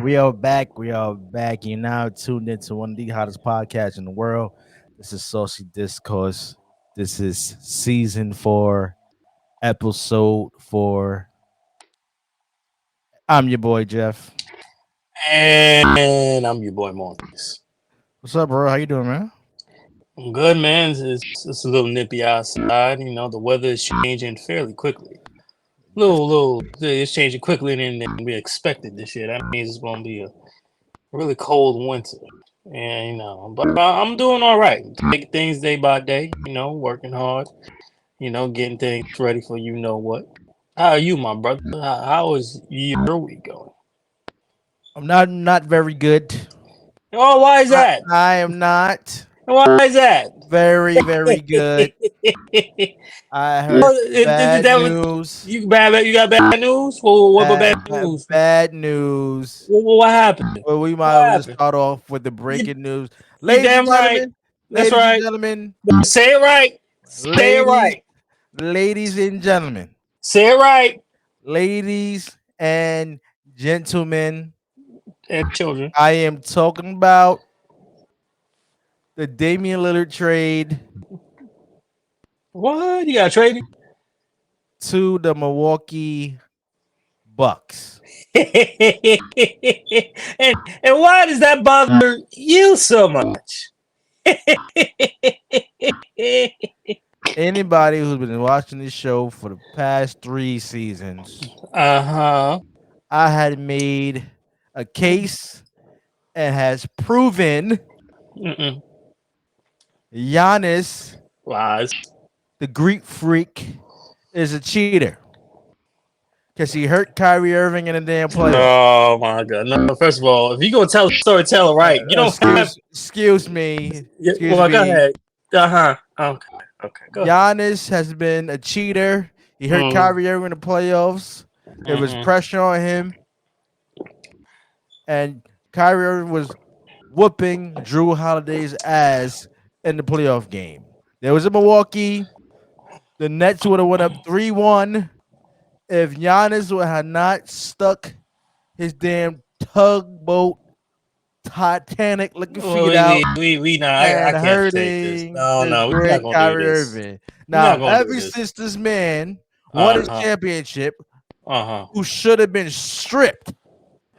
We are back. We are back. You're now tuned into one of the hottest podcasts in the world. This is Saucy Discourse. This is season 4, episode 4. I'm your boy Jeff. And I'm your boy Marcus. What's up, bro? How you doing, man? I'm good, man. It's a little nippy outside. You know, the weather is changing fairly quickly. It's changing quickly than we expected this year. That means it's going to be a really cold winter. And, but I'm doing all right. Taking things day by day, working hard, getting things ready for you know what. How are you, my brother? How is your week going? I'm not very good. Oh, why is I, that? I am not Why is that? very good. I heard bad news. You got bad news? What bad news? Bad news. What happened? Well, we might What as well just happened? start off with the You, breaking news. you damn right. That's Ladies and right. gentlemen, Say it right. Say it ladies, right. ladies and gentlemen, Say it right. ladies and gentlemen, And children. I am talking about the Damian Lillard trade What? You got trading? to the Milwaukee Bucks. and why does that bother you so much? Anybody who's been watching this show for the past 3 seasons, Uh-huh. I had made a case and has proven Mm-mm. Giannis, Lies. the Greek freak, is a cheater because he hurt Kyrie Irving in the damn playoffs. Oh my god! No, first of all, if you gonna tell the story, tell it right. You don't have. Excuse me. Well, go ahead. Okay. Go ahead. Giannis has been a cheater. He hurt Kyrie Irving in the playoffs. There was pressure on him, and Kyrie Irving was whooping Drew Holiday's ass in the playoff game. There was in Milwaukee. The Nets would have went up 3-1 if Giannis would have not stuck his damn tugboat Titanic looking feet out. We not. I can't take this. No, we're not gonna do this. Irving. Now, ever since this man won his championship, who should have been stripped,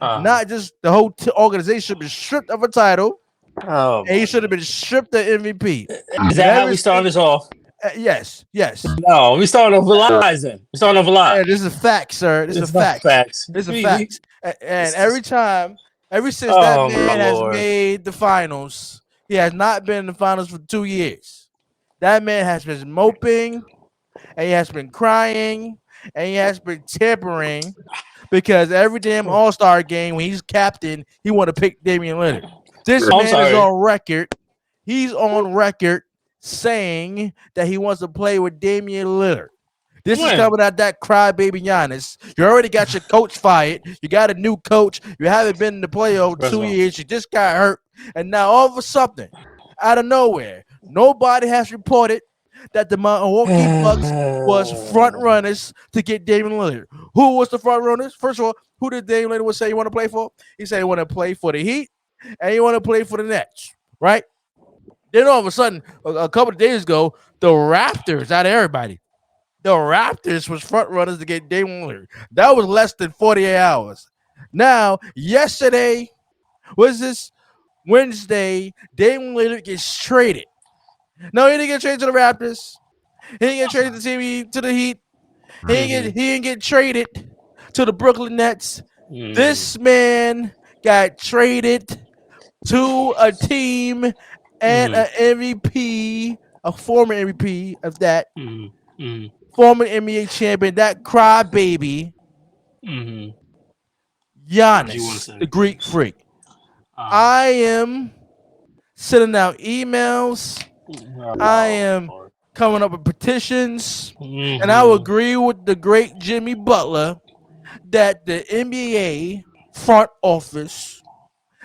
not just the whole organization should be stripped of a title. And he should have been stripped the MVP. Is that how we start this off? Yes. No, we started off with lies then. We started off with lies. This is a fact, sir. This is a fact. This is a fact. And ever since that man has made the finals, he has not been in the finals for 2 years. That man has been moping, and he has been crying, and he has been tampering because every damn All-Star game when he's captain, he want to pick Damian Lillard. This man is on record. He's on record saying that he wants to play with Damian Lillard. This is coming out that crybaby Giannis. You already got your coach fired. You got a new coach. You haven't been in the playoffs 2 years. You just got hurt. And now all of a sudden, out of nowhere, nobody has reported that the Milwaukee Bucks was front runners to get Damian Lillard. Who was the front runners? First of all, who did Damian Lillard say he want to play for? He said he want to play for the Heat and he want to play for the Nets, right? Then all of a sudden, a couple of days ago, the Raptors, out of everybody, the Raptors was front runners to get Damian Lillard. That was less than 48 hours. Now, yesterday, was this Wednesday, Damian Lillard gets traded. No, he didn't get traded to the Raptors. He didn't get traded to the Heat. He didn't get traded to the Brooklyn Nets. This man got traded to a team and an MVP, a former MVP of that, former NBA champion, that crybaby, Giannis, the Greek freak. I am sending out emails. I am coming up with petitions, and I will agree with the great Jimmy Butler that the NBA front office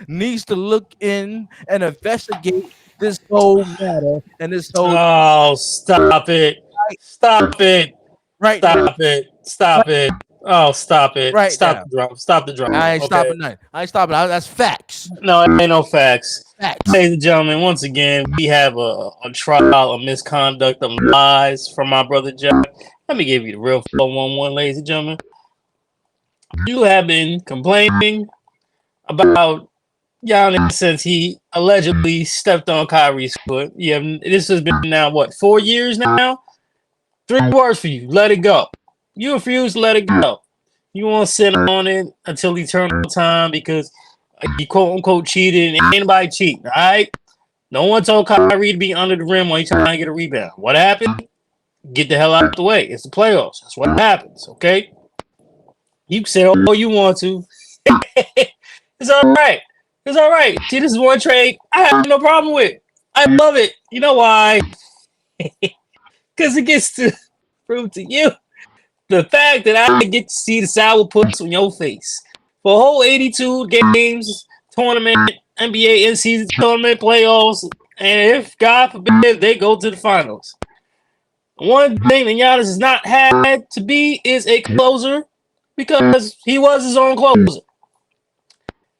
needs to look in and investigate this whole matter and this whole. Oh, stop it! Stop it! Right Stop now. it! Stop it! Oh, stop it! Right Stop now. the drama! Stop the drama! I ain't Okay. stopping nothing. I ain't stopping. That's facts. No, it ain't no facts. Facts. Ladies and gentlemen, once again, we have a trial of misconduct of lies from my brother Jack. Let me give you the real 411, ladies and gentlemen. You have been complaining about Giannis since he allegedly stepped on Kyrie's foot. This has been now, what, 4 years now? 3 words for you. Let it go. You refuse to let it go. You want to sit on it until eternal time because you quote unquote cheated and ain't nobody cheating, all right? No one told Kyrie to be under the rim while he's trying to get a rebound. What happened? Get the hell out of the way. It's the playoffs. That's what happens, okay? You can say all you want to. It's all right. It's all right. See, this is one trade I have no problem with. I love it. You know why? Because it gets to prove to you the fact that I get to see the sour puss on your face for a whole 82 games, tournament, NBA in-season tournament, playoffs, and if, God forbid, they go to the finals. One thing that Giannis has not had to be is a closer because he was his own closer.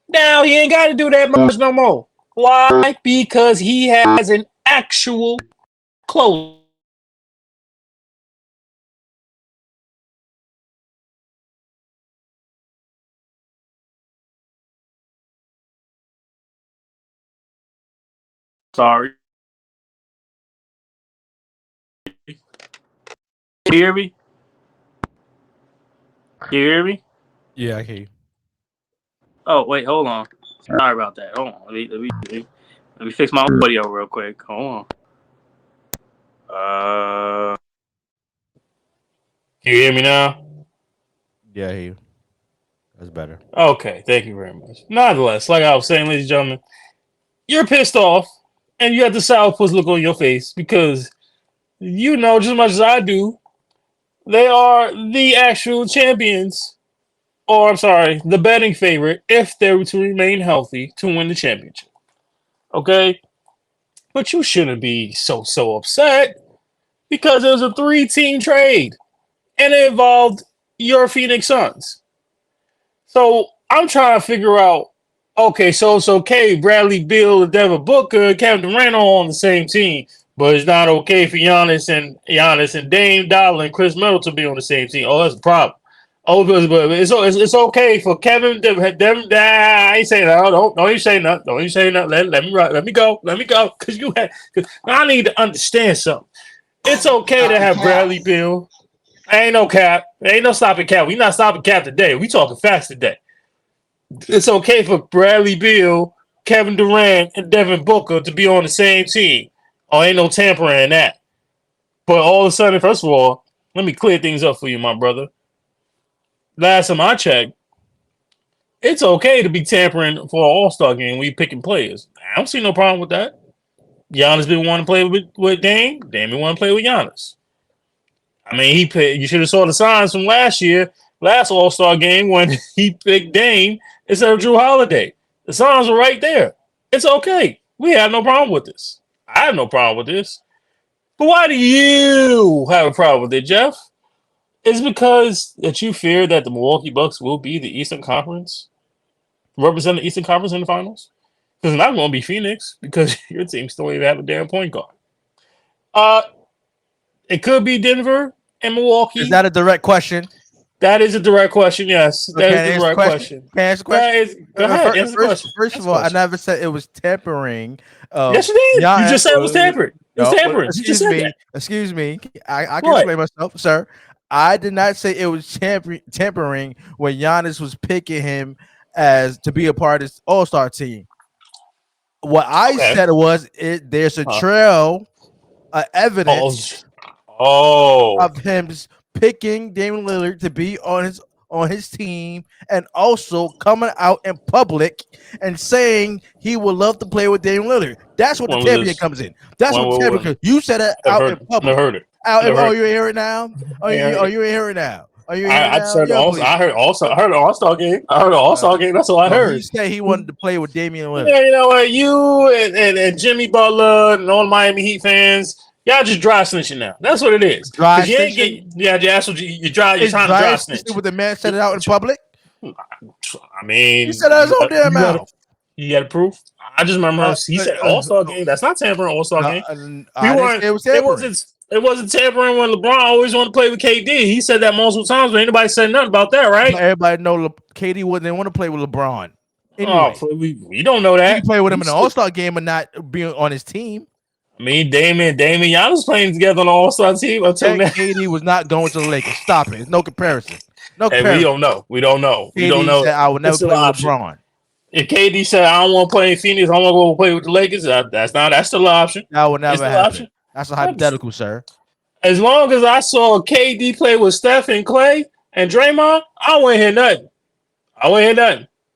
Now, he ain't got to do that much no more. Why? Because he has an actual closer. Sorry. Can you hear me? Can you hear me? Yeah, I hear you. Oh, wait, hold on. Sorry about that. Hold on. Let me fix my audio real quick. Hold on. Can you hear me now? Yeah, I hear you. That's better. Okay, thank you very much. Nonetheless, like I was saying, ladies and gentlemen, you're pissed off and you have the sourpuss look on your face because you know just as much as I do, they are the actual champions, or I'm sorry, the betting favorite if they were to remain healthy to win the championship. Okay? But you shouldn't be so upset because it was a 3-team trade and it involved your Phoenix Suns. So I'm trying to figure out, okay, so it's okay, Bradley Beal, Devin Booker, Kevin Durant all on the same team, but it's not okay for Giannis and Dame Dollar and Chris Middleton to be on the same team. Oh, that's a problem. Oh, but it's okay for Kevin. I ain't saying that. Don't even say nothing. Don't even say nothing. Let me run. Let me go. Cause I need to understand something. It's okay to have Bradley Beal. Ain't no cap. Ain't no stopping cap. We not stopping cap today. We talking facts today. It's okay for Bradley Beal, Kevin Durant, and Devin Booker to be on the same team. Oh, ain't no tampering in that. But all of a sudden, first of all, let me clear things up for you, my brother. Last time I checked, it's okay to be tampering for an All-Star game when you picking players. I don't see no problem with that. Giannis been wanting to play with Dame. Dame been wanting to play with Giannis. I mean, you should have saw the signs from last All-Star game when he picked Dame instead of Drew Holiday. The signs are right there. It's okay. We have no problem with this. I have no problem with this. But why do you have a problem with it, Jeff? Is it because that you fear that the Milwaukee Bucks will be the Eastern Conference, represent the Eastern Conference in the finals? Because it's not going to be Phoenix because your team still even have a damn point guard. It could be Denver and Milwaukee. Is that a direct question? That is a direct question, yes. That is a direct question. Can I answer the question? Go ahead, answer the question. First of all, I never said it was tampering. Yes, you did. You just said it was tampering. It was tampering. Excuse me. I can explain myself, sir. I did not say it was tampering when Giannis was picking him as to be a part of his All-Star team. What I said was there's a trail of evidence of him picking Damian Lillard to be on his team and also coming out in public and saying he would love to play with Damian Lillard. That's what the tampering comes in. That's what tampering. You said it out in public. I heard it. Oh, you hear it now? Are you hearing it now? Are you hearing it now? I heard an All-Star game. That's all I heard. He said he wanted to play with Damian Lillard. Yeah, you know what? You and Jimmy Butler and all the Miami Heat fans, Y'all just dry snitching now. That's what it is. Dry you ain't snitching? that's what you're trying to dry snitch. With the man said it out in public? I mean, he said that was on their mouth. You got proof? I just remember he said All-Star game. That's not tampering. All-Star game. It wasn't tampering when LeBron always wanted to play with KD. He said that multiple times, but anybody said nothing about that, right? Everybody know KD wouldn't want to play with LeBron. Anyway, we don't know that. He can play with him in the All-Star game and not being on his team. I mean, Damian, y'all was playing together on the All-Star team until now. KD was not going to the Lakers. Stop it. It's no comparison. We don't know. KD said, I would never play with LeBron. If KD said, I don't want to play in Phoenix, I want to go play with the Lakers, that's still an option. That would never happen. That's a hypothetical, sir. As long as I saw KD play with Steph and Clay and Draymond, I wouldn't hear nothing.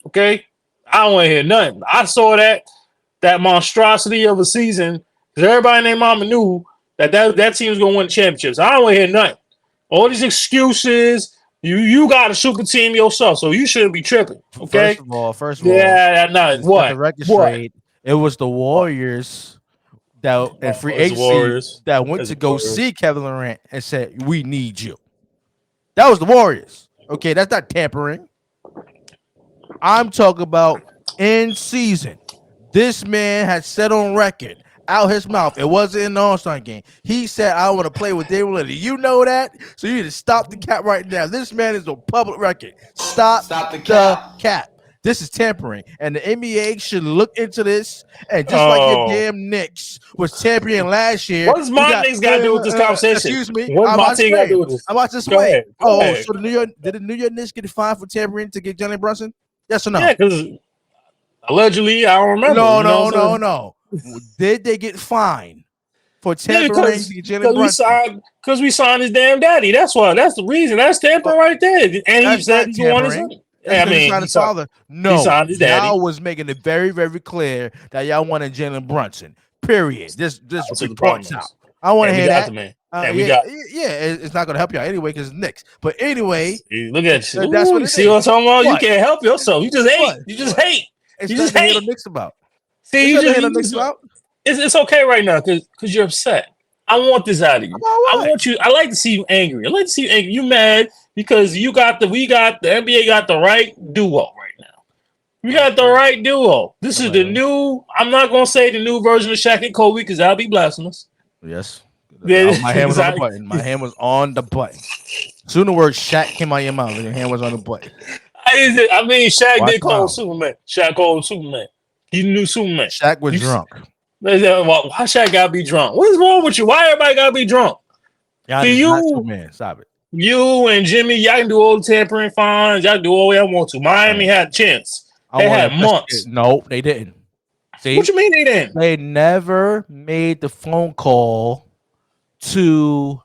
Okay? I don't want to hear nothing. I saw that monstrosity of a season because everybody and their mama knew that team was going to win the championships. I don't want to hear nothing. All these excuses. You got a super team yourself, so you shouldn't be tripping. Okay. First of all. Yeah, what? The record straight. It was the Warriors and free agency that went to go see Kevin Durant and said, "We need you." That was the Warriors. Okay, that's not tampering. I'm talking about in season. This man had said on record, out his mouth, it wasn't in the All-Star game. He said, I want to play with Damian Lillard. You know that? So you need to stop the cap right now. This man is on public record. Stop the cap. This is tampering. And the NBA should look into this. And just like your damn Knicks was tampering last year. What does my Knicks got to do with this conversation? Excuse me. What does my team got to do with this? I'm about to say. So did the New York Knicks get fined for tampering to get Jalen Brunson? Yes or no? Yeah, because allegedly, I don't remember. No. Did they get fined for tampering to get Jalen Brunson? Because we signed his damn daddy. That's why. That's the reason. That's tampering right there. And he said he wanted something. He signed his father. No, y'all was making it very, very clear that y'all wanted Jalen Brunson. Period. This report's out. I want to hear that. It's not going to help y'all anyway because it's Knicks. But anyway, look at you. That's what see what I'm talking about? You can't help yourself. You just hate. What? You just hate. You just hate the Knicks about. See, it's okay right now because you're upset. I want this out of you. I like to see you angry. I like to see you angry. You mad because the NBA got the right duo right now. We got the right duo. This is the new. I'm not gonna say the new version of Shaq and Kobe because that'll be blasphemous. Yes. My hand was on the button. My hand was on the button. Soon the word Shaq came out of your mouth and your hand was on the button. I mean, Shaq did call Superman. Shaq called Superman. He's the new Superman. Shaq was drunk. Why Shaq gotta be drunk? What is wrong with you? Why everybody gotta be drunk? Man, stop it. You and Jimmy, y'all can do all the tampering fines. Y'all do all y'all want to. Miami had a chance. They had months. No, they didn't. See? What you mean they didn't? They never made the phone call to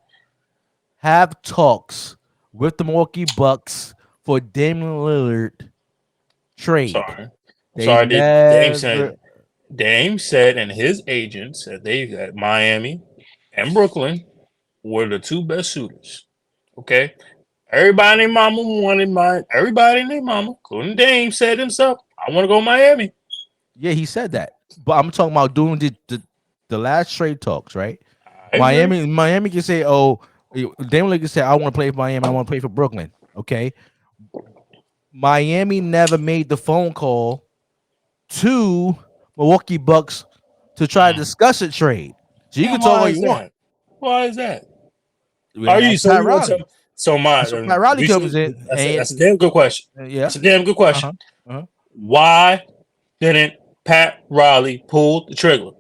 have talks with the Milwaukee Bucks for Damian Lillard trade. Dame said, and his agent said that Miami and Brooklyn were the two best suitors. Okay, everybody and their mama wanted everybody and their mama, including Dame, said himself, "I want to go to Miami." Yeah, he said that, but I'm talking about doing the last trade talks, right? Miami can say, "Oh, Dame can say, I want to play for Miami. I want to play for Brooklyn." Okay, Miami never made the phone call to Milwaukee Bucks to try to discuss a trade. So you can talk all you want. Why is that? Are you so Pat Riley comes in? That's a damn good question. Yeah, that's a damn good question. Why didn't Pat Riley pull the trigger?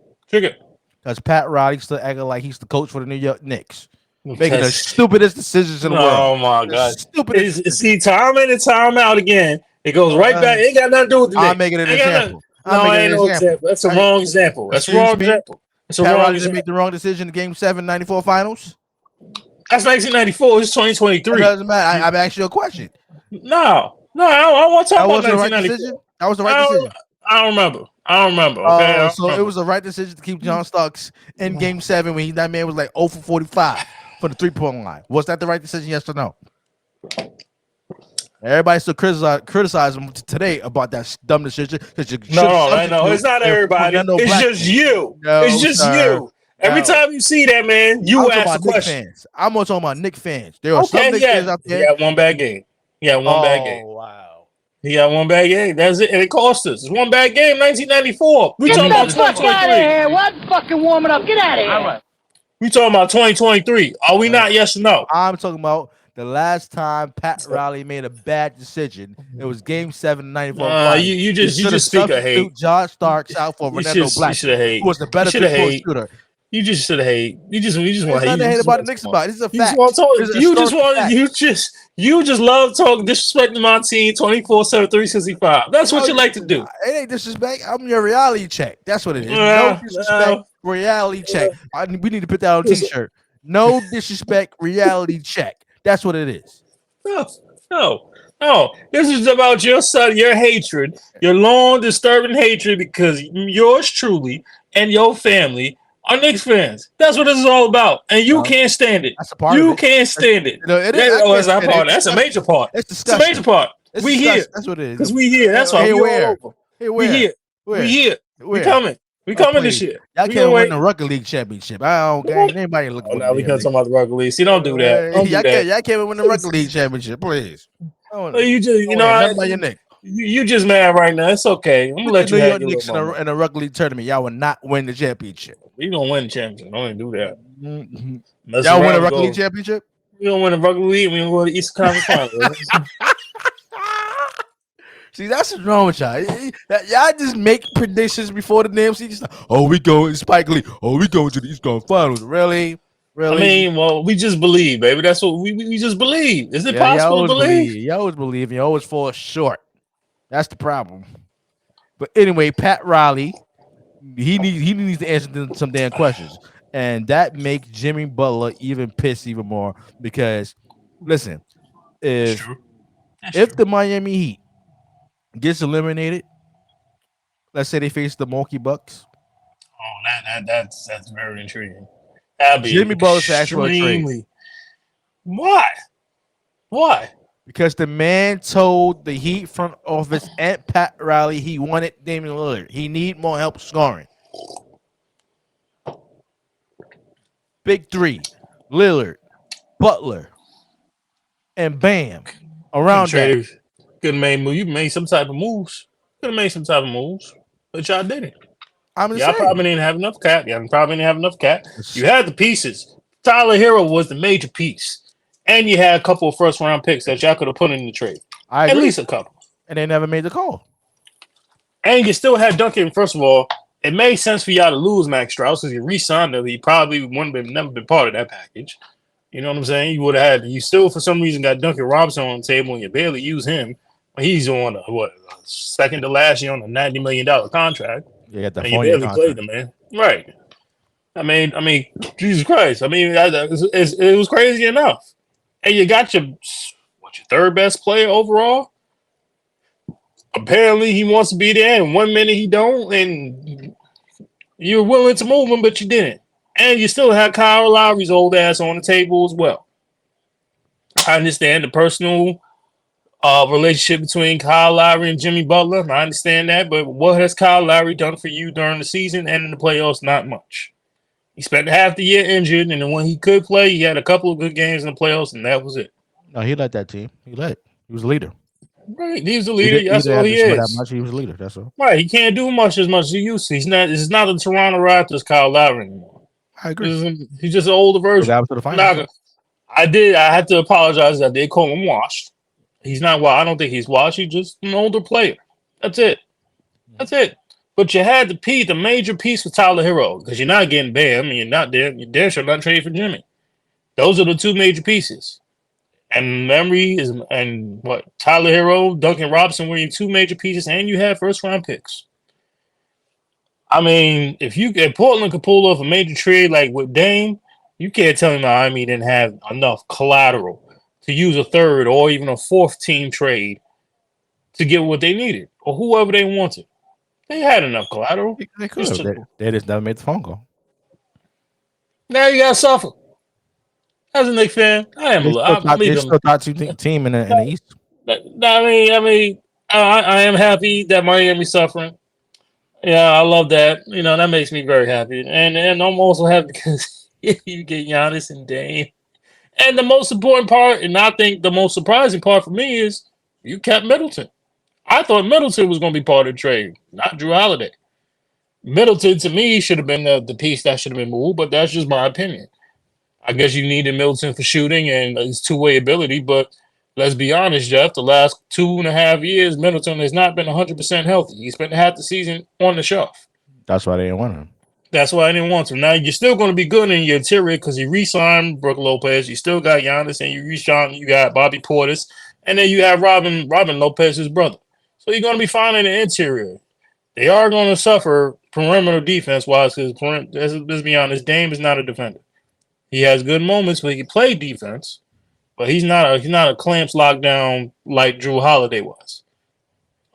Because Pat Riley still acting like he's the coach for the New York Knicks, making the stupidest decisions in the world. Oh my god! See, time in and time out again. It goes right back. It ain't got nothing to do with the Knicks. I'm making an example. That's a wrong example. That's a wrong example. Pat Riley didn't make the wrong decision in Game 7, 94 finals. That's 1994. It's 2023. It doesn't matter. I'm asking you a question. No, I want to talk about 1994. That was the right decision. I don't remember. Okay. So it was the right decision to keep John Starks in Game 7 when that man was like 0 for 45 for the 3-point line. Was that the right decision? Yes or no? Everybody still criticize him today about that dumb decision. No, it's not everybody. It's just you. It's just you. Every time you see that, man, you ask a question. I'm more talking about Knicks fans. There are some Knicks fans out there. He got one bad game. Oh, wow. He got one bad game. That's it. And it cost us. It's one bad game, 1994. We talking about 2023. What fucking warming up? Get out of here. All right. We talking about 2023. Are we not? Yes or no? I'm talking about the last time Pat Riley made a bad decision. It was Game 7, 94. You just speak a hate. Josh Starks out for Ronaldo Black. Who was the better shooter. You just should have hate. You just want to hate. Hate about the Knicks about. This is a fact. You just love talking disrespecting my team 24/7, 365. That's what you like to do. It ain't disrespect. I'm your reality check. That's what it is. No disrespect, reality check. We need to put that on a t-shirt. No disrespect, reality check. That's what it is. No. This is about your son, your hatred, your long disturbing hatred because yours truly and your family are Knicks fans. That's what this is all about. And you can't stand it. That's a part you of it. can't stand it. That's not part. That's a major part. It's a major part. We here. That's what it is. Because we here. That's why we all over. We here. We here. We coming. We coming this year. Y'all can't win the Rugby League championship. I don't care. Anybody look. Oh, now we can't talk about the Rugby League. See, don't do that. Y'all can't win the Rugby League championship, please. You just, you just mad right now. It's okay. I'm gonna let you have your Knicks in a Rugby League tournament. Y'all will not win the championship. We gonna win the championship. Don't do that. Y'all win a Rugby League championship? We don't win a Rugby League. We don't go to the Eastern Conference Finals. See, that's what's wrong with y'all. Y'all just make predictions before the damn season. We going Spike Lee. We going to the Eastern Finals. Really? I mean, well, we just believe, baby. That's what we just believe. Is it possible to believe? You always believe. You always fall short. That's the problem. But anyway, Pat Riley, he needs to answer some damn questions, and that makes Jimmy Butler even pissed even more because, listen, if the Miami Heat gets eliminated, let's say they face the Milwaukee Bucks. Oh, that's very intriguing. Jimmy Butler's actual trade. Why? Because the man told the Heat front office and Pat Riley he wanted Damian Lillard. He need more help scoring. Big three, Lillard, Butler, and Bam around that. Good made move. You made some type of moves. Could have made some type of moves, but y'all didn't. Y'all probably didn't have enough cap. You had the pieces. Tyler Hero was the major piece. And you had a couple of first-round picks that y'all could have put in the trade. At least a couple. And they never made the call. And you still had Duncan. First of all, it made sense for y'all to lose Max Strauss because you re-signed him. He probably wouldn't have never been part of that package. You know what I'm saying? You would have had – you still, for some reason, got Duncan Robinson on the table and you barely use him. He's on second to last year on a $90 million contract. Yeah, and you barely played him, man. Right. I mean, Jesus Christ. I mean, it was crazy enough. And you got your third best player overall. Apparently, he wants to be there, and 1 minute he don't, and you're willing to move him, but you didn't. And you still have Kyle Lowry's old ass on the table as well. I understand the personal relationship between Kyle Lowry and Jimmy Butler. I understand that, but what has Kyle Lowry done for you during the season and in the playoffs? Not much. He spent half the year injured, and then when he could play, he had a couple of good games in the playoffs, and that was it. No, he led that team. He was a leader. Right, he was the leader. That's all he is. He was a leader. That's all. Right, he can't do much as he used to. This is not the Toronto Raptors Kyle Lowry anymore. I agree. He's just an older version. I had to apologize. I did call him washed. He's not washed. I don't think he's washed. He's just an older player. That's it. But you had the major piece with Tyler Hero because you're not getting Bam and you're damn sure not trading for Jimmy. Those are the two major pieces. And Tyler Hero, Duncan Robinson were your two major pieces, and you had first round picks. I mean, if Portland could pull off a major trade like with Dame, you can't tell me Miami didn't have enough collateral to use a third or even a fourth team trade to get what they needed or whoever they wanted. They had enough collateral. They could have. They just never made the phone call. Now you got to suffer. As a Knicks fan, I am. They're still top two team in the East. I am happy that Miami's suffering. Yeah, I love that. That makes me very happy, and I'm also happy because you get Giannis and Dame. And the most important part, and I think the most surprising part for me is you kept Middleton. I thought Middleton was going to be part of the trade, not Drew Holiday. Middleton, to me, should have been the piece that should have been moved, but that's just my opinion. I guess you needed Middleton for shooting and his two-way ability, but let's be honest, Jeff, the last 2.5 years, Middleton has not been 100% healthy. He spent half the season on the shelf. That's why they didn't want him. That's why I didn't want to. Now, you're still going to be good in your interior because you re-signed Brook Lopez. You still got Giannis, and you got Bobby Portis, and then you have Robin Lopez's brother. So you're going to be fine in the interior. They are going to suffer perimeter defense-wise because, let's be honest, Dame is not a defender. He has good moments when he can play defense, but he's not a clamps lockdown like Drew Holiday was.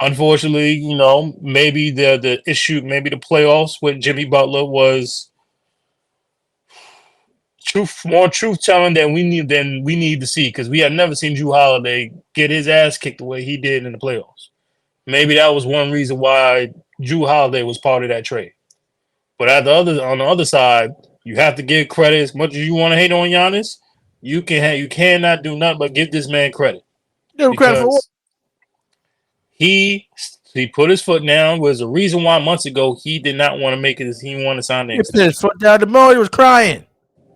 Unfortunately, maybe the issue, maybe the playoffs with Jimmy Butler was more truth telling than we need to see because we had never seen Drew Holiday get his ass kicked the way he did in the playoffs. Maybe that was one reason why Drew Holiday was part of that trade. But on the other side, you have to give credit as much as you want to hate on Giannis. You cannot do nothing but give this man credit. Give him credit for what? He put his foot down. Was the reason why months ago he did not want to make it. He wanted to sign the extension. He put his foot down. The moment he was crying.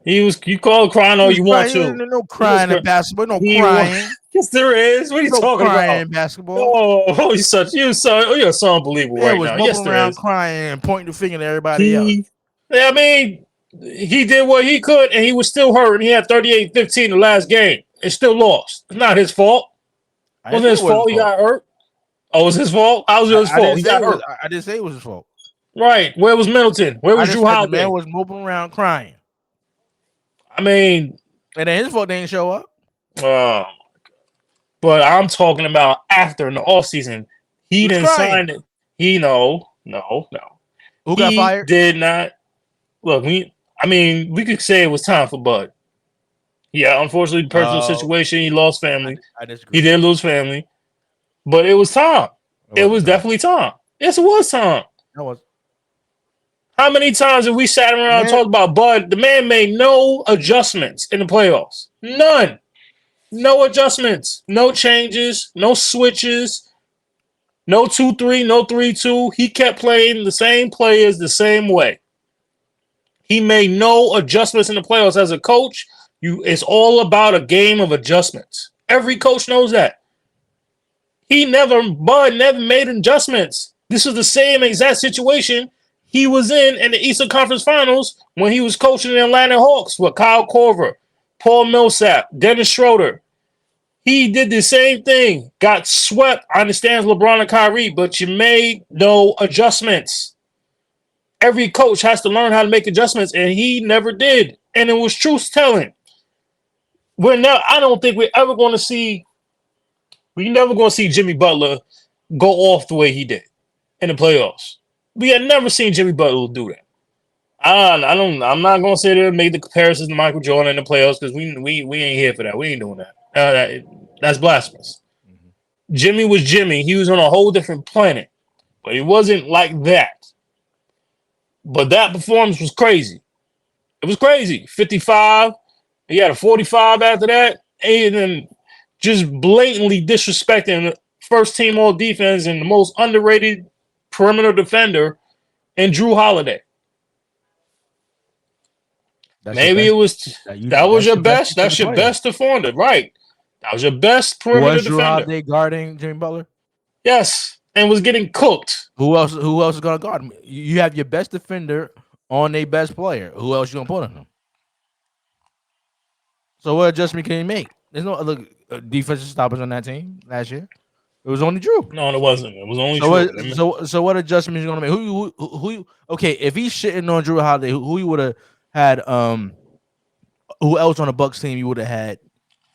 You call it crying all you want to. No crying in basketball. No crying. Yes, there is. What are you talking about? In basketball. Oh, you're so unbelievable right now. Yes, there around is. Crying and pointing the finger at everybody else. I mean, he did what he could, and he was still hurt. And he had 38-15 the last game, and still lost. It's not his fault. Wasn't his fault. He got hurt. Oh, it was his fault? How was it his fault? He got hurt. I didn't say it was his fault. Right. Where was Middleton? Where was Drew Holiday? The man was moping around crying. I mean, and then his fault they didn't show up. But I'm talking about after in the offseason. He didn't sign it. No. Who got fired? Did not. Look, we could say it was time for Bud. Yeah, unfortunately, personal situation. He lost family. I disagree. He did lose family. But it was time. It was definitely time. Yes, it was time. That was. How many times have we sat around and talked about Bud? The man made no adjustments in the playoffs. None. No adjustments. No changes. No switches. No 2-3. No 3-2. He kept playing the same players the same way. He made no adjustments in the playoffs. As a coach, it's all about a game of adjustments. Every coach knows that. Bud never made adjustments. This is the same exact situation he was in the Eastern Conference Finals when he was coaching the Atlanta Hawks with Kyle Korver, Paul Millsap, Dennis Schroeder. He did the same thing. Got swept. I understand LeBron and Kyrie, but you made no adjustments. Every coach has to learn how to make adjustments, and he never did. And it was truth telling. I don't think we're ever going to see. We're never going to see Jimmy Butler go off the way he did in the playoffs. We had never seen Jimmy Butler do that. I'm not going to sit there and make the comparisons to Michael Jordan in the playoffs because we ain't here for that. We ain't doing that. That's blasphemous. Mm-hmm. Jimmy was Jimmy. He was on a whole different planet, but he wasn't like that. But that performance was crazy. It was crazy. 55. He had a 45 after that, and then just blatantly disrespecting first team all defense and the most underrated perimeter defender in Drew Holiday. Maybe it was that was your best. That's your best defender, right? That was your best perimeter defender. Drew Holiday guarding Jimmy Butler? Yes, and was getting cooked. Who else is going to guard him? You have your best defender on a best player. Who else you going to put on him? So what adjustment can he make? There's no other defensive stoppers on that team last year. It was only Drew. No, it wasn't. It was only Drew. So what adjustment is he going to make? Who? Okay, if he's shitting on Drew Holiday, who you would have had? Who else on the Bucks team you would have had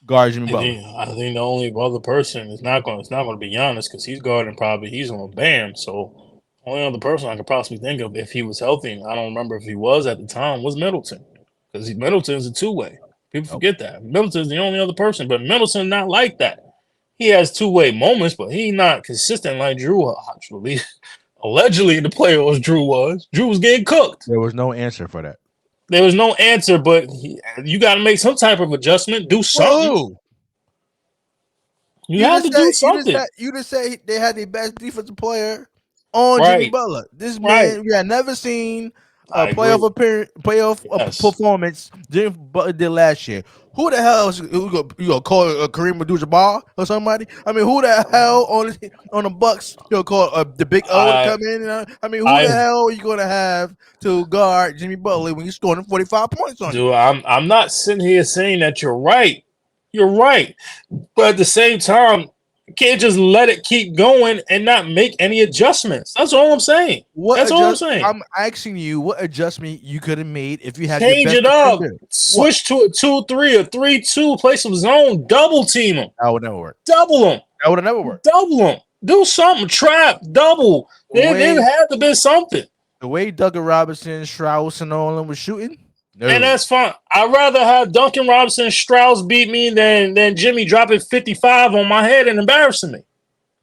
guard Jimmy Butler? I think the only other person is not going to be Giannis because he's guarding he's on Bam. So only other person I could possibly think of if he was healthy, and I don't remember if he was at the time, was Middleton because Middleton's a two-way. People forget that. Middleton's the only other person, but Middleton's not like that. He has two-way moments, but he's not consistent like Drew, actually. Allegedly in the playoffs, Drew was getting cooked. There was no answer for that. There was no answer, but you got to make some type of adjustment. Do something. Whoa. You have to do something. You just say they had the best defensive player on Jimmy Butler. This man, we had never seen a playoff performance Jimmy Butler did last year. Who the hell is you gonna call Kareem Abdul-Jabbar or somebody? I mean, who the hell on the Bucks you'll call the Big O to come in? I mean, who the hell are you gonna have to guard Jimmy Butler when you're scoring 45 points on you? I'm not sitting here saying that you're right. You're right. But at the same time, you can't just let it keep going and not make any adjustments. That's all I'm saying. That's all I'm saying. I'm asking you what adjustment you could have made if you had change it up. Switch to a 2-3, a 3-2, play some zone, double team them. That would never work. Double them. That would have never worked. Double them. Do something. Trap, double. There had to be something. The way Duncan Robinson, Strauss, and all of them was shooting. No. And that's fine. I'd rather have Duncan Robinson and Strauss beat me than Jimmy dropping 55 on my head and embarrassing me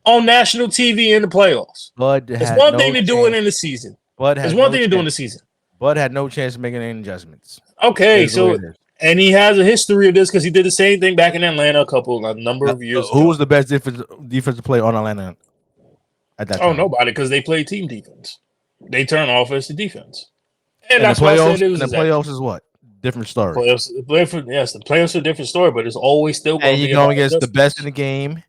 on national TV in the playoffs. It's one thing to do it in the season. It's one thing to do in the season. Bud had no chance of making any adjustments. Okay, so and he has a history of this because he did the same thing back in Atlanta a number of years ago. Who was the best defensive player on Atlanta at that time? Oh, nobody, because they played team defense. They turn offense to defense. And that's why I said it was the playoffs is what? Different story. Yes, the playoffs are a different story, but it's always still going to be. And you're going against the best in the game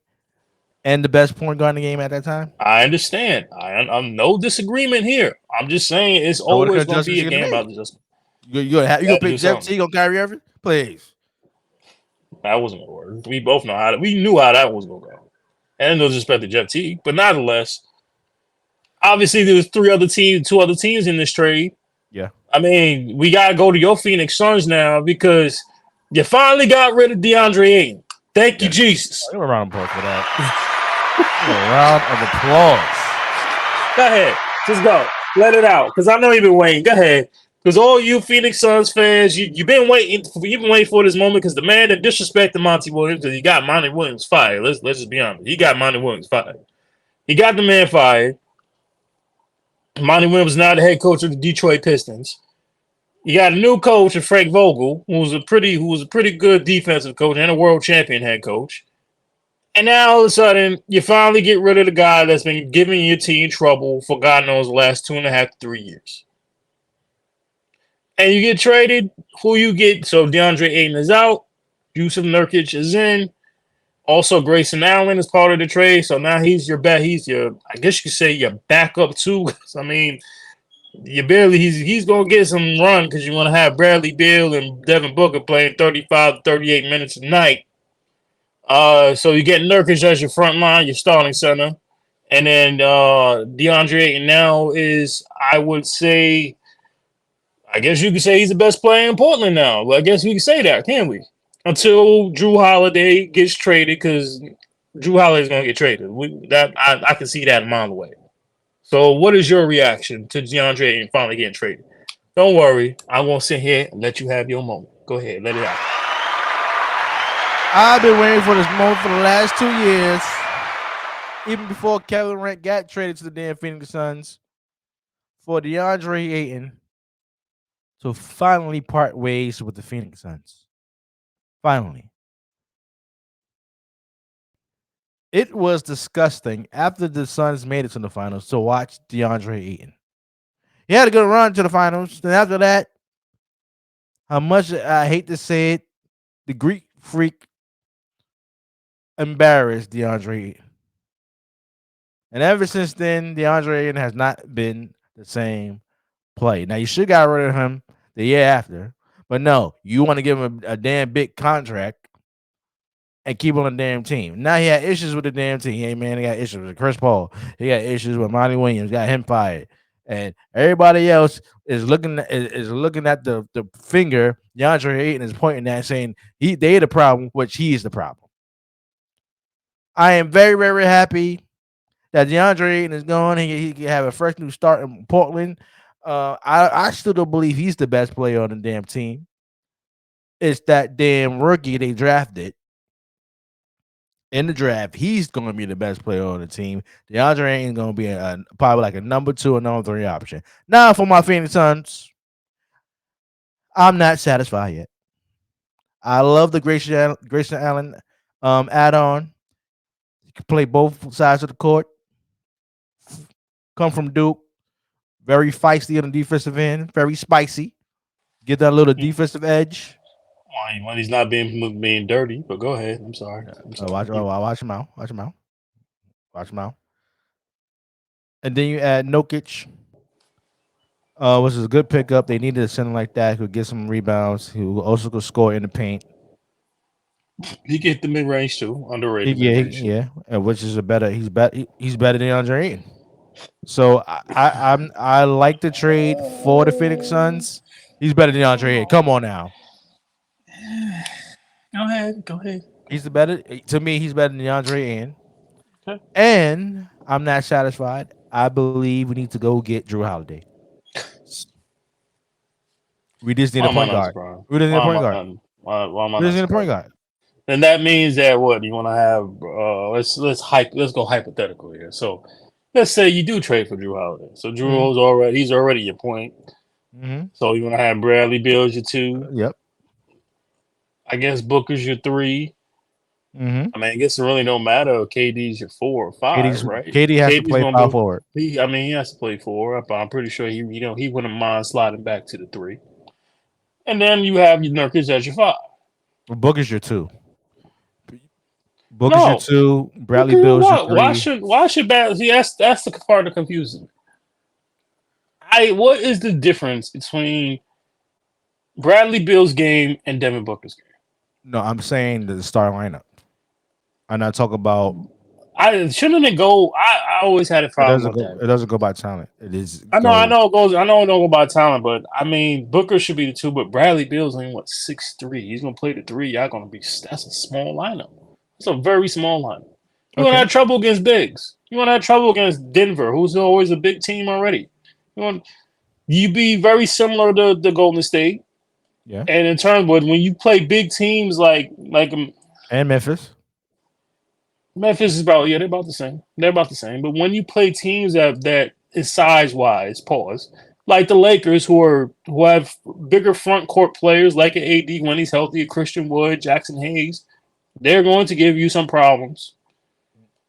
and the best point guard in the game at that time? I understand. I'm no disagreement here. I'm just saying it's always going to be a game about adjustment. You gonna pick Jeff T, gonna carry everything? Please. That wasn't gonna work. We both know we knew how that was gonna go. And no disrespect to Jeff T, but nonetheless, obviously there was two other teams in this trade. Yeah. I mean, we gotta go to your Phoenix Suns now because you finally got rid of DeAndre Ayton. Thank you, Jesus. Give a round of applause for that. A round of applause. Go ahead. Just go. Let it out. Because I know you've been waiting. Go ahead. Because all you Phoenix Suns fans, you've been waiting for this moment because the man that disrespected Monty Williams, because he got Monty Williams fired. Let's just be honest. He got Monty Williams fired. He got the man fired. Monty Williams is now the head coach of the Detroit Pistons. You got a new coach, Frank Vogel, who was a pretty good defensive coach and a world champion head coach. And now all of a sudden, you finally get rid of the guy that's been giving your team trouble for God knows the last 2.5 to 3 years. And you get traded. Who you get? So DeAndre Ayton is out. Yusuf Nurkic is in. Also, Grayson Allen is part of the trade. So now he's your I guess you could say your backup too. I mean, he's gonna get some run because you're gonna have Bradley Beal and Devin Booker playing 35 to 38 minutes a night. So you get Nurkic as your front line, your starting center, and then DeAndre Ayton now is, I would say, I guess you could say he's the best player in Portland now. Well, I guess we can say that, can we? Until Drew Holiday gets traded, because Drew Holiday is going to get traded. I can see that a mile away. So what is your reaction to DeAndre Ayton finally getting traded? Don't worry. I won't sit here and let you have your moment. Go ahead. Let it out. I've been waiting for this moment for the last 2 years. Even before Kevin Durant got traded to the damn Phoenix Suns, for DeAndre Ayton to finally part ways with the Phoenix Suns. Finally. It was disgusting after the Suns made it to the finals to watch DeAndre Ayton. He had a good run to the finals. Then after that, how much I hate to say it, the Greek freak embarrassed DeAndre Ayton. And ever since then, DeAndre Ayton has not been the same play. Now, you should have got rid of him the year after. But no, you want to give him a damn big contract and keep on the damn team. Now he had issues with the damn team. Hey, man, he got issues with Chris Paul. He got issues with Monty Williams. Got him fired. And everybody else is looking at the finger DeAndre Ayton is pointing at, saying they're the problem, which he is the problem. I am very, very happy that DeAndre Ayton is gone. He can have a fresh new start in Portland. I still don't believe he's the best player on the damn team. It's that damn rookie they drafted in the draft, he's going to be the best player on the team. DeAndre Ayton is going to be probably like a number 2 or number 3 option. Now for my Phoenix Suns, I'm not satisfied yet. I love the Grayson Allen add-on. You can play both sides of the court. Come from Duke. Very feisty on the defensive end. Very spicy. Get that little defensive edge. When he's not being dirty, but go ahead. I'm sorry. Watch him out. And then you add Jokic, which is a good pickup. They needed a center like that who get some rebounds, who also could score in the paint. He get the mid range too, underrated. Yeah, and which is he's better than DeAndre Ayton. So I like the trade for the Phoenix Suns. He's better than DeAndre Ayton. Come on now. Go ahead. He's he's better than DeAndre Ayton. Okay. And I'm not satisfied. I believe we need to go get Drew Holiday. We just need a point guard. We just need a point guard. We just need a point guard. And that means that what you want to have? Let's go hypothetical here. So let's say you do trade for Drew Holiday. So Drew's already your point. Mm-hmm. So you want to have Bradley Beal as your 2. Yep. I guess Booker's your 3. Mm-hmm. I mean, I guess it really don't matter. KD's your 4 or 5, right? KD has to play power forward. He has to play 4, but I'm pretty sure he wouldn't mind sliding back to the 3. And then you have your Nurkic as your 5. Booker's your 2. Booker's your 2. Bradley Beal's your 3. Why should Bradley? That's the part that confuses me. What is the difference between Bradley Beal's game and Devin Booker's game? No, I'm saying the star lineup. I'm not talking about. Shouldn't it go? I always had a problem with that. It doesn't go by talent. It is. I know it goes. I know it don't go by talent, but I mean Booker should be the 2, but Bradley Beal's only 6'3". He's gonna play the 3. Y'all gonna be. That's a small lineup. It's a very small lineup. You want to have trouble against bigs. You want to have trouble against Denver, who's always a big team already. You be very similar to the Golden State. Yeah. And in terms of when you play big teams like and Memphis is they're about the same. They're about the same. But when you play teams that is size wise, like the Lakers who have bigger front court players like an AD when he's healthy, Christian Wood, Jackson Hayes, they're going to give you some problems.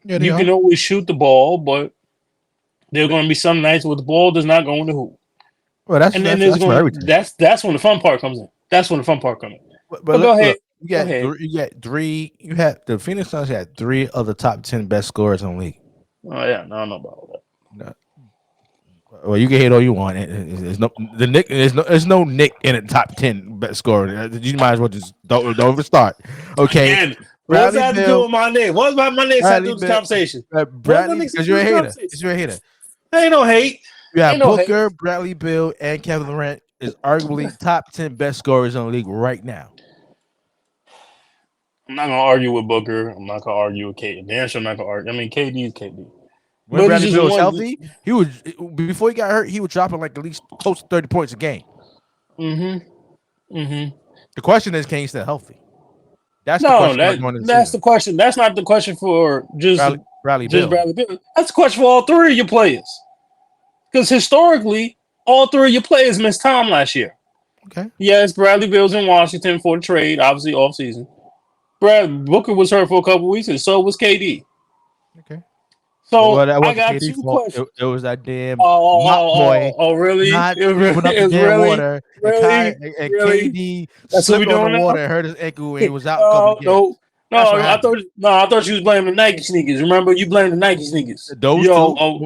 Yeah, you can always shoot the ball, but there are going to be some nights where the ball does not go in the hoop. Well, that's when the fun part comes in. That's when the fun part comes in. But go ahead. You got 3. You had the Phoenix Suns had 3 of the top 10 best scorers in the league. Oh yeah, no, I know about all that. No. Well, you can hate all you want. There's no Nick in the top 10 best scorer. You might as well just don't even start. Okay. Again, what does that have to do with my name? What about my name have to do with this conversation? Because you're a hater. You're a hater. Ain't no hate. Yeah, Booker, Bradley Beal, and Kevin Durant is arguably top 10 best scorers in the league right now. I'm not gonna argue with Booker. I'm not gonna argue with KD. Damn sure I'm not gonna argue. I mean, KD is KD. When Bradley Beal was healthy, he was before he got hurt. He was dropping like at least close to 30 points a game. The question is, can he stay healthy? That's the question. That's not the question for just Bradley Beal. That's the question for all 3 of your players. Because historically, all 3 of your players missed time last year. Okay. Yes, Bradley Beal's in Washington for the trade, obviously off season. Booker was hurt for a couple weeks, and so was KD. Okay. So I got 2 questions. It was that damn boy. Oh, really? Not putting up the damn water. And KD slipped on the water and hurt his ankle and he was out a couple games. I thought you was blaming the Nike sneakers. Remember, you blamed the Nike sneakers. Those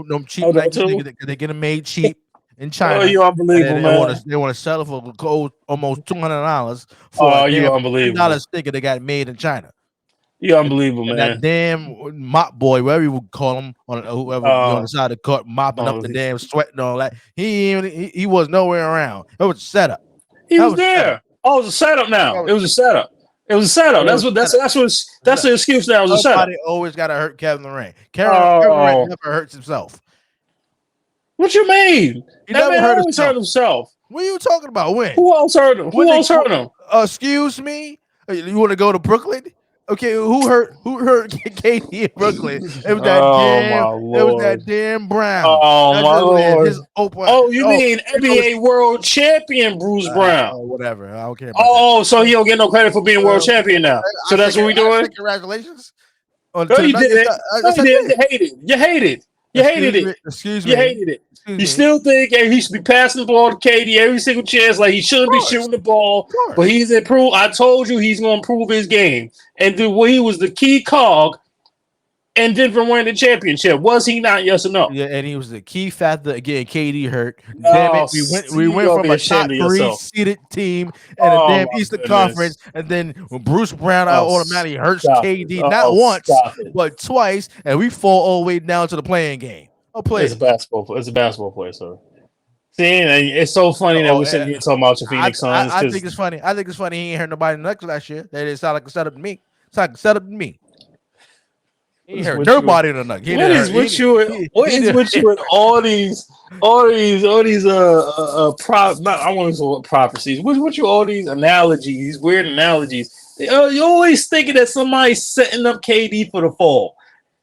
them cheap Nike sneakers, they get them made cheap in China. Oh, you unbelievable, man. They want to sell it for almost $200 for a $1 sticker they got made in China. You're unbelievable, man. That damn mop boy, whatever you would call him, whoever on the side of the court, mopping up the damn sweat and all that. He was nowhere around. It was a setup. He was there. Oh, it was a setup now. It was a setup. It was a setup. That's the excuse now. It was a setup. Somebody always got to hurt Kevin Durant. Kevin Durant never hurts himself. What you mean? He never hurt himself. What are you talking about? When? Who else hurt him? Who else hurt him? Excuse me? You want to go to Brooklyn? Okay, who hurt KD in Brooklyn? It was my Lord. that damn Brown. Oh That's my Lord. his open. Oh, you mean NBA world champion Bruce Brown? Whatever. I don't care about that. Oh, so he don't get no credit for being world champion now. So that's what we doing? Congratulations. No, you didn't. No, you didn't. You hate it. You hated it. Excuse me. You hated it. You still think he should be passing the ball to KD every single chance, like he shouldn't be shooting the ball. But he's improved. I told you he's going to improve his game. And he was the key cog and Denver won the championship. Was he not? Yes or no? Yeah, and he was the key factor again. KD hurt. No, damn it, we went from a top 3 seeded team and a damn Eastern Conference, and then when Bruce Brown automatically hurts KD not once but twice, and we fall all the way down to the playing game. It's a basketball player, sir. See, it's so funny that we're sitting here talking about your Phoenix Suns. I think it's funny. He ain't hurt nobody in the next last year. That sound like a setup to me. It's like a setup to me. He ain't hurt nobody in the Nuggets. What is with you and all these I want to say prophecies. What you all these analogies, weird analogies? You're always thinking that somebody's setting up KD for the fall.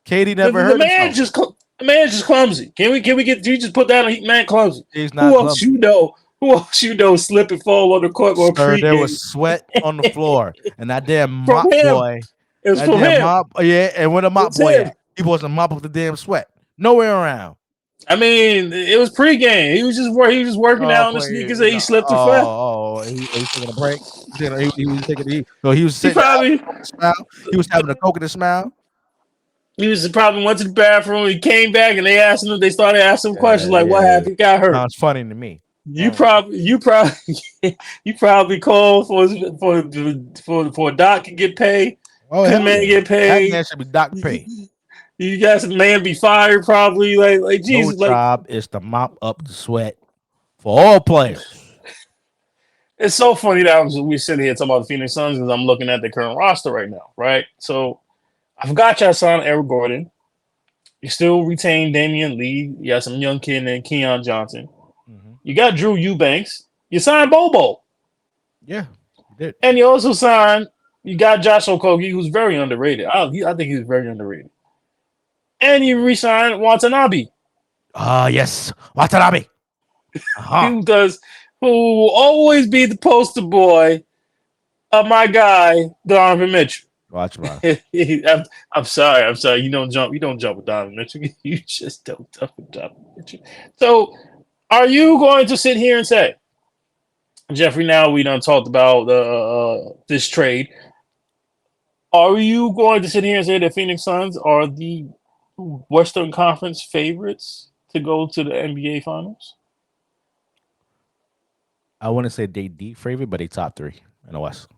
KD never hurt himself. The man just clumsy. Can we get you just put that on man clumsy? He's not clumsy. Who else you know slip and fall on the court or pre-game? There was sweat on the floor, and that damn mop boy. It was from him. And when the mop boy at? He wasn't mop up the damn sweat. Nowhere around. I mean, it was pregame. He was just working out in the sneakers and he slipped and fell. He was taking a break. He was sitting. He was having a coconut smile. He probably went to the bathroom. He came back and they started asking him questions like, "What happened? Got hurt?" Sounds funny to me. You probably called for a doc to get paid. That man get paid. That man should be doc paid. You got some man be fired probably. Like Jesus. Your job is to mop up the sweat for all players. It's so funny that we're sitting here talking about the Phoenix Suns because I'm looking at the current roster right now, right? So I forgot y'all signed Eric Gordon. You still retain Damian Lee. You got some young kid named Keon Johnson. Mm-hmm. You got Drew Eubanks. You signed Bobo. Yeah, you did. And you also signed. You got Josh Okogie, who's very underrated. I think he's very underrated. And you re-signed Watanabe. Yes, Watanabe. Who will always be the poster boy of my guy, Donovan Mitchell. Watch him out. I'm sorry. You don't jump with Donovan Mitchell. You just don't jump with Donovan Mitchell. So, are you going to sit here and say, Jeffrey? Now we done talked about this trade. Are you going to sit here and say that Phoenix Suns are the Western Conference favorites to go to the NBA Finals? I wouldn't say they the favorite, but they top 3 in the West.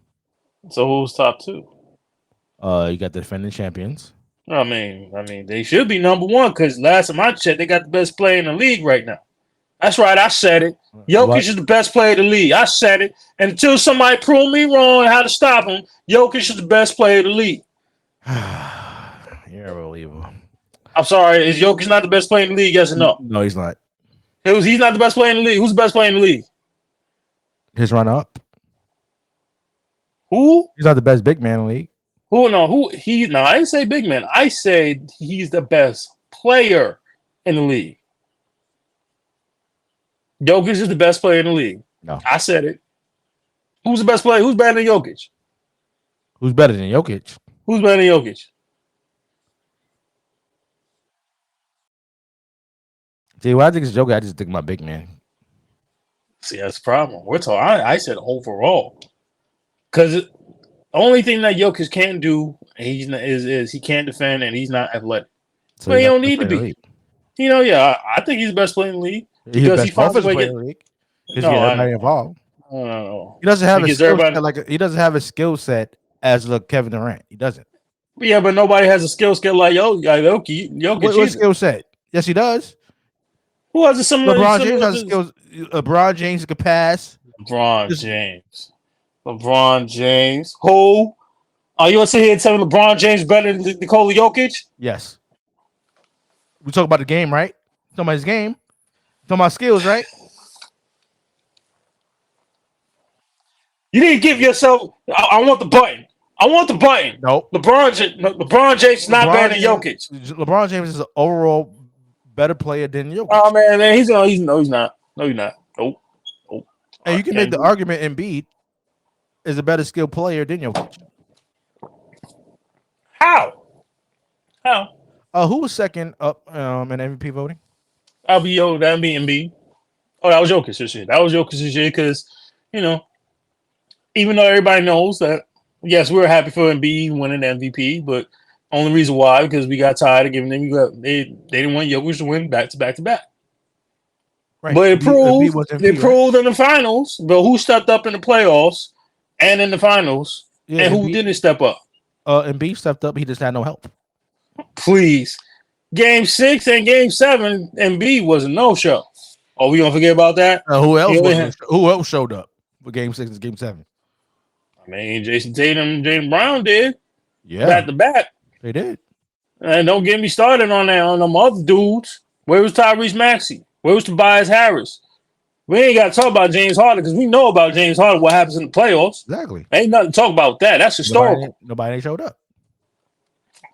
So who's top 2? You got the defending champions. I mean, they should be number 1 because last time I checked, they got the best player in the league right now. That's right, I said it. Jokic is the best player in the league. I said it. And until somebody prove me wrong and how to stop him, Jokic is the best player in the league. You're unbelievable. I'm sorry, is Jokic not the best player in the league? Yes or no? No, he's not. He's not the best player in the league. Who's the best player in the league? His runner-up. Who? He's not the best big man in the league. No, I didn't say big man. I said he's the best player in the league. Jokic is the best player in the league. No. I said it. Who's the best player? Who's better than Jokic? Who's better than Jokic? Who's better than Jokic? See, when I think it's Jokic, I just think my big man. See, that's the problem. We're talking. I said overall. Because the only thing that Jokic can't do is he can't defend and he's not athletic. So he don't need to be. I think he's the best player in the league. He's the best offensive player in the league. Because everybody involved. No. He doesn't have a skill set he doesn't have a skill set as Kevin Durant. He doesn't. Yeah, but nobody has a skill like Jokic. What skill set? Yes, he does. Who has a similar? LeBron James has skills. LeBron James can pass. LeBron James. Who? Are you gonna sit here and tell me LeBron James better than Nikola Jokic? Yes. We talk about the game, right? Talking about his game. Talking about skills, right? You didn't give yourself. I want the button. I want the button. Nope. LeBron James is not better than Jokic. LeBron James is an overall better player than Jokic. Oh man, he's not. No, he's not. Nope. And you can make the argument Embiid is a better skilled player than Jokic. How? Who was second up in MVP voting? That'd be Embiid. Oh, that was Jokic this year. Because, even though everybody knows that, yes, we were happy for Embiid winning the MVP, but only reason why, because we got tired of giving them, they didn't want Jokic to win back to back to back. Right. But it proved in the finals, but who stepped up in the playoffs and in the finals, and who didn't step up? Embiid stepped up. He just had no help. Please. Game 6 and Game 7, Embiid was a no-show. Oh, we gonna forget about that? Who else showed up for Game 6 and Game 7? I mean, Jason Tatum, Jaylen Brown did. Yeah, back to back. They did. And don't get me started on them other dudes. Where was Tyrese Maxey? Where was Tobias Harris? We ain't got to talk about James Harden because we know about James Harden, what happens in the playoffs. Exactly. Ain't nothing to talk about that. That's historical. Nobody showed up.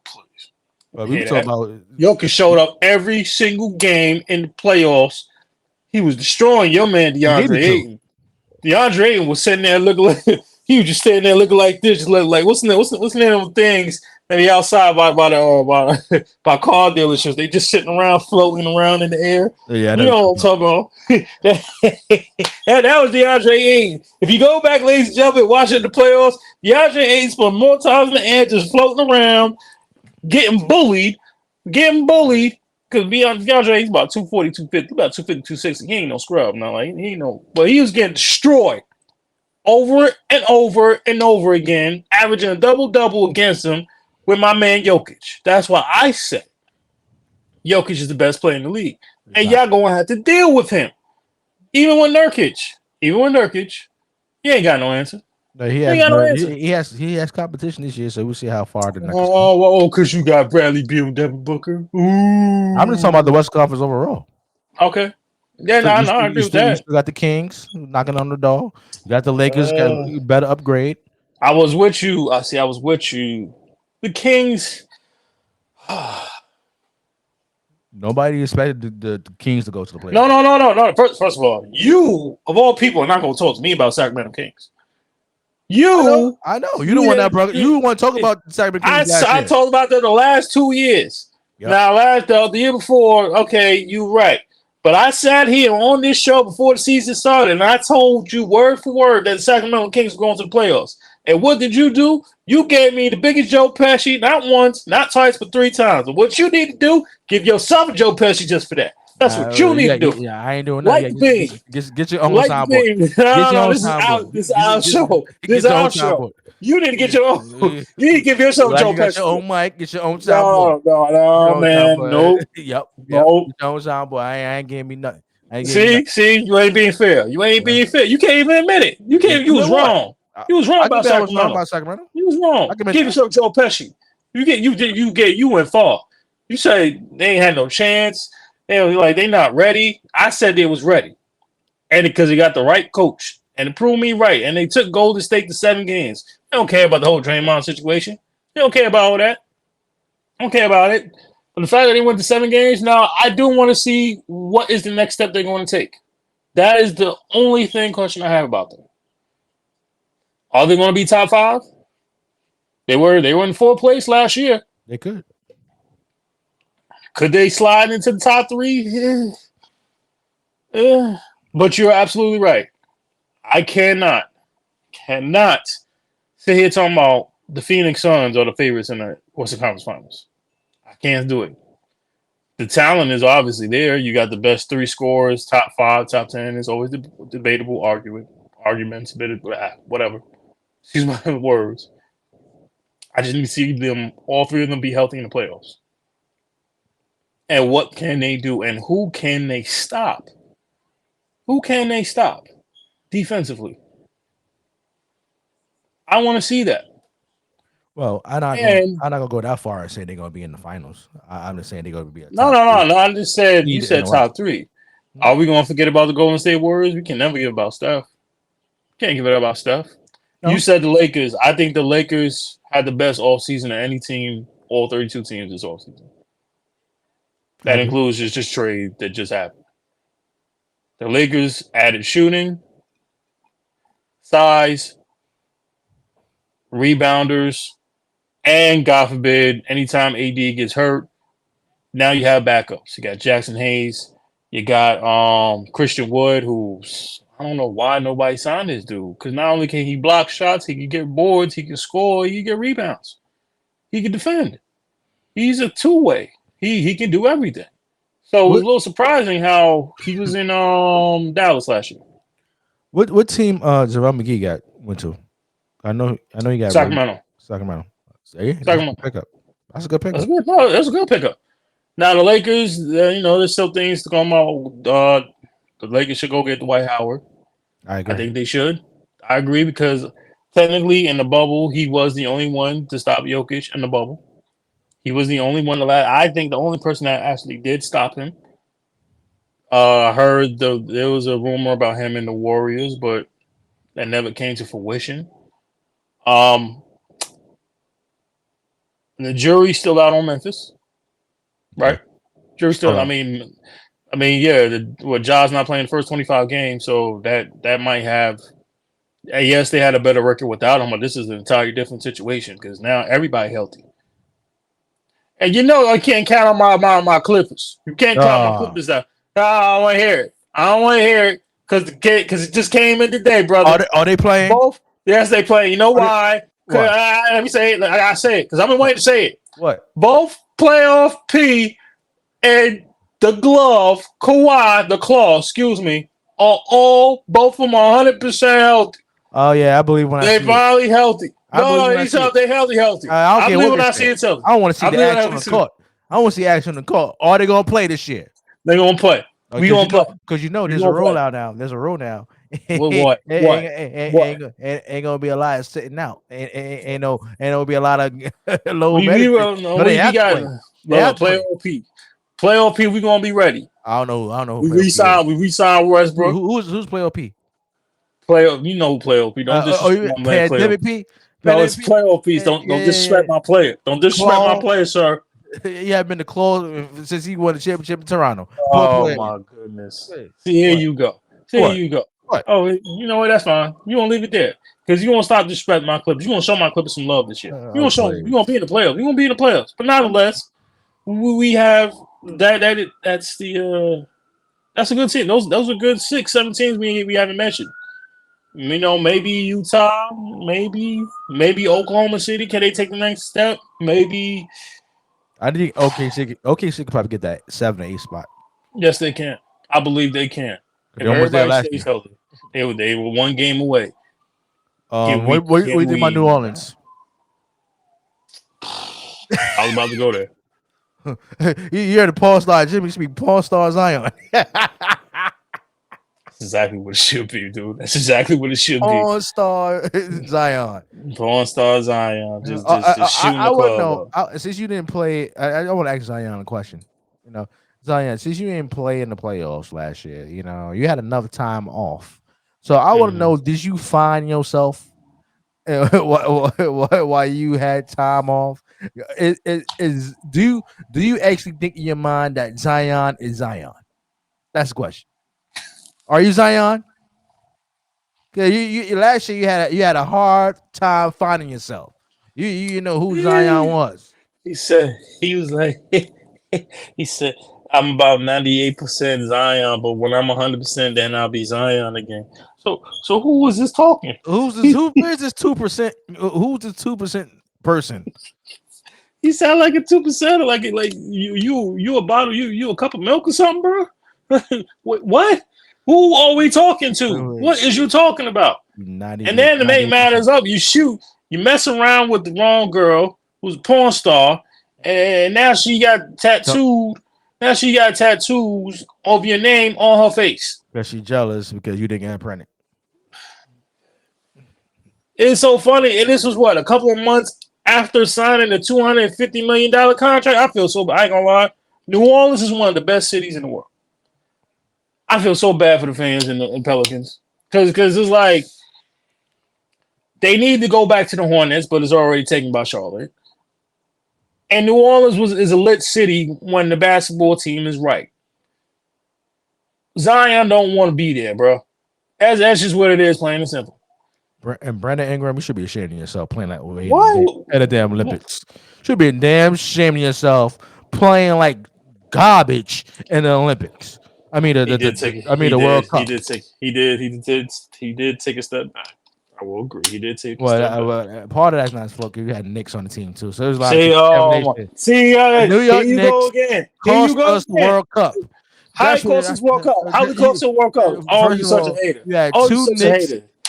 Please. But we talk about Jokic showed up every single game in the playoffs. He was destroying your man DeAndre Ayton. DeAndre Ayton was sitting there looking like he was just standing there looking like this, just like what's the name of them things maybe outside by car dealerships? They just sitting around, floating around in the air. Yeah, you know what I'm talking about. that was DeAndre Ayton. If you go back, ladies and gentlemen, watching the playoffs, DeAndre Ayton spent more time in the air just floating around, getting bullied. Because DeAndre Ayton's about 240, 250, about 250, 260. He ain't no scrub. No, like, he ain't no. But he was getting destroyed over and over and over again, averaging a double-double against him with my man Jokic. That's why I said Jokic is the best player in the league. And y'all going to have to deal with him. Even with Nurkic, he ain't got no answer. No, he has competition this year, so we'll see how far the next. Because you got Bradley Beal and Devin Booker. Ooh. I'm just talking about the West Conference overall. Okay. Yeah, so I agree with that. You still got the Kings knocking on the door. You got the Lakers got a better upgrade. I was with you. I was with you. The Kings. Nobody expected the Kings to go to the playoffs. No. First of all, you of all people are not going to talk to me about Sacramento Kings. I know. You don't want that, brother. You want to talk about the Sacramento Kings. I talked about that the last 2 years. Yep. Now, the year before, okay, you're right. But I sat here on this show before the season started, and I told you word for word that the Sacramento Kings were going to the playoffs. And what did you do? You gave me the biggest Joe Pesci, not once, not twice, but 3 times. And what you need to do, give yourself a Joe Pesci just for that. That's what you need to do. Yeah, I ain't doing that. Get your own soundboard. This is our show. This is our show. You need to get your own. You need to give yourself a Joe Pesci. Get your own mic. Get your own soundboard. No, man. Nope. Yep. Your own soundboard. I ain't giving me nothing. See, you ain't being fair. You can't even admit it. You was wrong. You was wrong about Sacramento. You was wrong. Give yourself Joe Pesci. You went far. You say they ain't had no chance. They not ready. I said they was ready, and because they got the right coach, and it proved me right. And they took Golden State to 7 games. They don't care about the whole Draymond situation. They don't care about all that. I don't care about it. But the fact that they went to 7 games, now I do want to see what is the next step they're going to take. That is the only question I have about them. Are they going to be top 5? They were in 4th place last year. They could. Could they slide into the top 3? Yeah. But you're absolutely right. I cannot sit here talking about the Phoenix Suns are the favorites in the Western Conference Finals. I can't do it. The talent is obviously there. You got the best 3 scorers, top 5, top 10. It's always debatable arguments, whatever. Excuse my words. I just need to see all 3 of them be healthy in the playoffs. And what can they do? And who can they stop? Who can they stop defensively? I want to see that. Well, I'm not gonna go that far and say they're gonna be in the finals. I'm just saying they're gonna be. No. I just said you said top 3. Are we gonna forget about the Golden State Warriors? We can never forget about Steph. Can't give it about Steph. No? You said the Lakers. I think the Lakers had the best offseason of any team, all 32 teams this offseason. That includes just trade that just happened. The Lakers added shooting, size, rebounders, and God forbid, anytime AD gets hurt, now you have backups. You got Jackson Hayes. You got Christian Wood, who's I don't know why nobody signed this dude. Because not only can he block shots, he can get boards, he can score, he can get rebounds. He can defend. He's a two-way. He can do everything. So it was a little surprising how he was in Dallas last year. What team Jerome McGee went to? I know he got Sacramento. Sacramento. See? Sacramento. Pickup. That's a good pickup. That's a good pickup. Now the Lakers, there's still things to come out. The Lakers should go get Dwight Howard. I agree. I think they should. I agree because technically in the bubble, he was the only one to stop Jokic in the bubble. He was the only one I think the only person that actually did stop him. I heard there was a rumor about him and the Warriors, but that never came to fruition. The jury's still out on Memphis, right? Jury's still. I mean, yeah. Ja's not playing the first 25 games, so that might have. Yes, they had a better record without him, but this is an entirely different situation because now everybody healthy. And I can't count on my Clippers. You can't count my Clippers out. No, I don't want to hear it. I don't want to hear it because it just came in today, brother. Are they playing? Both? Yes, they play. You know why? Let me say it. I gotta say it because I've been waiting to say it. What? Both playoff P and the glove, Kawhi, the claw, excuse me, are both of them are 100% healthy. Oh yeah, I believe when they're finally healthy. No, they're healthy. I believe when I see it. I don't want to see the action on the court. I want to see action on the court. Are they gonna play this year? They're gonna play. We gonna play because there's a rule out now. There's a rule now. What? Ain't gonna be a lot of sitting out. Ain't no be a lot of low. We got playoff P. Playoff P. We gonna be ready. I don't know. We resign Westbrook. Who's playoff P? Playoff. You know who playoff P. Don't disrespect my playoff P. No, it's playoff P. Don't disrespect my player. Don't disrespect my player, sir. He had been the claw since he won the championship in Toronto. Oh my goodness! See, here you go. What? Oh, you know what? That's fine. You gonna leave it there because you gonna stop disrespecting my Clippers. You gonna show my Clippers some love this year. You gonna show. You gonna be in the playoffs. You gonna be in the playoffs. But nonetheless, we have that. That's a good team. Those are good 6-7 teams we haven't mentioned. Maybe Utah, maybe Oklahoma City. Can they take the next step? Maybe. I think OKC could probably get that 7 or 8 spot. Yes, they can. I believe they can. If everybody stays healthy, they were one game away. What do you think about New Orleans? I was about to go there. You heard the Paul Star Jimmy should be Paul Star Zion. That's exactly what it should be, dude. That's exactly what it should be. Pawn Star Zion. Pawn Star Zion. Just shooting the club. Since you didn't play, I want to ask Zion a question. Zion, since you didn't play in the playoffs last year, you had enough time off. So I want to know, did you find yourself while you had time off? Do you actually think in your mind that Zion is Zion? That's the question. Are you Zion? Cause you last year you had a hard time finding yourself. You know who Zion was. He said I'm about 98% Zion, but when I'm 100%, then I'll be Zion again. So who was this talking? Where's this 2%? Who's the 2% person? He sound like a 2%, like you a bottle, you a cup of milk or something, bro. What? Who are we talking to? What is you talking about? And then to make matters up, you mess around with the wrong girl who's a porn star, and now she got tattooed. Now she got tattoos of your name on her face. Because she's jealous because you didn't get pregnant. It's so funny. And this was a couple of months after signing the $250 million contract. I feel so bad. I ain't gonna lie. New Orleans is one of the best cities in the world. I feel so bad for the fans and Pelicans because it's like They need to go back to the Hornets, but it's already taken by Charlotte. And New Orleans is a lit city when the basketball team is right. Zion don't want to be there, bro. That's just what it is, plain and simple. And Brandon Ingram, you should be ashamed of yourself playing that way What? at the damn Olympics. Should be damn ashamed of yourself playing like garbage in the Olympics. I mean the World Cup. He did take a step back. I will agree. He did take a step back. Part of that's not spoken. You had Knicks on the team too, so there's a lot of New York Knicks go again. Cost us the World Cup. How it cost us World Cup? How it cost us World Cup? Oh, you're such a hater. You had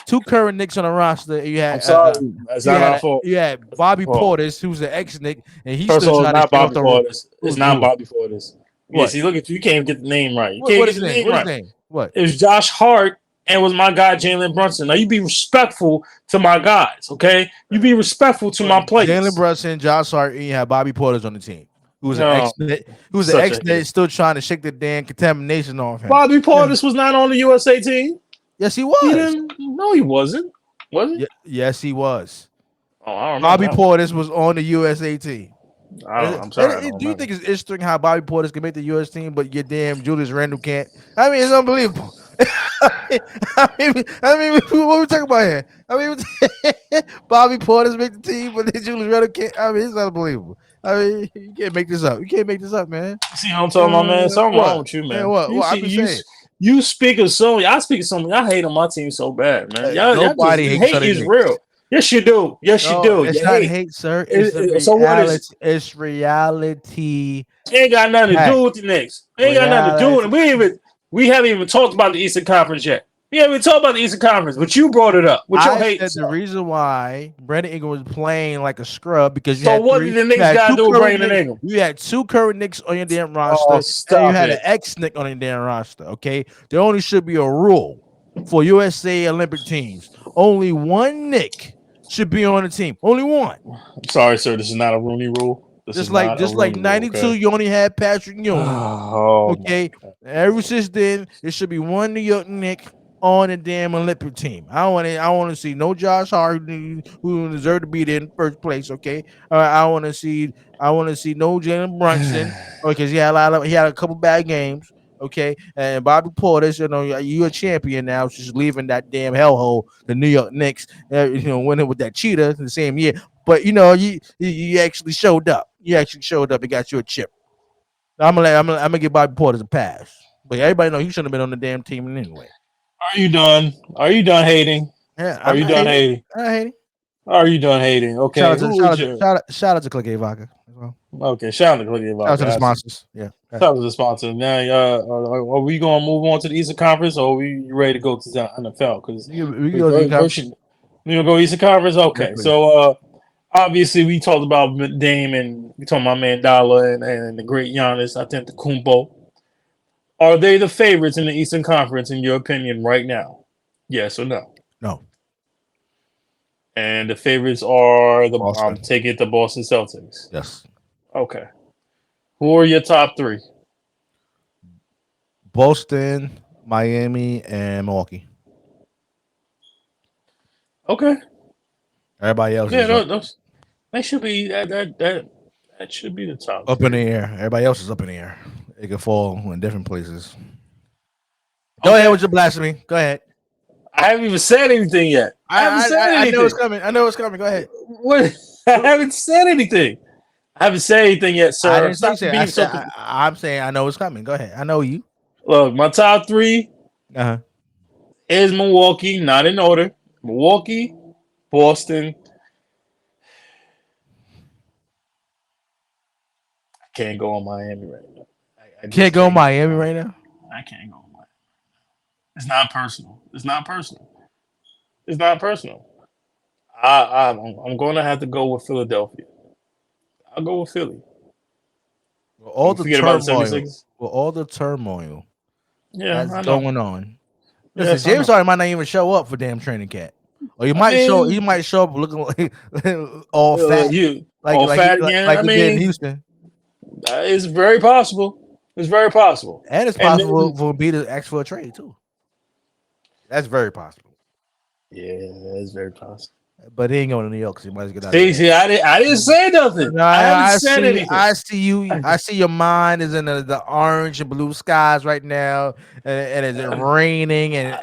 two current Knicks on the roster. You had, I'm sorry, that's not our fault. You had Bobby Portis, who's an ex-Knick, and he's still trying to not Bobby Portis. It's not Bobby Portis. Yeah, see, look at you can't get the name right. You can't get the name right. What? It was Josh Hart and was my guy Jalen Brunson. Now you be respectful to my guys, okay? You be respectful to my players. Jalen Brunson, Josh Hart, and you had Bobby Portis on the team. Who's an ex-Knick, still trying to shake the damn contamination off him. Bobby Portis was not on the USA team. Yes, he was. No, he wasn't. Was he? Yes, he was. Oh, I don't know. Bobby Portis was on the USA team. I'm sorry. Do you think it's interesting how Bobby Portis can make the U.S. team, but your damn Julius Randle can't? I mean, it's unbelievable. I mean, what are we talking about here? I mean, Bobby Portis make the team, but then Julius Randle can't. I mean, it's unbelievable. I mean, you can't make this up. You can't make this up, man. See how I'm talking about, man? Something wrong with you, man. You speak of so I speak of something. I hate on my team so bad, man. Nobody hates hate is real. Yes, you do. Yes, you do. It's not hate, sir. It's reality. It ain't got nothing to do with the Knicks. It ain't got nothing to do with it. We haven't even talked about the Eastern Conference yet. We haven't even talked about the Eastern Conference, but you brought it up. With your hate. The reason why Brandon Ingram was playing like a scrub because what did the Knicks got to do with Brandon Ingram? You had two current Knicks on your damn roster, and you had an ex-Knick on your damn roster. Okay, there only should be a rule for USA Olympic teams. Only one Knick should be on the team. Only one. I'm sorry, sir. This is not a Rooney rule. Just like 92, okay? You only had Patrick Ewing. Okay, ever since then, there should be one New York Knick on the damn Olympic team. I want to see no Josh Hart who deserved to be there in the first place. Okay, I want to see no Jalen Brunson because he had a couple bad games. Okay, and Bobby Portis, you're a champion now. Just leaving that damn hellhole, the New York Knicks, winning with that cheetah in the same year. But you actually showed up. You actually showed up and got you a chip. I'm gonna give Bobby Portis a pass. But everybody know he shouldn't have been on the damn team anyway. Are you done? Are you done hating? Yeah, Are you done hating? Are you done hating? Okay. Shout out to Click A Vodka as well. Okay, shout out to Click A Vodka. Shout out to the sponsors. Yeah. Shout out to the sponsor. Now, are we gonna move on to the Eastern Conference, or are we ready to go to the NFL? Because we gonna go Eastern Conference. Okay, so obviously we talked about Dame and we talked about Mandala and the great Giannis. I think the Kumbo. Are they the favorites in the Eastern Conference, in your opinion, right now? Yes or no? No. And the favorites are I'm taking it the Boston Celtics. Yes. Okay. Who are your top three? Boston, Miami, and Milwaukee. Okay. Everybody else. That should be that should be the top. Up in the air. Everybody else is up in the air. It can fall in different places. Go ahead with your blasphemy. Go ahead. I haven't even said anything yet. I know it's coming. Go ahead. What? I haven't said anything. I haven't said anything yet, sir. I didn't say I'm saying I know it's coming. Go ahead. I know you. Look, my top three is Milwaukee, not in order. Milwaukee, Boston. I can't go on Miami right now. I can't go Miami right now. I can't go Miami. It's not personal. It's not personal. It's not personal. I'm going to have to go with Philadelphia. I'll go with Philly. With all the turmoil that's going on. Listen, James Harden might not even show up for damn training camp. Or he might show up looking like all fat. Like he did in Houston. It's very possible. It's very possible. And it's possible for B to ask for a trade too. That's very possible. Yeah, that's very possible. But he ain't going to New York. So he might as well get out of See, I didn't say nothing. No, I haven't said anything. I see you. I see your mind is in the orange and blue skies right now, and it's raining and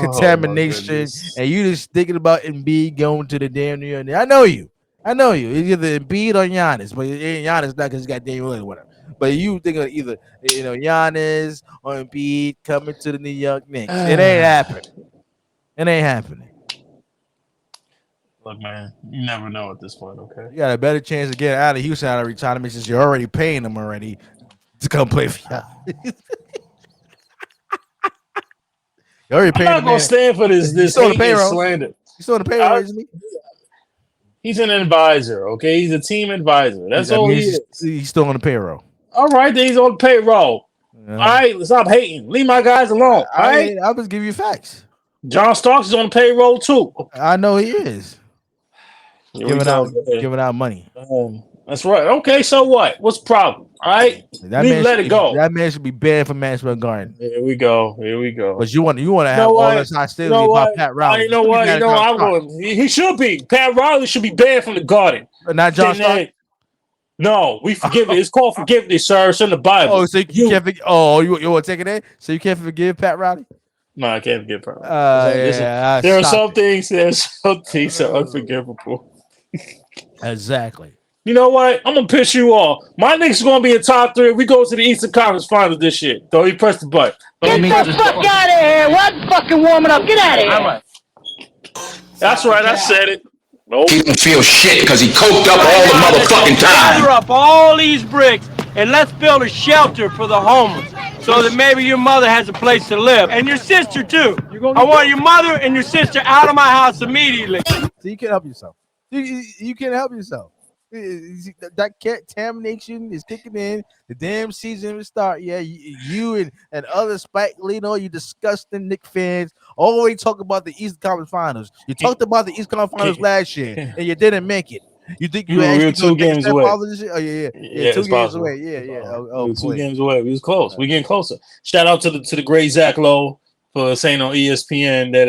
contamination, and you just thinking about Embiid going to the damn New York. I know you. It's either Embiid or Giannis, but Giannis not because he's got Damian Lillard or whatever. But you think of either Giannis or Embiid coming to the New York Knicks. It ain't happening. It ain't happening. Look, man, you never know at this point, okay? You got a better chance of getting out of Houston out of retirement since you're already paying them already to come play for y'all. You're already paying. I'm not gonna stand for this hate and slander. He's still on the payroll, isn't he? He's an advisor, okay? He's a team advisor. That's all he is. He's still on the payroll. All right, then he's on the payroll. All right, stop hating. Leave my guys alone. All right, I'll just give you facts. John Starks is on the payroll too. I know he is. Giving out money. That's right. Okay, so what? What's the problem? All right, let it go. That man should be banned from Madison Square Garden. Here we go. But you want to have all this hostility about Pat Riley. You know what? I'm going. He should be. Pat Riley should be banned from the Garden. But not John Starks. No, we forgive it. It's called forgiveness, sir. It's in the Bible. Oh, so you can't forgive. Oh, you want to take it in? So you can't forgive Pat Riley? No, I can't forgive Pat Riley. There are some things that are unforgivable. Exactly. You know what? I'm gonna piss you off. My Knicks are gonna be in top 3. We go to the Eastern Conference Finals this year. Don't you press the button? Get the fuck out of here! What fucking warming up? Get out of here! That's right. I said it. Nope. He don't feel shit because he coked up all the motherfucking time. Gather up all these bricks and let's build a shelter for the homeless so that maybe your mother has a place to live. And your sister, too. I want your mother and your sister out of my house immediately. So you can't help yourself. You can't help yourself. That contamination is kicking in. The damn season will start. Yeah, you and other Spike Lee, you disgusting Knicks fans always talk about the Eastern Conference Finals. You talked about the Eastern Conference Finals last year, and you didn't make it. You think you were 2 games away? Oh yeah, 2 games away. Yeah. Oh, 2 games away. We was close. We're getting closer. Shout out to the great Zach Lowe for saying on ESPN that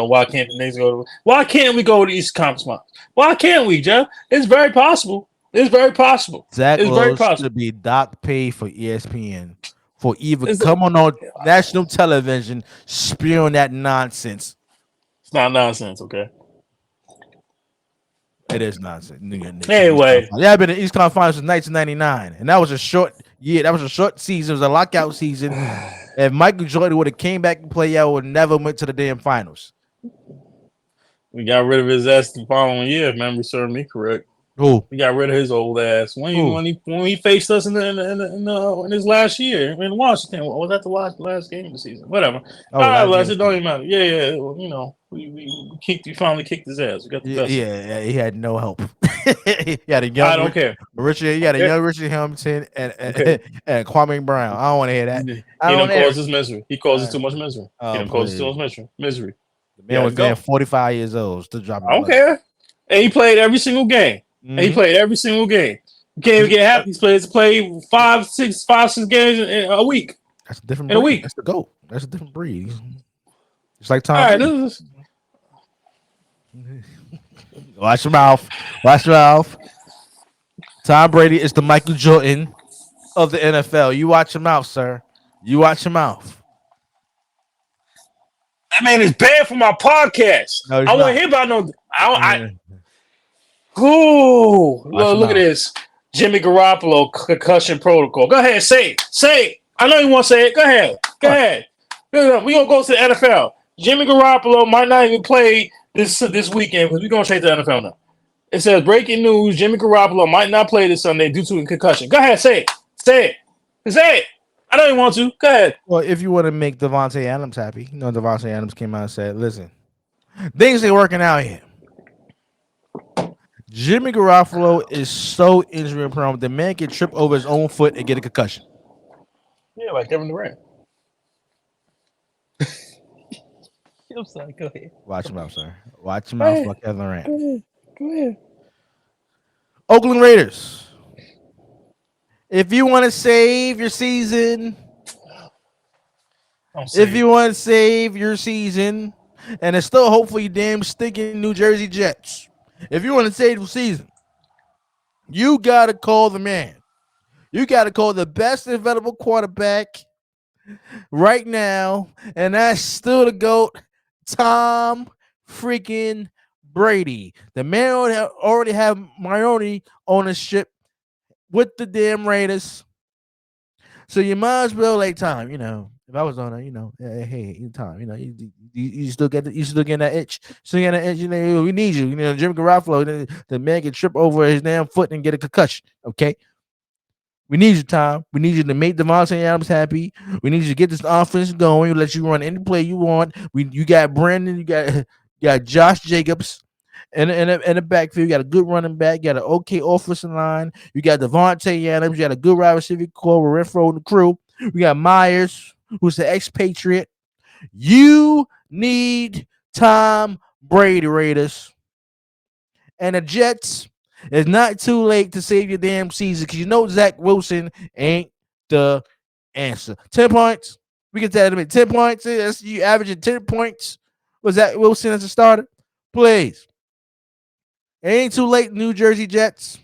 why can't the Knicks go? Why can't we go to the Eastern Conference Finals? Why can't we, Jeff? It's very possible. Zach Lowe should be dock paid for ESPN for even coming on national television spewing that nonsense. It's not nonsense, okay? It is nonsense. Anyway, I've been in the East Conference Finals since 1999, and that was a short year. That was a short season. It was a lockout season. If Michael Jordan would have came back and played, I would never went to the damn finals. We got rid of his ass the following year, if memory serves me correct. Who? We got rid of his old ass when he faced us in his last year in Washington. Was that the last game of the season? Whatever. All right, Les, it don't even matter. Yeah. Well, we finally kicked his ass. We got the best. Yeah, he had no help. He had a young. I don't care. He had a young Richard Hamilton and Kwame Brown. I don't want to hear that. He don't cause us misery. He causes too much misery. He don't cause too much misery. The man was getting 45 years old, still dropping. I don't care. And he played every single game. Mm-hmm. And he played every single game. You can't even get half these players to play 5, 6 games in a week. That's a different breed. In a week. That's the GOAT. That's a different breed. It's like Tom. All right, Watch your mouth. Tom Brady is the Michael Jordan of the NFL. You watch your mouth, sir. You watch your mouth. That man is banned from my podcast. No, I want to hear about no. Look at this. Jimmy Garoppolo concussion protocol. Go ahead, say it. I know you want to say it. Go ahead. We're gonna go to the NFL. Jimmy Garoppolo might not even play this weekend because we're gonna change the NFL now. It says breaking news: Jimmy Garoppolo might not play this Sunday due to a concussion. Go ahead, say it. I know you want to. Go ahead. Well, if you want to make Devontae Adams happy, Devontae Adams came out and said, "Listen, things ain't working out here. Jimmy Garoppolo is so injury prone. The man can trip over his own foot and get a concussion." Yeah, like Kevin Durant. I'm sorry. Go ahead. Watch him out, sir. Watch him out for Kevin Durant. Go ahead. Oakland Raiders. If you want to save your season, and it's still hopefully damn stinking New Jersey Jets. If you want to save the season, you gotta call the man. You gotta call the best available quarterback right now, and that's still the GOAT, Tom freaking Brady. The man already have minority ownership with the damn Raiders. So you might as well Tom, if I was on it, hey, Tom, you still get that itch. Still get that itch, we need you. Jim Garoppolo, the man can trip over his damn foot and get a concussion. Okay. We need you, Tom. We need you to make Devontae Adams happy. We need you to get this offense going. We'll let you run any play you want. You got Brandon, you got Josh Jacobs in the backfield. You got a good running back. You got an okay offensive line. You got Devontae Adams. You got a good wide receiver core with Renfro and the crew. We got Myers, who's the expatriate. You need Tom Brady, Raiders. And the Jets, it's not too late to save your damn season because Zach Wilson ain't the answer. 10 points. We can tell him 10 points. That's you averaging 10 points. Was Zach Wilson as a starter? Please. It ain't too late, New Jersey Jets.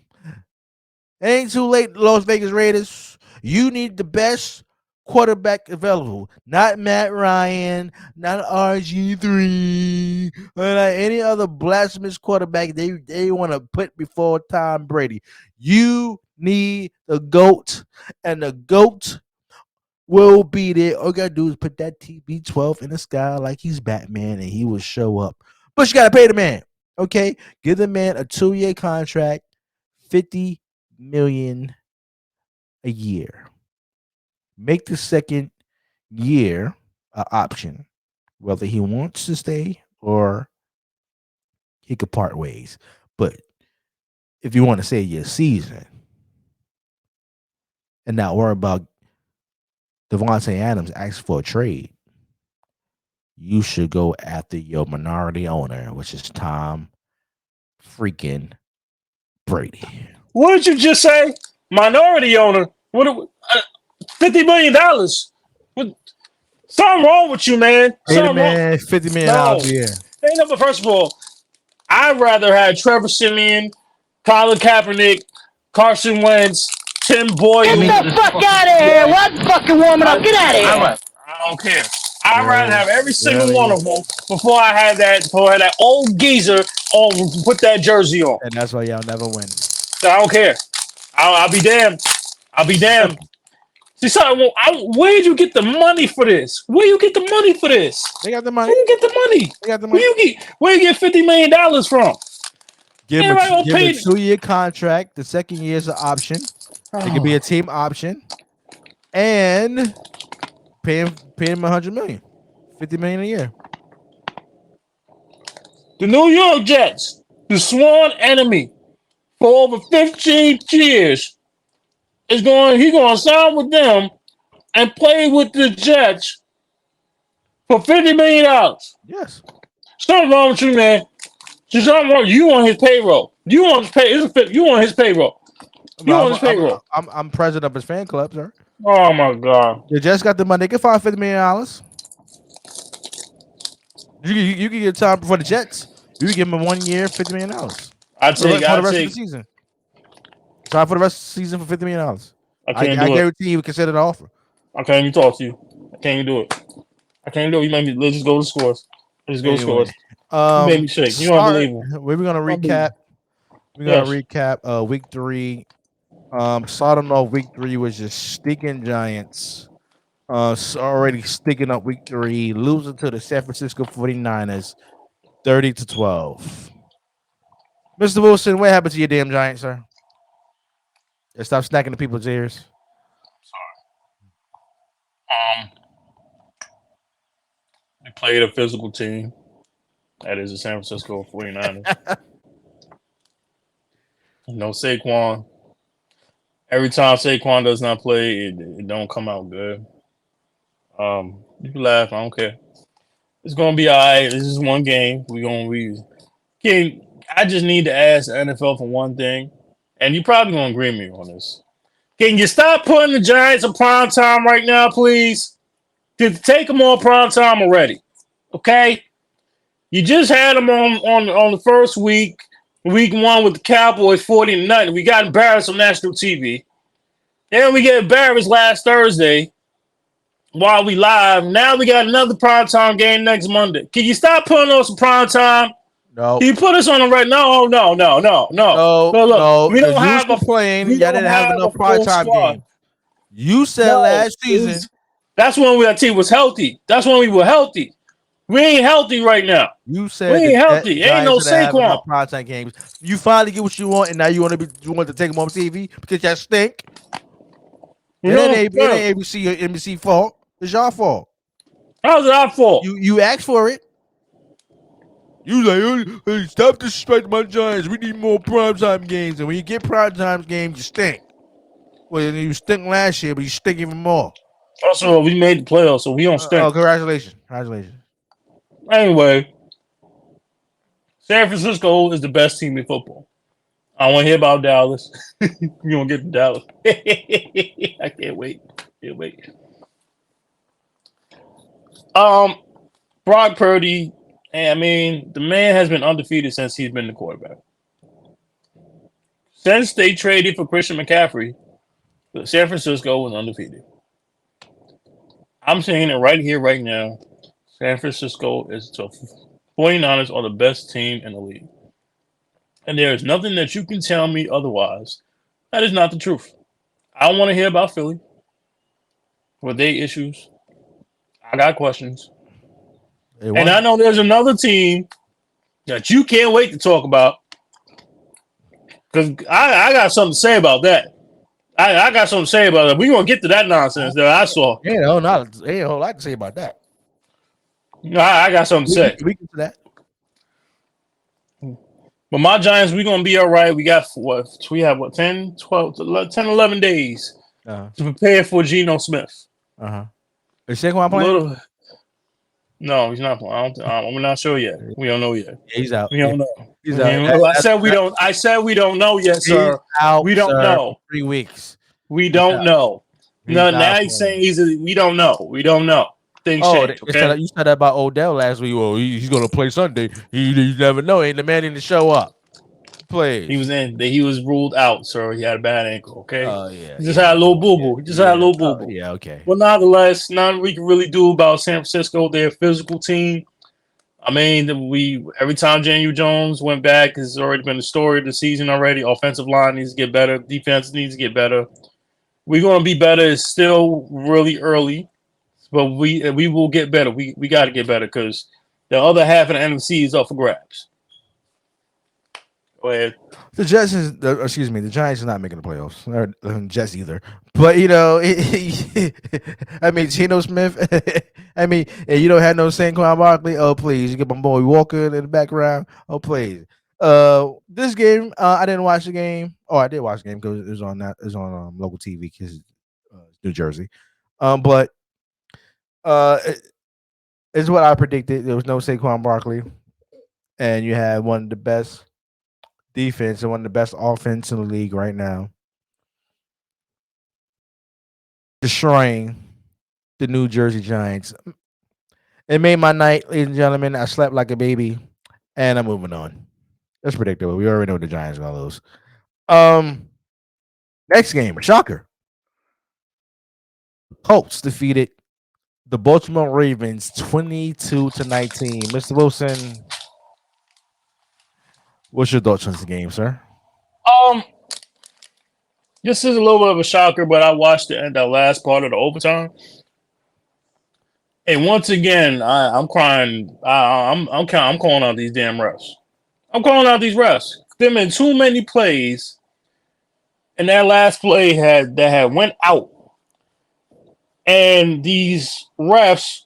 It ain't too late, Las Vegas Raiders. You need the best quarterback available. Not Matt Ryan, not RG3, or not any other blasphemous quarterback they want to put before Tom Brady. You need the GOAT, and the GOAT will be there. All you gotta do is put that TB12 in the sky like he's Batman, and he will show up. But you gotta pay the man. Okay, give the man a 2-year contract, $50 million a year. Make the second year an option, whether he wants to stay or he could part ways. But if you want to say your season and not worry about Devontae Adams asking for a trade, you should go after your minority owner, which is Tom freaking Brady. What did you just say? Minority owner? What? $50 million? What? Something wrong with you, man. Something wrong. $50 million a year. Ain't no, but first of all, I'd rather have Trevor Siemian, Colin Kaepernick, Carson Wentz, Tim Boyle. Get the fuck out of here! What's fucking warming up? Get out of here! I don't care. I'd rather have every single one of them before I had that old geezer on put that jersey on. And that's why y'all never win. So I don't care. I'll be damned. I'll be damned. See, son, where did you get the money for this? Where you get the money for this? They got the money. Where you get the money? They got the money. Where you get $50 million from? Give him a 2-year contract. The second year is an option. It could be a team option, and pay him $100 million, $50 million a year. The New York Jets, the sworn enemy for over 15 years, he's going to sign with them and play with the Jets for $50 million. Yes. Something wrong with you, man. Something wrong. You on his payroll. You on his payroll. I'm president of his fan club, sir. Oh my God! They just got the money. They can find $50 million. You can get time for the Jets. You can give him a 1 year, $50 million. I'd take the rest of the season. Time for the rest of the season for $50 million. I guarantee you would consider the offer. I can't even talk to you. I can't even do it. Let's just go to scores. Let's go to scores. You made me shake. You don't believe me. We're gonna recap. Week 3. Starting off week 3 was just stinking Giants. Already sticking up week 3, losing to the San Francisco 49ers 30-12. Mr. Wilson, what happened to your damn Giants, sir? Stop snacking the people's ears. Sorry. We played a physical team. That is the San Francisco 49ers. No Saquon. Every time Saquon does not play, it don't come out good. You can laugh. I don't care. It's gonna be all right. This is one game. I just need to ask the NFL for one thing, and you're probably gonna agree with me on this. Can you stop putting the Giants in prime time right now, please? Take them on prime time already, okay? You just had them on the first week 1 with the Cowboys 40-0. We got embarrassed on national TV. Then we get embarrassed last Thursday while we live. Now we got another primetime game next Monday. Can you stop putting on some primetime? No. Can you put us on the right? No. No. Look, we don't have a playing. Y'all didn't have enough primetime game. You said last season. That's when our team was healthy. That's when we were healthy. We ain't healthy right now. You said we ain't healthy. Ain't no Saquon. Primetime games. You finally get what you want, and now you want to take them on TV because y'all stink. It ain't ABC or NBC fault. It's your fault. How's it our fault? You asked for it. You like, hey, stop disrespecting my Giants. We need more primetime games, and when you get primetime games, you stink. Well, you stink last year, but you stink even more. Also, we made the playoffs, so we don't stink. Oh, congratulations. Anyway, San Francisco is the best team in football. I want to hear about Dallas. We're going to get to Dallas. I can't wait. Brock Purdy, I mean, the man has been undefeated since he's been the quarterback. Since they traded for Christian McCaffrey, San Francisco was undefeated. I'm saying it right here, right now. San Francisco is the 49ers are the best team in the league. And there is nothing that you can tell me otherwise. That is not the truth. I want to hear about Philly. Were they issues? I got questions. And I know there's another team that you can't wait to talk about. Because I got something to say about that. I got something to say about it. We're going to get to that nonsense that I saw. Ain't a whole lot to say about that. I got something to say. We get to that. But my Giants, we're going to be all right. We got 10, 11 days to prepare for Geno Smith. Is Saquon playing? No, he's not playing. We're not sure yet. We don't know yet. Yeah, he's out. We don't know. He's out. I said we don't know yet, sir. We don't know. 3 weeks. We don't know. No, now he's saying we don't know. We don't know. Things change. Okay? You said that about Odell last week. Well, he's going to play Sunday. You never know. Ain't the man didn't show up. Play. He was ruled out, sir. He had a bad ankle. Okay. Oh yeah. He just had a little boo boo. Yeah. Okay. Well, nonetheless, nothing we can really do about San Francisco. They're a physical team. I mean, every time Daniel Jones went back, it's already been the story of the season already. Offensive line needs to get better. Defense needs to get better. We're going to be better. It's still really early, but we will get better. We got to get better because the other half of the NFC is up for grabs. Go ahead. The Giants are not making the playoffs. Or Jets either. But I mean, Geno Smith. I mean, and you don't have no Saquon Barkley. Oh please, you get my boy Walker in the background. Oh please. This game, I didn't watch the game. Oh, I did watch the game because it was on local TV because New Jersey. But it's what I predicted. There was no Saquon Barkley, and you had one of the best defense and one of the best offense in the league right now, destroying the New Jersey Giants. It made my night, ladies and gentlemen. I slept like a baby, and I'm moving on. That's predictable. We already know the Giants are gonna lose. Next game, a shocker. Colts defeated the Baltimore Ravens 22-19. Mr. Wilson, what's your thoughts on this game, sir? This is a little bit of a shocker, but I watched the last part of the overtime, and once again, I'm crying. I'm calling out these damn refs. I'm calling out these refs. There been too many plays, and that last play had went out, and these refs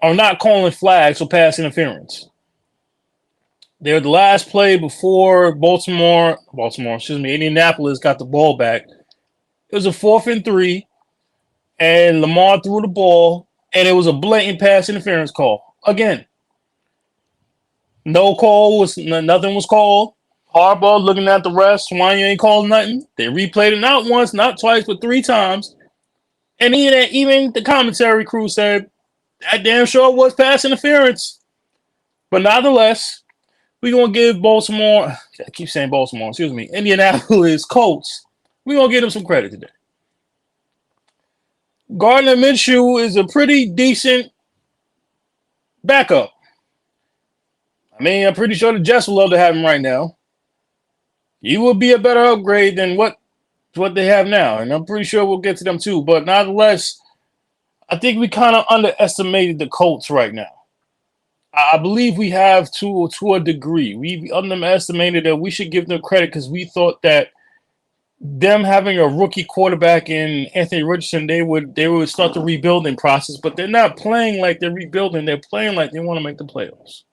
are not calling flags for pass interference. They're the last play before Indianapolis got the ball back. It was a 4th and 3, and Lamar threw the ball, and it was a blatant pass interference call. Again, nothing was called. Harbaugh looking at the refs, why you ain't calling nothing? They replayed it not once, not twice, but 3 times. And even the commentary crew said that damn sure was pass interference. But nonetheless, we're going to give Baltimore, I keep saying Baltimore, Indianapolis Colts, we're going to give them some credit today. Gardner Minshew is a pretty decent backup. I mean, I'm pretty sure the Jets would love to have him right now. He will be a better upgrade than what they have now, and I'm pretty sure we'll get to them too. But nonetheless, I think we kind of underestimated the Colts right now. I believe we have to a degree. We underestimated that we should give them credit because we thought that them having a rookie quarterback in Anthony Richardson, they would start the rebuilding process, but they're not playing like they're rebuilding. They're playing like they want to make the playoffs.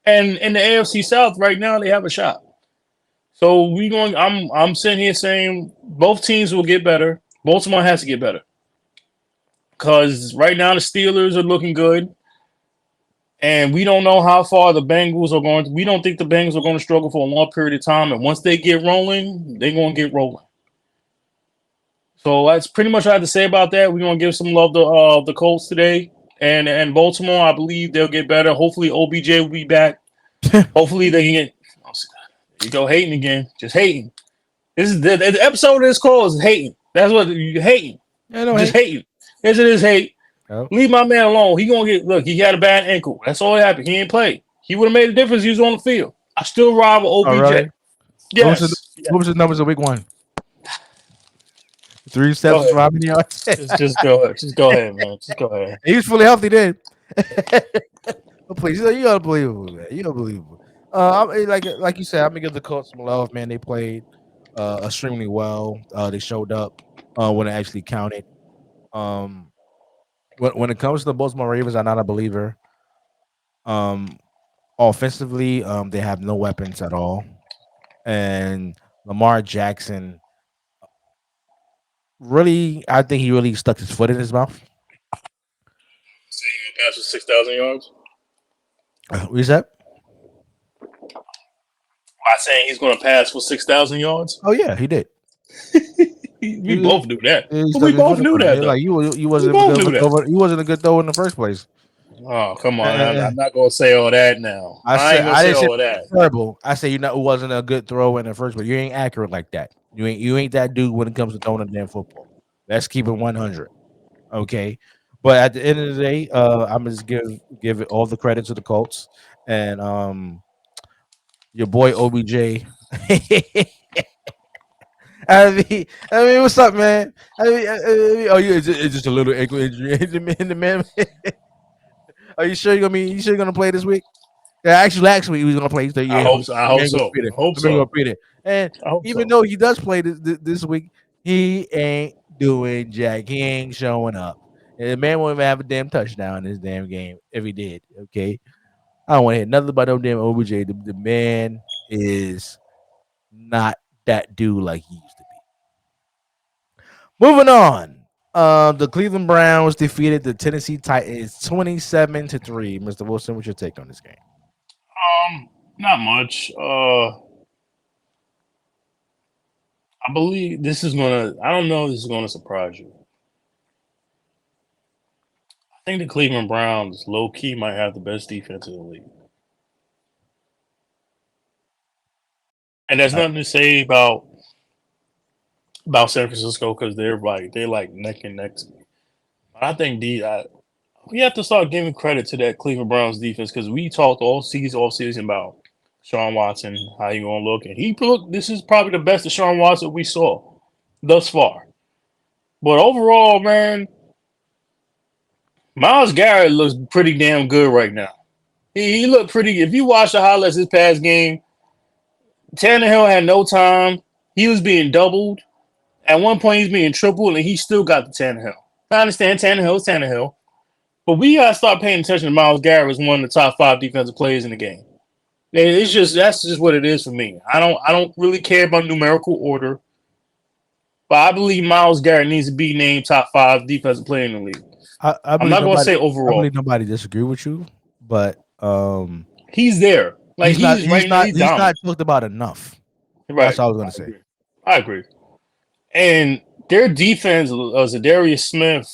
And in the AFC South right now, they have a shot. So I'm sitting here saying both teams will get better. Baltimore has to get better. Because right now the Steelers are looking good. And we don't know how far the Bengals are going. We don't think the Bengals are going to struggle for a long period of time. And once they get rolling, they're going to get rolling. So that's pretty much what I have to say about that. We're going to give some love to the Colts today. And Baltimore, I believe they'll get better. Hopefully OBJ will be back. Hopefully they can get. You go hating again. Just hating. This is the episode of this call is hating. That's what you're hating. Just hating. Yes, it is hate. Oh. Leave my man alone. He gonna get he had a bad ankle. That's all that happened. He ain't play. He would have made a difference. He was on the field. I still ride with OBJ. Oh, really? Yes. What was his numbers in week 1? 3 steps, robbing yards. Just go ahead. Just go ahead, man. Just go ahead. He was fully healthy then. Please, you unbelievable, man. You unbelievable. Like you said, I'm gonna give the Colts some love, man. They played extremely well. They showed up when it actually counted. When it comes to the Baltimore Ravens, I'm not a believer. Offensively, they have no weapons at all, and Lamar Jackson I think he really stuck his foot in his mouth. Saying he passed for 6,000 yards. What is that? Am I saying he's going to pass for 6,000 yards? Oh yeah, he did. We both knew that. We both knew that. Like you wasn't a good thrower in the first place. Oh come on! I'm not going to say all that now. I ain't going to say all that. Terrible. I say it wasn't a good thrower in the first place. You ain't accurate like that. You ain't that dude when it comes to throwing a damn football. Let's keep it 100. Okay. But at the end of the day, I'm just give it all the credit to the Colts and your boy OBJ. I mean, what's up, man? It's just a little ankle injury in the man. Are you sure you're gonna play this week? Yeah, actually, last week he was gonna play. So yeah, I hope so. And even though he does play this week, he ain't doing jack. He ain't showing up. And the man won't even have a damn touchdown in this damn game if he did. Okay, I don't want to hear nothing about no damn OBJ. The man is not that dude like he used to be. Moving on. The Cleveland Browns defeated the Tennessee Titans 27-3. Mr. Wilson, what's your take on this game? Not much. I believe I don't know if this is gonna surprise you. I think the Cleveland Browns low key might have the best defense in the league. And there's nothing to say about San Francisco because they're like neck and neck to me. But I think we have to start giving credit to that Cleveland Browns defense because we talked all season about Sean Watson, how he gonna look, and this is probably the best of Sean Watson we saw thus far. But overall, man, Myles Garrett looks pretty damn good right now. He looked pretty. If you watch the highlights this past game, Tannehill had no time. He was being doubled. At one point, he's being tripled, and he still got the Tannehill. I understand Tannehill. But we got to start paying attention to Myles Garrett as one of the top 5 defensive players in the game. That's just what it is for me. I don't really care about numerical order. But I believe Myles Garrett needs to be named top 5 defensive player in the league. I'm not going to say overall. I believe nobody disagree with you, but he's there. Like he's not talked about enough. Right. That's all I was going to say. I agree. And their defense, Zadarius Smith,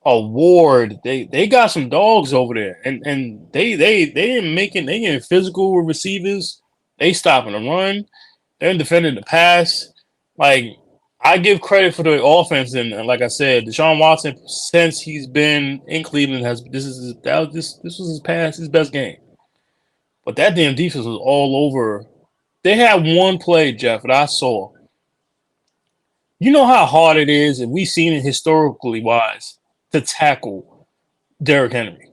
Ward, they got some dogs over there, and they getting physical with receivers. They stopping the run. They're defending the pass. Like I give credit for the offense, and like I said, Deshaun Watson since he's been in Cleveland this was his best game. But that damn defense was all over. They had one play, Jeff, that I saw. You know how hard it is, and we've seen it historically wise, to tackle Derrick Henry.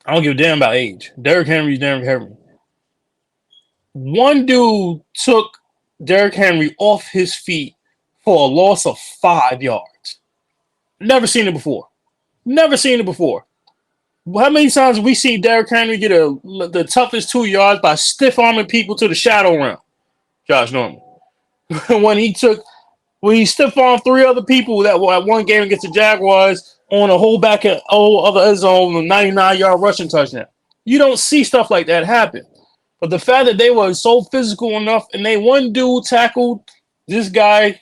I don't give a damn about age. Derrick Henry's Derrick Henry. One dude took Derrick Henry off his feet for a loss of 5 yards. Never seen it before. How many times have we seen Derrick Henry get the toughest 2 yards by stiff arming people to the shadow realm? Josh Norman. when he stiff armed 3 other people that were at one game against the Jaguars on a whole back at other end zone, a 99-yard rushing touchdown. You don't see stuff like that happen. But the fact that they were so physical enough and one dude tackled this guy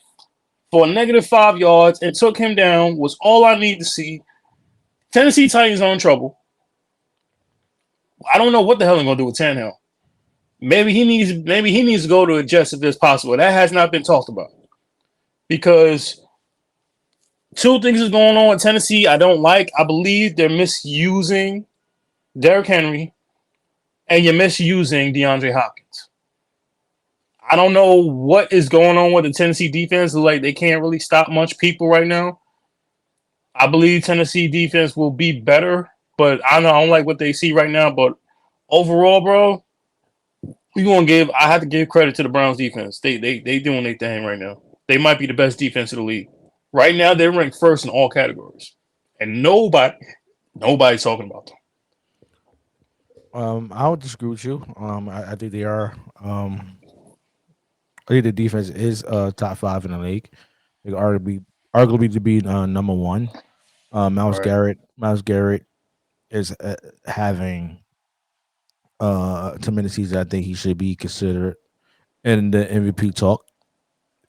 for a negative 5 yards and took him down was all I need to see. Tennessee Titans are in trouble. I don't know what the hell they're gonna do with Tannehill. Maybe he needs to go to a Jets if it's possible. That has not been talked about. Because 2 things is going on in Tennessee I don't like. I believe they're misusing Derrick Henry and you're misusing DeAndre Hopkins. I don't know what is going on with the Tennessee defense. Like they can't really stop much people right now. I believe Tennessee defense will be better, but I don't like what they see right now. But overall, bro, I have to give credit to the Browns defense. They doing their thing right now. They might be the best defense in the league. Right now, they're ranked first in all categories. And nobody's talking about them. I would disagree with you. I think they are. I think the defense is top 5 in the league. They arguably to be number 1. Miles Garrett is having tremendous season. I think he should be considered in the MVP talk.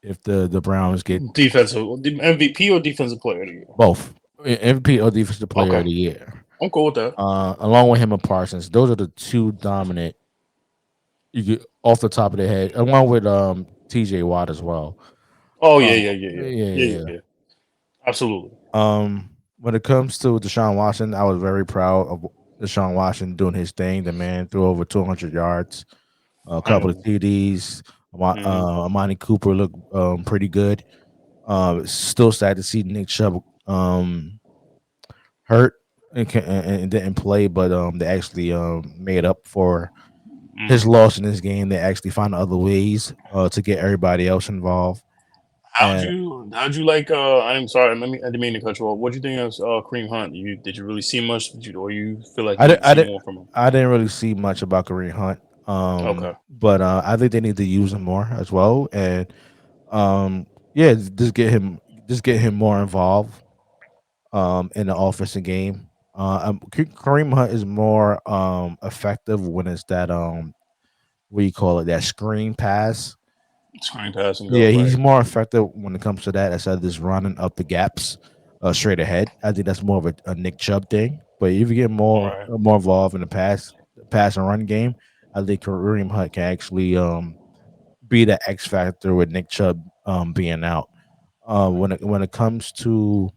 If the Browns get MVP or defensive player of the year, both MVP or defensive player of the year. I'm cool with that. Along with him and Parsons, those are the 2 dominant. You get off the top of the head, along with TJ Watt as well. Oh yeah. Absolutely. When it comes to Deshaun Watson, I was very proud of Deshaun Watson doing his thing. The man threw over 200 yards, a couple of TDs. Amani Cooper looked pretty good. Still sad to see Nick Chubb hurt and didn't play, but they actually made up for his loss in this game. They actually found other ways to get everybody else involved. How'd you like? I'm sorry, I didn't mean to cut you off. What do you think of Kareem Hunt? Did you really see much? Or you feel like I didn't more from him? I didn't really see much about Kareem Hunt. Okay, but I think they need to use him more as well, and just get him more involved in the offensive game. Kareem Hunt is more effective when it's that what do you call it, that screen pass. Screen passing. Yeah, he's more effective when it comes to that instead of just running up the gaps straight ahead. I think that's more of a Nick Chubb thing. But if you get more involved in the pass and run game, I think Kareem Hunt can actually be the X factor with Nick Chubb being out. When it comes to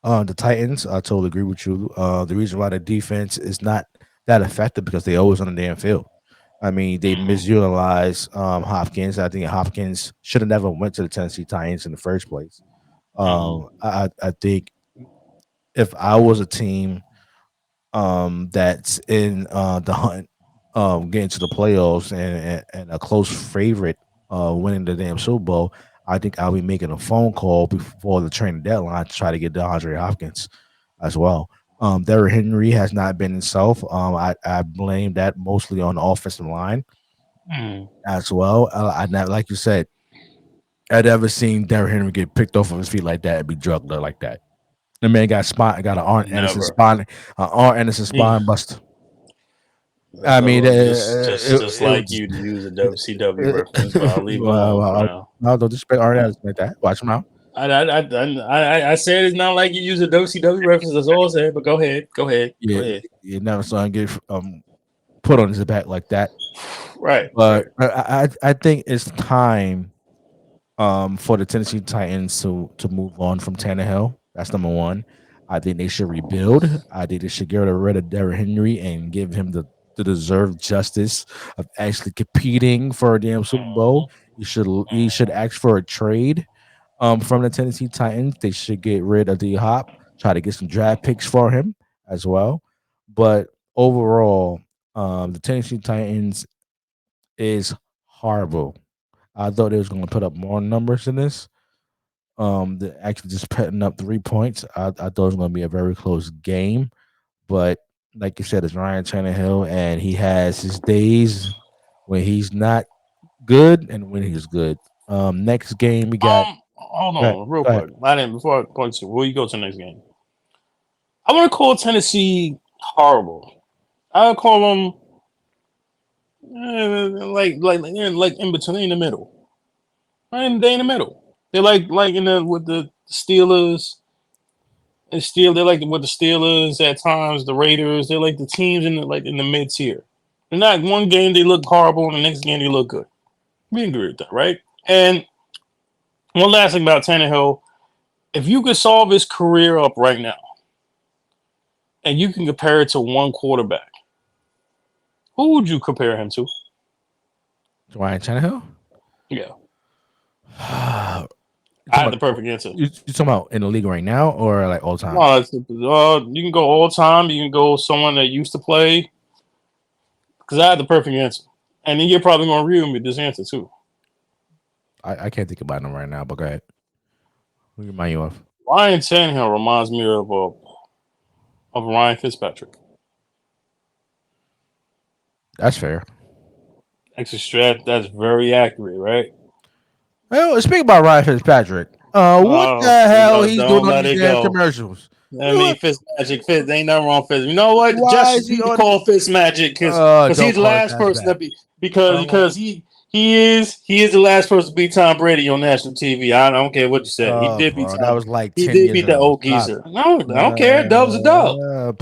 the Titans, I totally agree with you. The reason why the defense is not that effective because they always on the damn field. I mean, they misutilize Hopkins. I think Hopkins should have never went to the Tennessee Titans in the first place. I think if I was a team that's in the hunt, getting to the playoffs and a close favorite winning the damn Super Bowl, I think I'll be making a phone call before the training deadline to try to get DeAndre Hopkins as well. Derrick Henry has not been himself. I blame that mostly on the offensive line as well. I like you said, I'd never seen Derrick Henry get picked off of his feet like that and be drugged like that. The man got an Arn Anderson spine buster. I mean, just like you to use a WCW reference, but I'll leave it alone for now. No, don't disrespect Arn Anderson like that. Watch him out. I said it's not like you use a WCW reference. That's all I said. But go ahead. You never saw him get put on his back like that. Right. But I think it's time for the Tennessee Titans to move on from Tannehill. That's number one. I think they should rebuild. I think they should get rid of Derrick Henry and give him the deserved justice of actually competing for a damn Super Bowl. He should ask for a trade from the Tennessee Titans. They should get rid of D Hop, try to get some draft picks for him as well. But overall, the Tennessee Titans is horrible. I thought they was going to put up more numbers than this. They're actually just putting up 3 points. I thought it was going to be a very close game, but like you said, it's Ryan Tannehill, and he has his days when he's not good and when he's good. Next game we got. Hold on, real quick. Before I point to where you go to the next game, I want to call Tennessee horrible. I would call them like in between, in the middle. They in the middle. They're like in the with the Steelers. And they're like with the Steelers at times, the Raiders. They're like the teams in the mid tier. They're not one game they look horrible, and the next game they look good. We agree with that, right? And one last thing about Tannehill, if you could solve his career up right now, and you can compare it to one quarterback, who would you compare him to? Ryan Tannehill? Yeah. I have the perfect answer. You talking about in the league right now or like all time? Well, you can go all time. You can go someone that used to play. Because I have the perfect answer. And then you're probably going to agree with me with this answer too. I can't think about them right now, but go ahead. Who remind you of? Ryan Tannehill reminds me of Ryan Fitzpatrick. That's fair. That's very accurate, right? Well, speaking about Ryan Fitzpatrick, what the hell he's doing on these damn commercials? I mean, Fitzmagic, ain't nothing wrong with Fitz. You know what? Just you call Fitzmagic because he's the last person to be because he is the last person to beat Tom Brady on national TV. I don't care what you said. He did beat Tom. That was like 10 he did years beat ago. the old geezer. No, I don't care. Dub's a dub.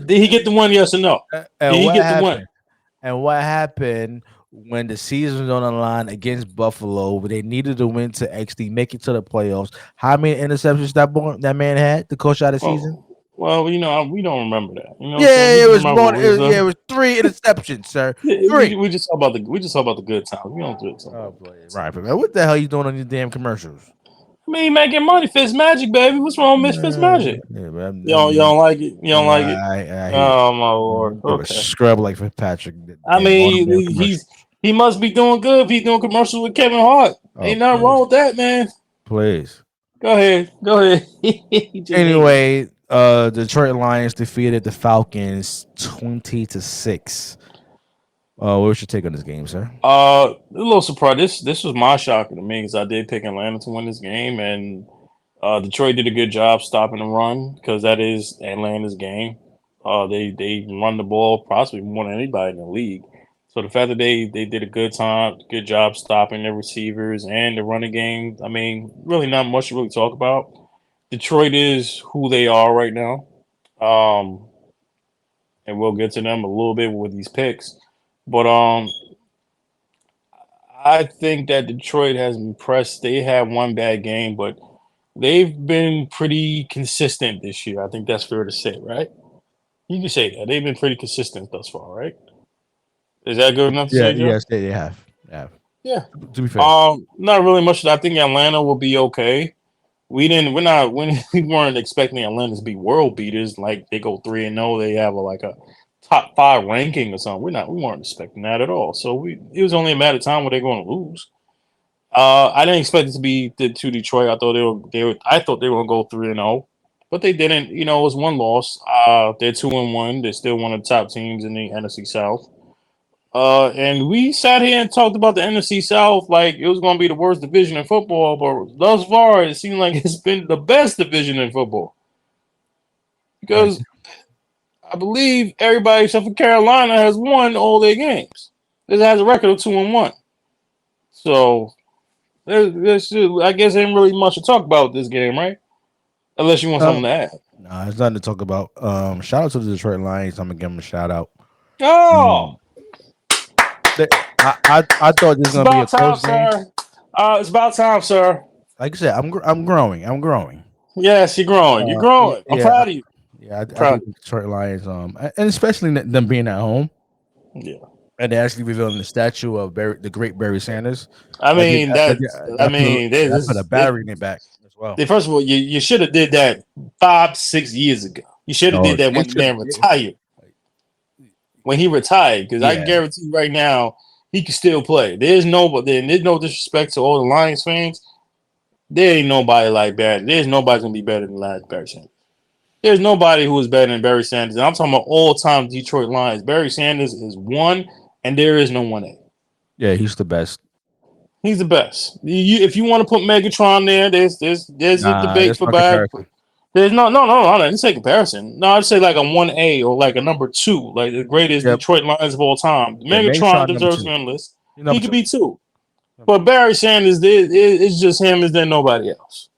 Did he get the one? Yes or no? Did he get the one? And what happened when the season was on the line against Buffalo? They needed to win to actually make it to the playoffs. How many interceptions that man had to coach out the season? Well, we don't remember that. It was more. It was 3 interceptions, sir. 3. We just talk about the good times. We don't do it. Oh boy, right, man. What the hell are you doing on these damn commercials? I mean, making money, Fitzmagic, baby. What's wrong with Fitzmagic? Yeah, you don't like it. You don't like it. Oh my lord. Okay. Scrub like Fitzpatrick. I mean, he must be doing good if he's doing commercials with Kevin Hart. Ain't nothing wrong with that, man. Please. Go ahead. Anyway, Detroit Lions defeated the Falcons 20-6. What's your take on this game, sir? A little surprised. This was my shocker to me because I did pick Atlanta to win this game, and Detroit did a good job stopping the run because that is Atlanta's game. They run the ball possibly more than anybody in the league. So the fact that they did a good job stopping their receivers and the running game, I mean, really not much to really talk about. Detroit is who they are right now. And we'll get to them a little bit with these picks. But I think that Detroit has impressed. They had one bad game, but they've been pretty consistent this year. I think that's fair to say, right? You can say that. They've been pretty consistent thus far, right? Is that good enough to say, Joe? Yes, they have. Yeah. To be fair. Not really much. I think Atlanta will be okay. We weren't expecting Atlanta to be world beaters, like they go 3-0, they have a top 5 ranking or something. We weren't expecting that at all. So it was only a matter of time when they're going to lose. I didn't expect it to be to Detroit. I thought they were going to go 3-0, but they didn't. It was one loss. They're 2-1. They're still one of the top teams in the NFC South. And we sat here and talked about the NFC South like it was going to be the worst division in football, but thus far it seems like it's been the best division in football. Because I believe everybody except for Carolina has won all their games. It has a record of 2-1. So I guess ain't really much to talk about this game, right? Unless you want something to add. Nah, there's nothing to talk about. Shout out to the Detroit Lions. I'm gonna give them a shout out. Oh, I thought this was gonna be a close game. Sir. It's about time, sir. Like I said, I'm growing. I'm growing. Yes, you're growing. You're growing. I'm proud of you. Yeah, I think the Detroit Lions, and especially them being at home. Yeah. And they actually revealing the statue of the great Barry Sanders. I mean, they put a battery in it back as well. First of all, you should have did that 5-6 years ago. You should have did that when the man retired. When he retired, because I guarantee you right now he can still play. There's no disrespect to all the Lions fans. There ain't nobody like Barry. There's nobody gonna be better than Barry Sanders. There's nobody who is better than Barry Sanders. And I'm talking about all-time Detroit Lions. Barry Sanders is 1, and there is no 1A. Yeah, he's the best. He's the best. If you want to put Megatron there, there's a debate for Barry. There's no. I didn't say comparison. No, I'd say like a 1A or like a number 2, like the greatest Detroit Lions of all time. Megatron deserves to be on the list. He could be 2. But Barry Sanders, it's just him. Is there nobody else?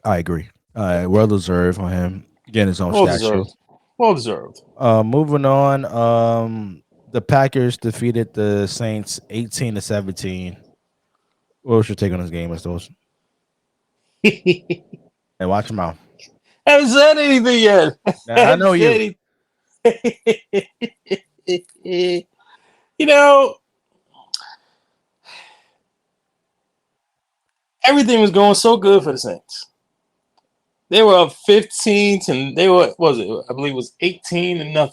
I agree. Well deserved for him getting his own statue. Well deserved. Moving on. The Packers defeated the Saints 18-17. What was your take on this game, Mr. Wilson? And watch your mouth. I haven't said anything yet. I know you. You know, everything was going so good for the Saints. They were up 15 and I believe it was 18-0.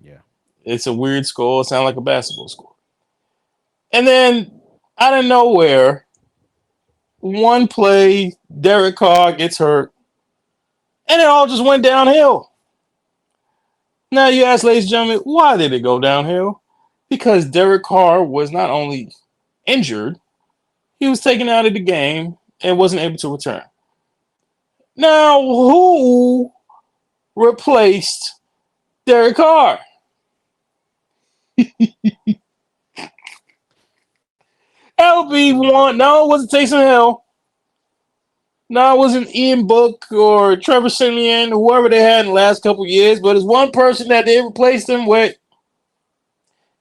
Yeah. It's a weird score. It sounds like a basketball score. And then out of nowhere, one play, Derek Carr gets hurt, and it all just went downhill. Now you ask, ladies and gentlemen, why did it go downhill? Because Derek Carr was not only injured, he was taken out of the game and wasn't able to return. Now, who replaced Derek Carr? LB1. No, it wasn't Taysom Hill. No, it wasn't Ian Book or Trevor Siemian, whoever they had in the last couple of years. But it's one person that they replaced him with,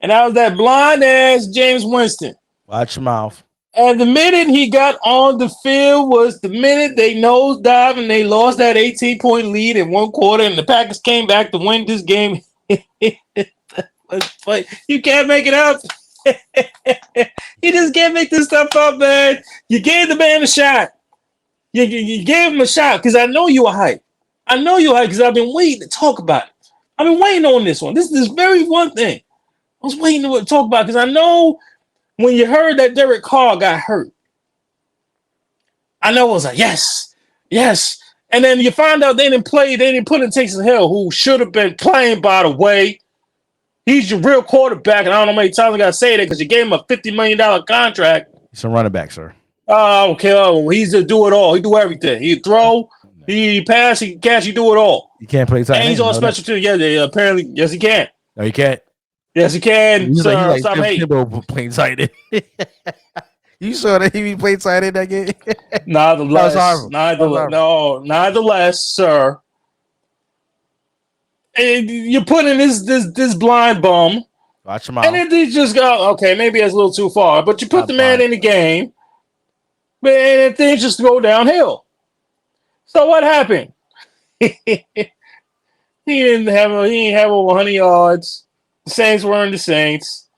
and that was that blind-ass James Winston. Watch your mouth. And the minute he got on the field was the minute they nosedived and they lost that 18-point lead in one quarter, and the Packers came back to win this game. You can't make it up. You just can't make this stuff up, man. You gave the man a shot. You gave him a shot because I know you were hyped. I know you were hyped because I've been waiting to talk about it. I've been waiting on this one. This is this very one thing I was waiting to talk about because I know when you heard that Derek Carr got hurt, I know it was like, yes. And then you find out they didn't put in Taysom Hill, who should have been playing, by the way. He's your real quarterback, and I don't know how many times I got to say that because you gave him a $50 million contract. He's a running back, sir. Oh, okay. Oh, he's a do it all. He do everything. He throw, he pass, he catch, he do it all. You can't play tight end. And he's on special too. Yeah, apparently, yes, he can. No, you can't. Yes, he can. He's sir, like stop hating. Playing tight end. You saw that he be playing tight end that game? Nevertheless, sir. And you put in this blind bum. Watch him out. And then they just go, okay, maybe that's a little too far. But you put the man in the game, and things just go downhill. So what happened? He didn't have over 100 yards. The Saints weren't the Saints.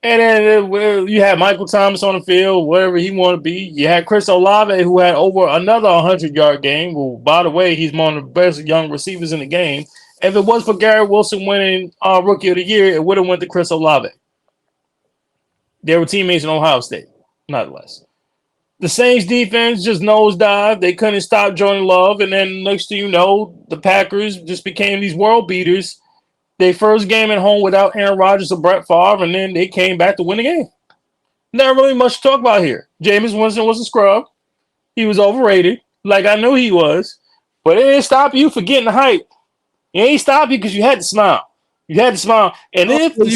And then you had Michael Thomas on the field, whatever he wanted to be. You had Chris Olave, who had over another 100-yard game. Well, by the way, he's one of the best young receivers in the game. If it was for Garrett Wilson winning Rookie of the Year, it would have went to Chris Olave. They were teammates in Ohio State, not less. The Saints defense just nosedived. They couldn't stop Jordan Love. And then next thing you know, the Packers just became these world beaters. Their first game at home without Aaron Rodgers or Brett Favre, and then they came back to win the game. Not really much to talk about here. Jameis Winston was a scrub. He was overrated, like I knew he was. But it didn't stop you for getting hype. It ain't stop you because you had to smile. You had to smile. And if the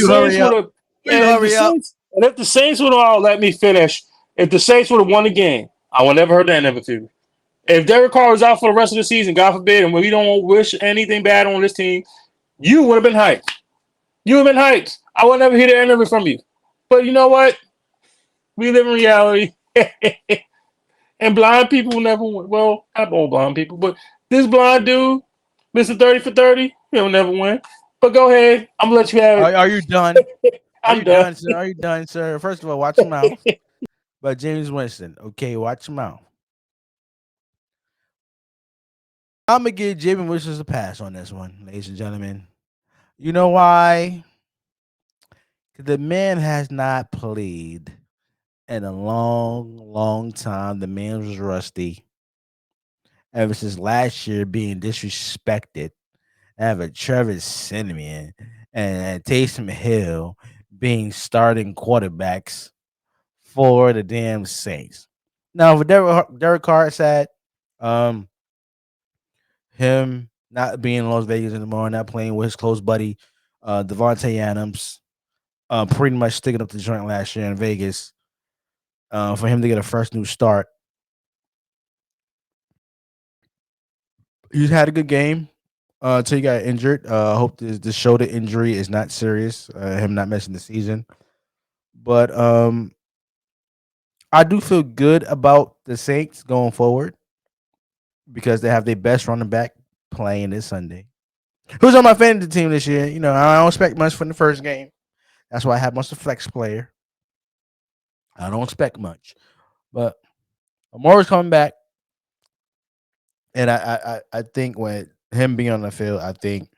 Saints would have, let me finish. If the Saints would have won the game, I would never heard that interview. If Derek Carr was out for the rest of the season, God forbid, and we don't wish anything bad on this team, you would have been hyped. You would have been hyped. I would never hear the interview from you. But you know what? We live in reality. And blind people never win. Well, not all blind people, but this blind dude, Mr. 30 for 30, he'll never win. But go ahead. I'm going to let you have it. Are you done? I'm done. Sir? Are you done, sir? First of all, watch your mouth. But James Winston, okay, watch your mouth. I'm going to give James Winston a pass on this one, ladies and gentlemen. You know why? The man has not played in a long, long time. The man was rusty. Ever since last year being disrespected. Having Trevor Siemian and Taysom Hill being starting quarterbacks for the damn Saints. Now, for Derek Carr said, him not being in Las Vegas anymore, not playing with his close buddy, Devontae Adams, pretty much sticking up the joint last year in Vegas, for him to get a first new start. He's had a good game until he got injured. I hope the shoulder injury is not serious, him not missing the season. But I do feel good about the Saints going forward because they have their best running back playing this Sunday. Who's on my fantasy team this year? You know, I don't expect much from the first game. That's why I have most of flex player. I don't expect much. But Amora's coming back. And I think when him being on the field, I think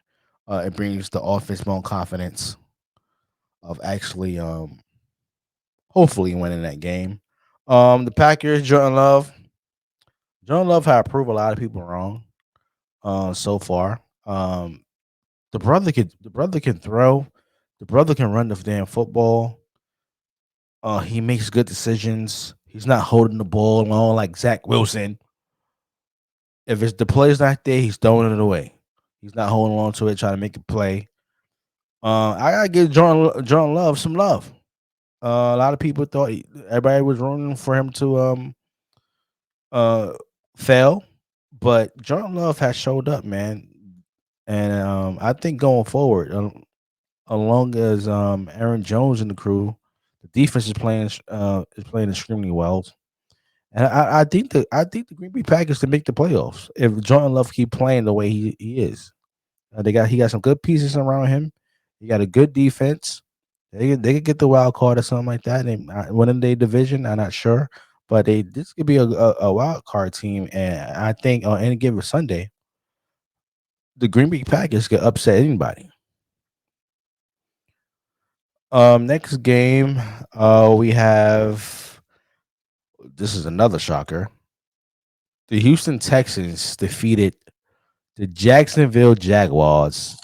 it brings the offense more confidence of actually hopefully winning that game. The Packers, Jordan Love had proved a lot of people wrong so far. The brother can throw, the brother can run the damn football. He makes good decisions. He's not holding the ball long like Zach Wilson. If it's the play's not there, he's throwing it away. He's not holding on to it, trying to make a play. I gotta give Jordan Love some love. A lot of people thought everybody was rooting for him to fail, but Jordan Love has showed up, man. And I think going forward, along as Aaron Jones and the crew, the defense is playing extremely well. And I think the Green Bay Packers can make the playoffs if Jordan Love keep playing the way he is. He got some good pieces around him. He got a good defense. They could get the wild card or something like that. They winning their division. I'm not sure, but this could be a wild card team. And I think on any given Sunday, the Green Bay Packers could upset anybody. Next game, we have. This is another shocker. The Houston Texans defeated the Jacksonville Jaguars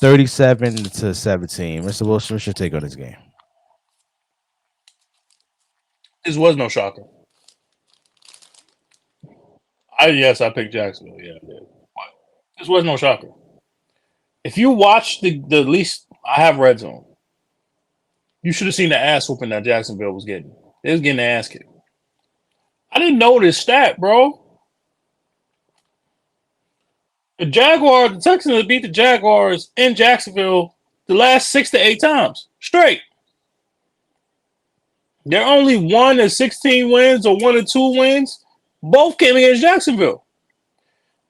37-17. Mr. Wilson, what's your take on this game? This was no shocker. I picked Jacksonville. Yeah, this was no shocker. If you watch the least, I have Red Zone. You should have seen the ass whooping that Jacksonville was getting. They was getting the ass kicked. I didn't know this stat, bro. The Texans have beat the Jaguars in Jacksonville the last 6 to 8 times straight. They're only 1 to 16 wins or 1 to 2 wins. Both came against Jacksonville.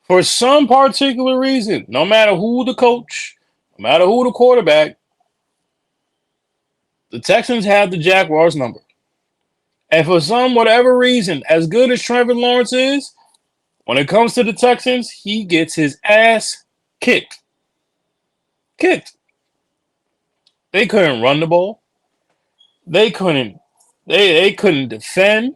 For some particular reason, no matter who the coach, no matter who the quarterback, the Texans have the Jaguars number. And for whatever reason, as good as Trevor Lawrence is, when it comes to the Texans, he gets his ass kicked. They couldn't run the ball. They couldn't defend.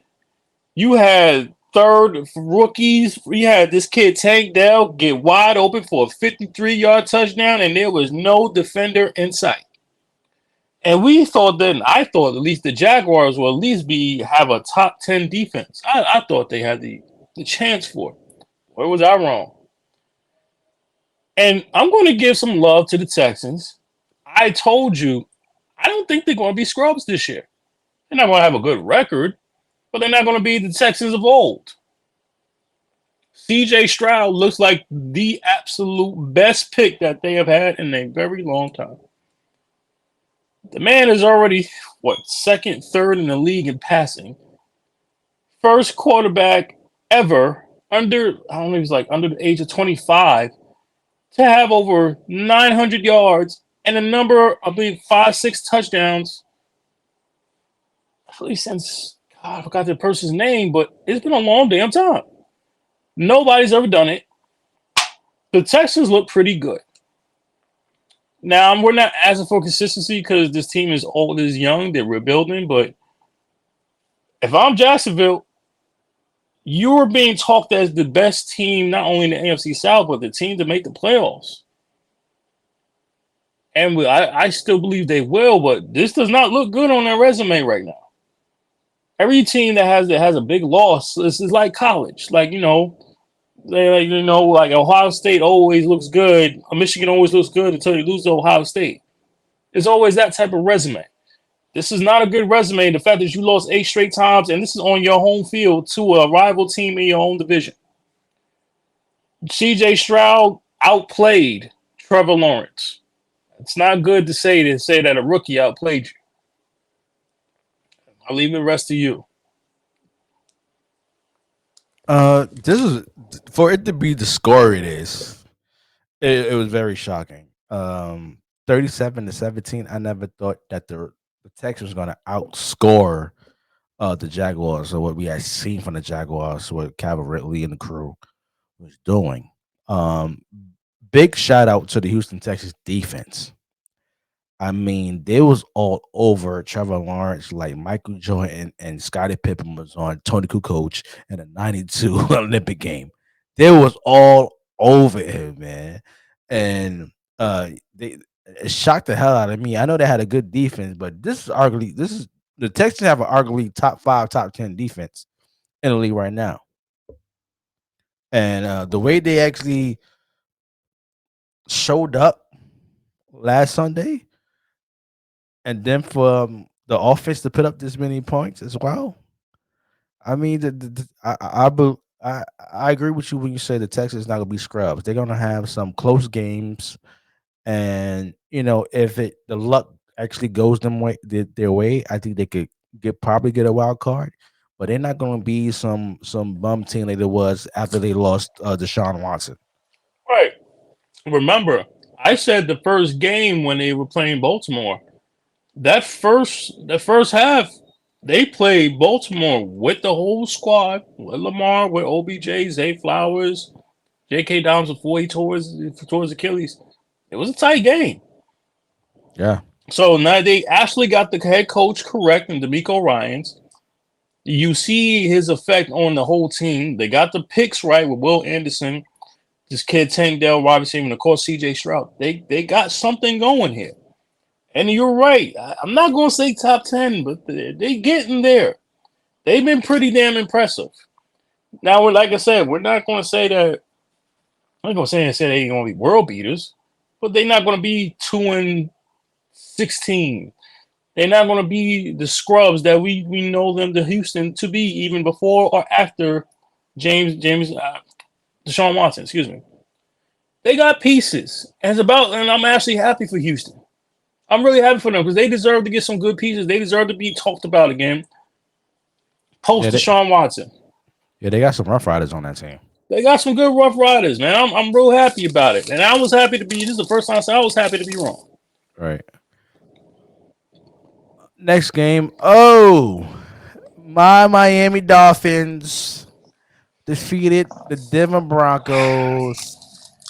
You had third rookies. You had this kid Tank Dell get wide open for a 53-yard touchdown, and there was no defender in sight. And I thought at least the Jaguars will at least have a top 10 defense. I thought they had the chance for it. Or was I wrong? And I'm going to give some love to the Texans. I told you, I don't think they're going to be scrubs this year. They're not going to have a good record, but they're not going to be the Texans of old. CJ Stroud looks like the absolute best pick that they have had in a very long time. The man is already, second, third in the league in passing. First quarterback ever under the age of 25 to have over 900 yards and a number, I believe, 5-6 touchdowns. I believe since, I forgot the person's name, but it's been a long damn time. Nobody's ever done it. The Texans look pretty good. Now, we're not asking for consistency because this team is old, is young, they're rebuilding, but if I'm Jacksonville, you're being talked as the best team, not only in the AFC South, but the team to make the playoffs. And I still believe they will, but this does not look good on their resume right now. Every team that has a big loss, this is like college. Like Ohio State always looks good. Michigan always looks good until you lose to Ohio State. It's always that type of resume. This is not a good resume. The fact that you lost 8 straight times, and this is on your home field to a rival team in your own division. CJ Stroud outplayed Trevor Lawrence. It's not good to say that a rookie outplayed you. I'll leave the rest to you. This is for it to be the score it is. It was very shocking. 37-17. I never thought that the Texans was going to outscore the Jaguars, or what we had seen from the Jaguars, what Calvin Ridley and the crew was doing. Big shout out to the Houston Texans defense. I mean, they was all over Trevor Lawrence, like Michael Jordan and Scottie Pippen was on Tony Kukoc in a 92 Olympic game. They was all over him, man. And it shocked the hell out of me. I know they had a good defense, but the Texans have an arguably top 5, top 10 defense in the league right now. And the way they actually showed up last Sunday, and then for the offense to put up this many points as well. I mean, I agree with you when you say the Texans not gonna be scrubs. They're gonna have some close games, and if the luck actually goes their way, I think they could probably get a wild card. But they're not gonna be some bum team like it was after they lost Deshaun Watson. Right. Remember, I said the first game when they were playing Baltimore. That first half, they played Baltimore with the whole squad, with Lamar, with OBJ, Zay Flowers, J.K. Downs before he tore his Achilles. It was a tight game. Yeah. So now they actually got the head coach correct in DeMeco Ryans. You see his effect on the whole team. They got the picks right with Will Anderson, this kid Tank Dell Robinson, and of course C.J. Stroud. They got something going here. And you're right. I'm not going to say top 10, but they're getting there. They've been pretty damn impressive. Now, like I said, we're not going to say that. I'm not going to say they ain't going to be world beaters, but they're not going to be 2-16. They're not going to be the scrubs that we know them to Houston to be, even before or after Deshaun Watson. Excuse me. They got pieces, and I'm actually happy for Houston. I'm really happy for them because they deserve to get some good pieces. They deserve to be talked about again. Deshaun Watson. Yeah, they got some Rough Riders on that team. They got some good Rough Riders, man. I'm real happy about it. And I was happy to be. This is the first time I said I was happy to be wrong. Right. Next game. Oh, my Miami Dolphins defeated the Denver Broncos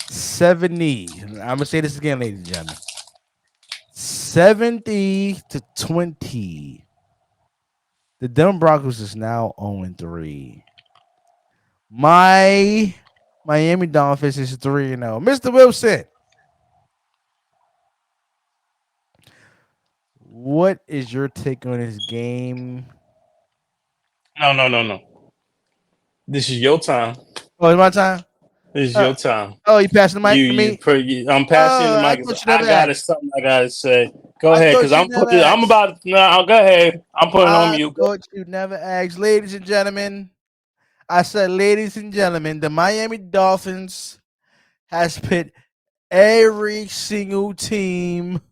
70. I'm going to say this again, ladies and gentlemen. 70-20. The Denver Broncos is now 0-3. My Miami Dolphins is 3-0. Mr. Wilson, what is your take on this game? No. This is your time. Oh, it's my time? It's your time. Oh, you passing the mic to me? I'm passing the mic. I got something I gotta say. Go ahead, because I'm about. No, go ahead. I'm putting on mute. I thought you never asked, ladies and gentlemen. I said, ladies and gentlemen, the Miami Dolphins has put every single team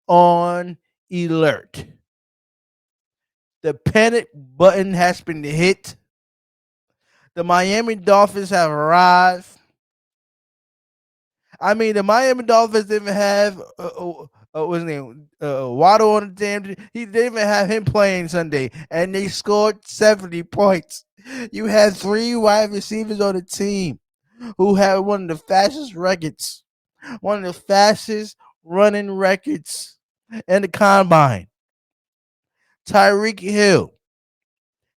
on alert. The panic button has been hit. The Miami Dolphins have arrived. I mean, the Miami Dolphins didn't even have what's his name? Waddle on the damn. He didn't even have him playing Sunday, and they scored 70 points. You had 3 wide receivers on the team who had one of the fastest records, one of the fastest running records in the combine. Tyreek Hill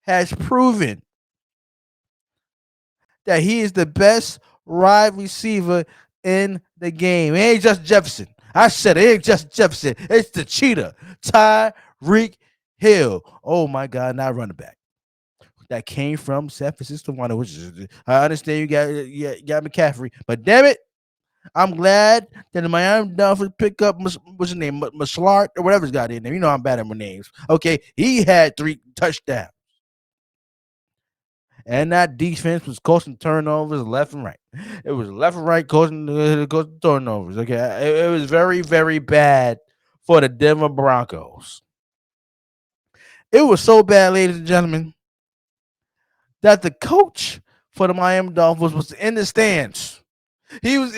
has proven that he is the best wide receiver in the game. It ain't just Jefferson. I said it ain't just Jefferson. It's the cheetah, Tyreek Hill. Oh my God, not running back. That came from San Francisco, which is, I understand you got McCaffrey, but damn it, I'm glad that the Miami Dolphins pick up what's his name, Maslart or whatever he's got in there. You know I'm bad at my names. Okay, he had 3 touchdowns. And that defense was causing turnovers left and right. It was left and right causing turnovers. Okay, it was very, very bad for the Denver Broncos. It was so bad, ladies and gentlemen, that the coach for the Miami Dolphins was in the stands. He was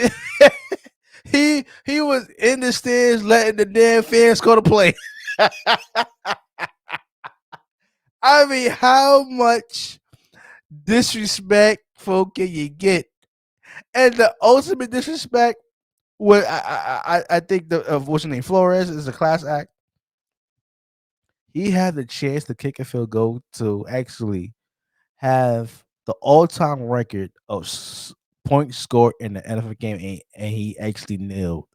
he was in the stands letting the damn fans go to play. I mean, how much disrespectful can you get? And the ultimate disrespect was I think what's his name, Flores is a class act. He had the chance to kick a field goal to actually have the all-time record of points scored in the NFL game, and he actually nailed.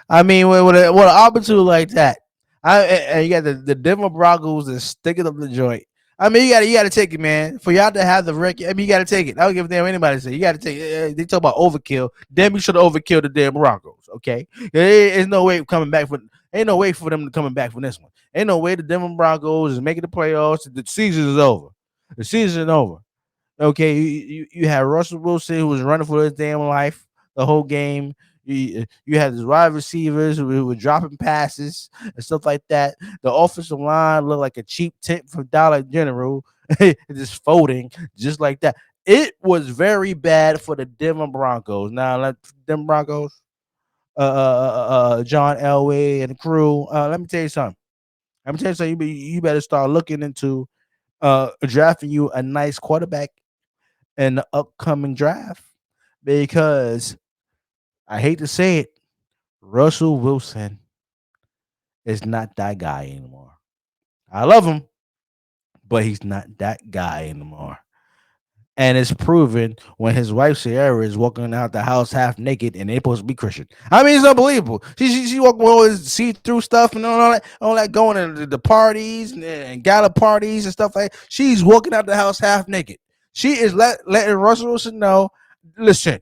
I mean, with an opportunity like that, and you got the Denver Broncos is sticking up the joint. I mean, you got to take it, man. For y'all to have the record, I mean, you got to take it. I don't give a damn what anybody say. You got to take it. They talk about overkill. Damn, you should have overkilled the damn Broncos. Okay, there's no way coming back for. Ain't no way for them to coming back from this one. Ain't no way the Denver Broncos is making the playoffs. The season is over. The season is over. Okay, you had Russell Wilson who was running for his damn life the whole game. You had his wide receivers who were dropping passes and stuff like that. The offensive line looked like a cheap tent from Dollar General, just folding just like that. It was very bad for the Denver Broncos. Now, let them Broncos, John Elway and the crew. Let me tell you something. You better start looking into drafting you a nice quarterback in the upcoming draft, because I hate to say it, Russell Wilson is not that guy anymore. I love him, but he's not that guy anymore. And it's proven when his wife Sierra is walking out the house half naked and they're supposed to be Christian. I mean, it's unbelievable. She walking with all this see-through stuff and all that going to the parties and gala parties and stuff like that. She's walking out the house half naked. She is letting Russell Wilson know, listen,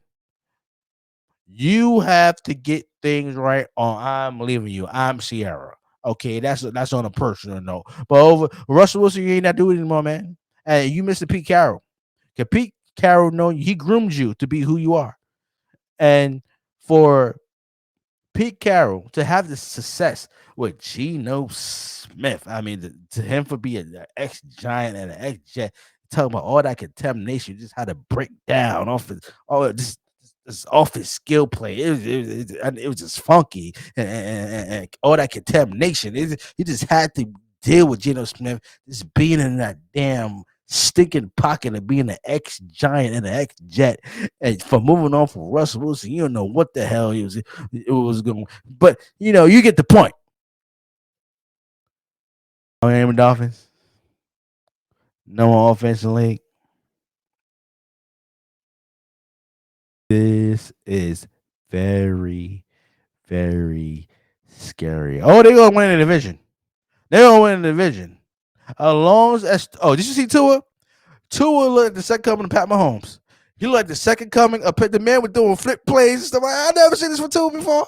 you have to get things right on I'm leaving you. I'm Sierra. Okay, that's on a personal note. But over Russell Wilson, you ain't not doing it anymore, man. And you missed Pete Carroll. Because Pete Carroll know he groomed you to be who you are. And for Pete Carroll to have the success with Geno Smith, I mean, to him for being an ex-Giant and an ex-Jet, talking about all that contamination, just how to break down off his skill play. It was just funky and all that contamination. He just had to deal with Geno Smith just being in that damn stinking pocket of being an ex-Giant and an ex-Jet, and for moving on from Russell Wilson, you don't know what the hell it was going. But you get the point. Miami Dolphins, no offensive league. This is very, very scary. Oh, they're gonna win the division. They're gonna win the division. As long as did you see Tua? Tua looked the second coming to Pat Mahomes. He looked like the second coming. The man was doing flip plays and stuff. I never seen this for Tua before.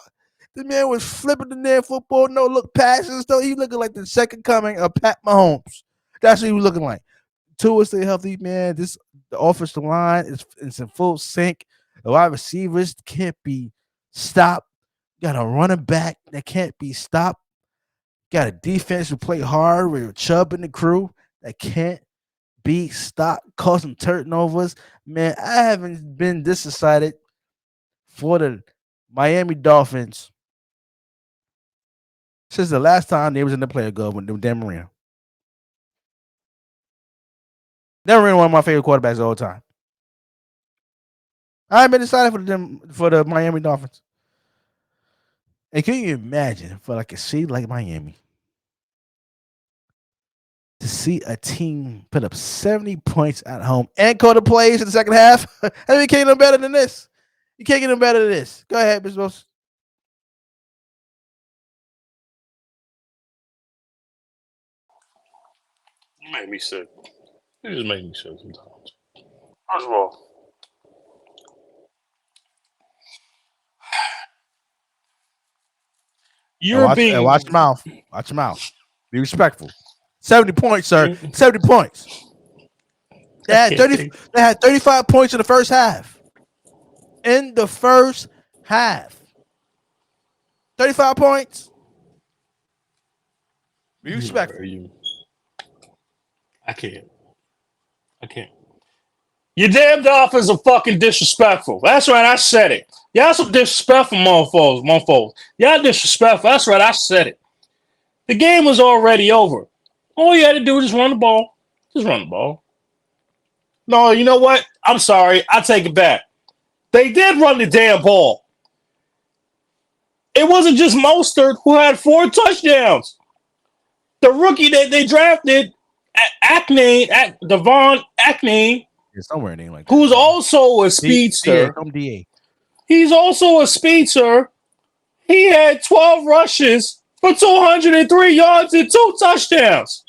The man was flipping the damn football, no look passes and stuff. He looking like the second coming of Pat Mahomes. That's what he was looking like. Tua stay healthy, man. The offensive line is in full sync. The wide receivers can't be stopped. Got a running back that can't be stopped. Got a defense who play hard with Chubb and the crew that can't be stopped, causing turnovers. Man, I haven't been this excited for the Miami Dolphins since the last time they was in the playoff game with Dan Marino. Dan Marino, one of my favorite quarterbacks of all time. I haven't been excited for the Miami Dolphins. And can you imagine for like a city like Miami to see a team put up 70 points at home and call the plays in the second half? I mean, you can't get no better than this. You can't get no better than this. Go ahead, Mr. Wilson. You make me sick. You just make me sick sometimes. First of all, watch your mouth. Watch your mouth. Be respectful. 70 points, sir. 70 points. They had 35 points in the first half. In the first half. 35 points. Be respectful. I can't. Your damn Dolphins are fucking disrespectful. That's right, I said it. Y'all some disrespectful motherfuckers. Y'all disrespectful. That's right, I said it. The game was already over. All you had to do was just run the ball. Just run the ball. No, you know what? I'm sorry. I take it back. They did run the damn ball. It wasn't just Mostert who had 4 touchdowns. The rookie that they drafted, Devon Achane, somewhere in like that, who's also a speedster. He's also a speedster. He had 12 rushes for 203 yards and 2 touchdowns.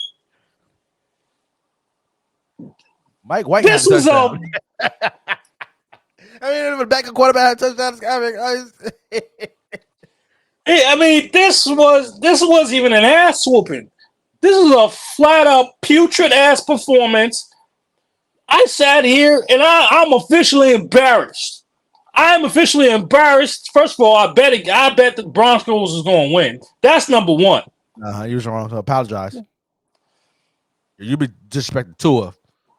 Mike White. This was I mean, the back of quarterback had touchdowns. I mean, this was even an ass whooping. This is a flat up putrid ass performance. I sat here and I'm officially embarrassed. I'm officially embarrassed. First of all, I bet the Broncos is going to win. That's number one. You was wrong. So apologize. You be disrespecting Tua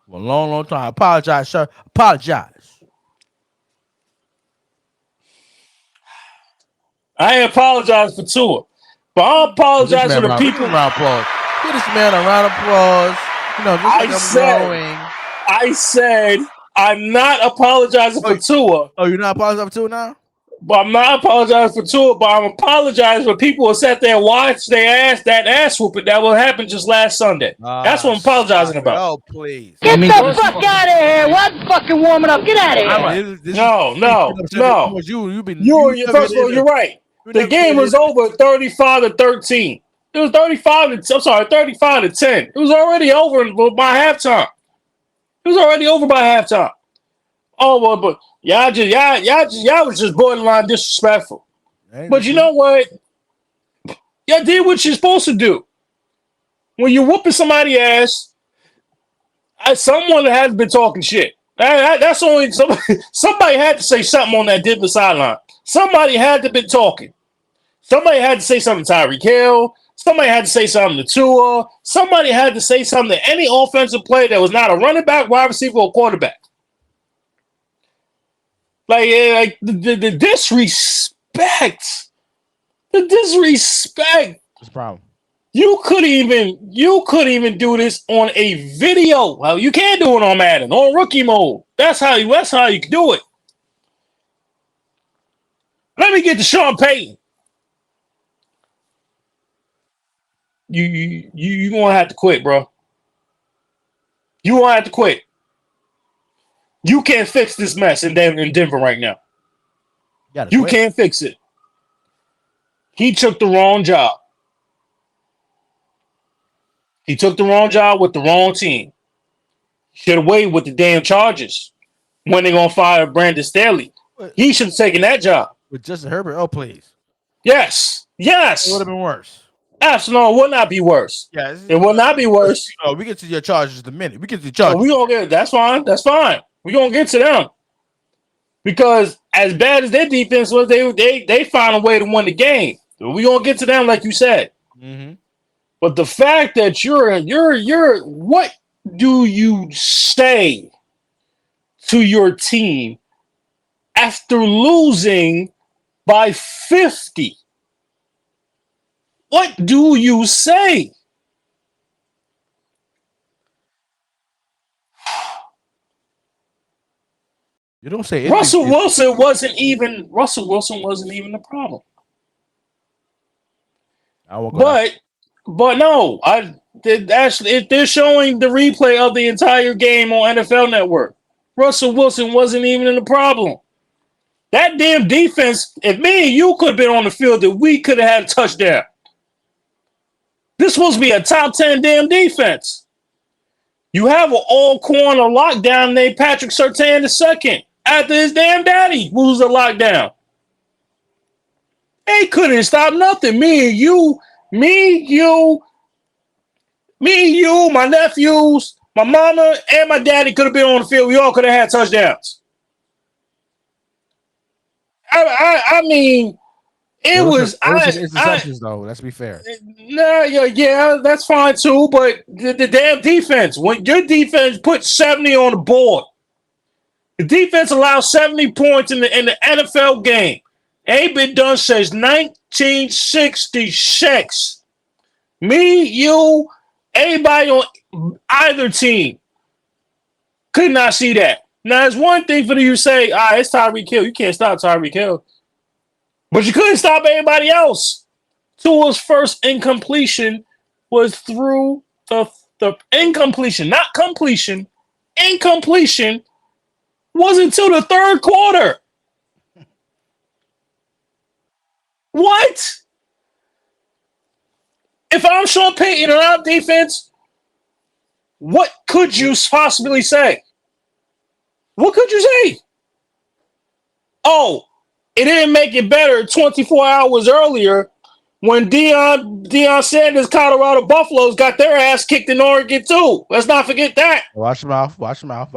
for a long, long time. Apologize, sir. Apologize. I apologize for Tua, but I apologize to the people. Give this man a round of applause. You know, just I said I'm not apologizing for Tua. Oh, you're not apologizing for Tua now? But I'm not apologizing for Tua, but I'm apologizing for people who sat there and watched that ass whooping that will happen just last Sunday. That's what I'm apologizing about. Oh, please. Get the fuck out of here. What fucking warming up? Get out of here. No. First of all, you're right. The game was over 35-13. It was 35-10. It was already over by halftime. Oh, well, but y'all was just borderline disrespectful. But you know what? Y'all did what you're supposed to do. When you're whooping somebody's ass, someone has been talking shit. That's only somebody had to say something on that Denver sideline. Somebody had to be talking. Somebody had to say something to Tyreek Hill. Somebody had to say something to Tua. Somebody had to say something to any offensive player that was not a running back, wide receiver, or quarterback. Like the disrespect. The disrespect. What's the problem? You couldn't even do this on a video. Well, you can't do it on Madden, on rookie mode. That's how you can do it. Let me get to Sean Payton. You gonna have to quit, bro. You gonna have to quit. You can't fix this mess in Denver right now. You can't fix it. He took the wrong job. He took the wrong job with the wrong team. Should have waited with the damn Chargers. when they're gonna fire Brandon Staley. He should have taken that job. With Justin Herbert? Oh, please. Yes. It would have been worse. Absolutely, it will not be worse. Yeah, it will not be worse. Oh, we get to your charges in a minute. We get to the charges. We gonna get that's fine. That's fine. We gonna get to them because as bad as their defense was, they found a way to win the game. We gonna get to them, like you said. Mm-hmm. But the fact that you're what do you say to your team after losing by 50? What do you say? You don't say anything. Russell Wilson wasn't even the problem. But no, if they're showing the replay of the entire game on NFL Network, Russell Wilson wasn't even in the problem. That damn defense, if me and you could have been on the field, that we could have had a touchdown. This supposed to be a top 10 damn defense. You have an all-corner lockdown named Patrick Surtain II after his damn daddy was a lockdown. They couldn't stop nothing. Me and you, my nephews, my mama, and my daddy could have been on the field. We all could have had touchdowns. I mean, it was interceptions though. Let's be fair. Yeah, that's fine too. But the damn defense, when your defense put 70 on the board, the defense allows 70 points in the NFL game. Ain't been done since 1966. Me, you, everybody on either team could not see that. Now, it's one thing for you to say, it's Tyreek Hill. You can't stop Tyreek Hill. But you couldn't stop anybody else. Tua's first incompletion was through the incompletion, not completion. Incompletion was until the third quarter. What? If I'm Sean Payton and our defense, what could you possibly say? What could you say? Oh, it didn't make it better 24 hours earlier when Deion Sanders, Colorado Buffaloes got their ass kicked in Oregon too. Let's not forget that. Watch your mouth by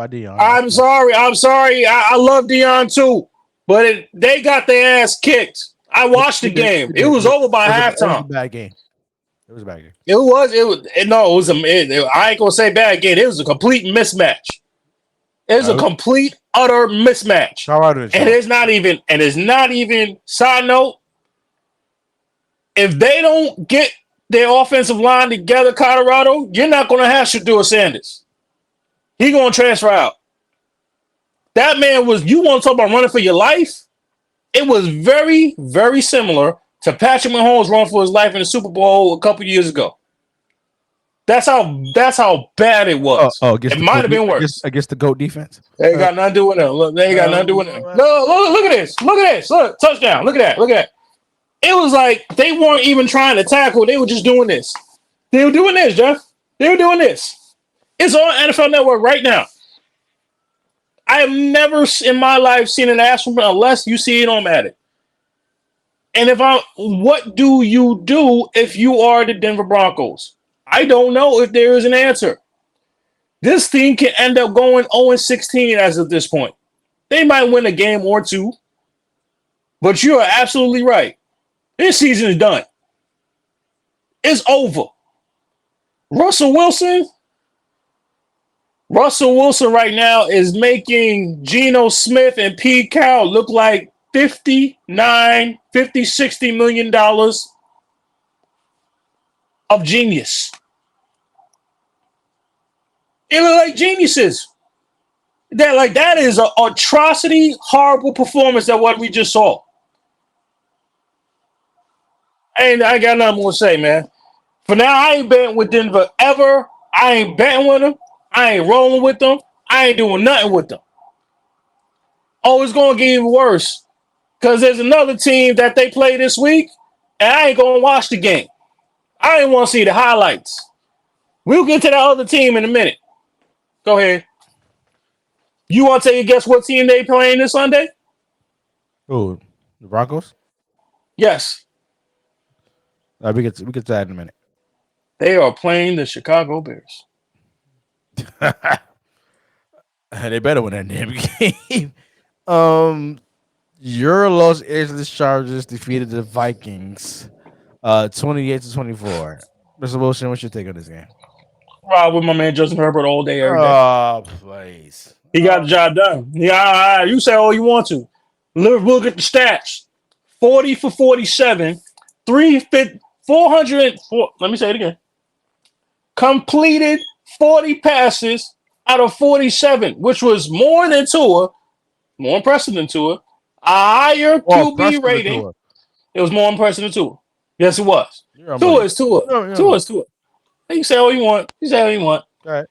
Deion. I'm sorry. I love Deion too, but they got their ass kicked. I watched the game. It was over by halftime. It was a bad game. It was a bad game. I ain't gonna say bad game. It was a complete mismatch. It's a complete, utter mismatch. And it's not even, side note, if they don't get their offensive line together, Colorado, you're not going to have Shedeur Sanders. He's going to transfer out. That man you want to talk about running for your life? It was very, very similar to Patrick Mahomes running for his life in the Super Bowl a couple years ago. That's how bad it was. It might have been worse against the GOAT defense. They ain't got nothing to do with it. Look, they ain't got nothing to do with it. Look at this. Look at this. Look, touchdown. Look at that. It was like they weren't even trying to tackle. They were just doing this. They were doing this, Jeff. They were doing this. It's on NFL Network right now. I have never in my life seen an ass woman unless you see it on Madden. And what do you do if you are the Denver Broncos? I don't know if there is an answer. This team can end up going 0-16 as of this point. They might win a game or two, but you are absolutely right. This season is done. It's over. Russell Wilson right now is making Geno Smith and Pete Carroll look like $60 million of genius. They look like geniuses. That is an atrocity, horrible performance that what we just saw. I got nothing more to say, man. For now, I ain't betting with Denver ever. I ain't betting with them. I ain't rolling with them. I ain't doing nothing with them. Oh, it's going to get even worse because there's another team that they play this week, and I ain't going to watch the game. I ain't want to see the highlights. We'll get to that other team in a minute. Go ahead. You want to take a guess what team they playing this Sunday? Who? The Broncos? Yes. We get to that in a minute. They are playing the Chicago Bears. They better win that damn game. Your Los Angeles Chargers defeated the Vikings 28-24. Mr. Wilson, what's your take on this game? Ride with my man Justin Herbert all day, every day. Oh, please. He got the job done. Yeah, you say all you want to. Look at the stats. 40 for 47, 404. Let me say it again. Completed 40 passes out of 47, which was more than Tua, more impressive than Tua. A higher QB rating. It was more impressive than Tua. Yes, it was. Tua is Tua. Tua is Tua. You say all you want. You say all you want. All right.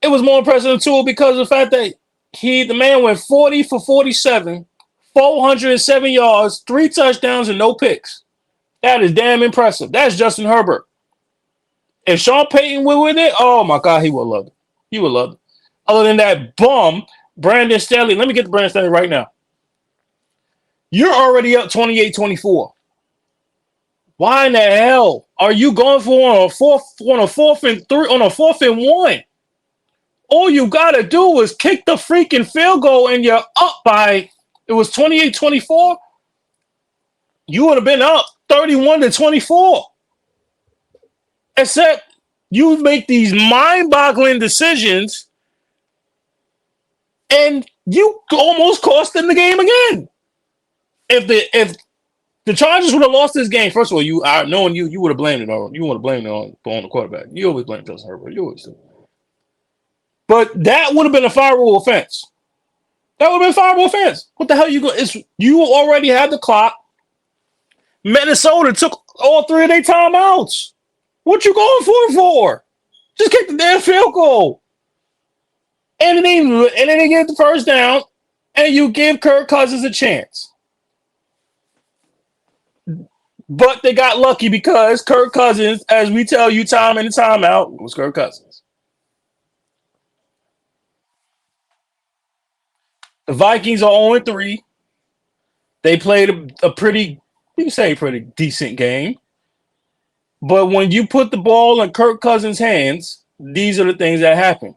It was more impressive than Tua because of the fact that the man went 40 for 47, 407 yards, 3 touchdowns, and no picks. That is damn impressive. That's Justin Herbert. If Sean Payton were with it, oh my God, he would love it. He would love it. Other than that bum, Brandon Staley. Let me get to Brandon Staley right now. You're already up 28-24. Why in the hell are you going for on a fourth and 1? All you gotta do is kick the freaking field goal, and you're up by. It was 28-24. You would have been up 31-24. Except you make these mind-boggling decisions, and you almost cost them the game again. If the Chargers would have lost this game, first of all, knowing you would have blamed it on. You would have blamed it on the quarterback. You always blame Justin Herbert. You always do. But that would have been a fireable offense. That would have been a fireable offense. What the hell you already had the clock. Minnesota took all 3 of their timeouts. What you going for? Just kick the damn field goal. And then they get the first down, and you give Kirk Cousins a chance. But they got lucky because Kirk Cousins, as we tell you time in and time out, was Kirk Cousins. The Vikings are 0-3. They played a pretty decent game. But when you put the ball in Kirk Cousins' hands, these are the things that happen.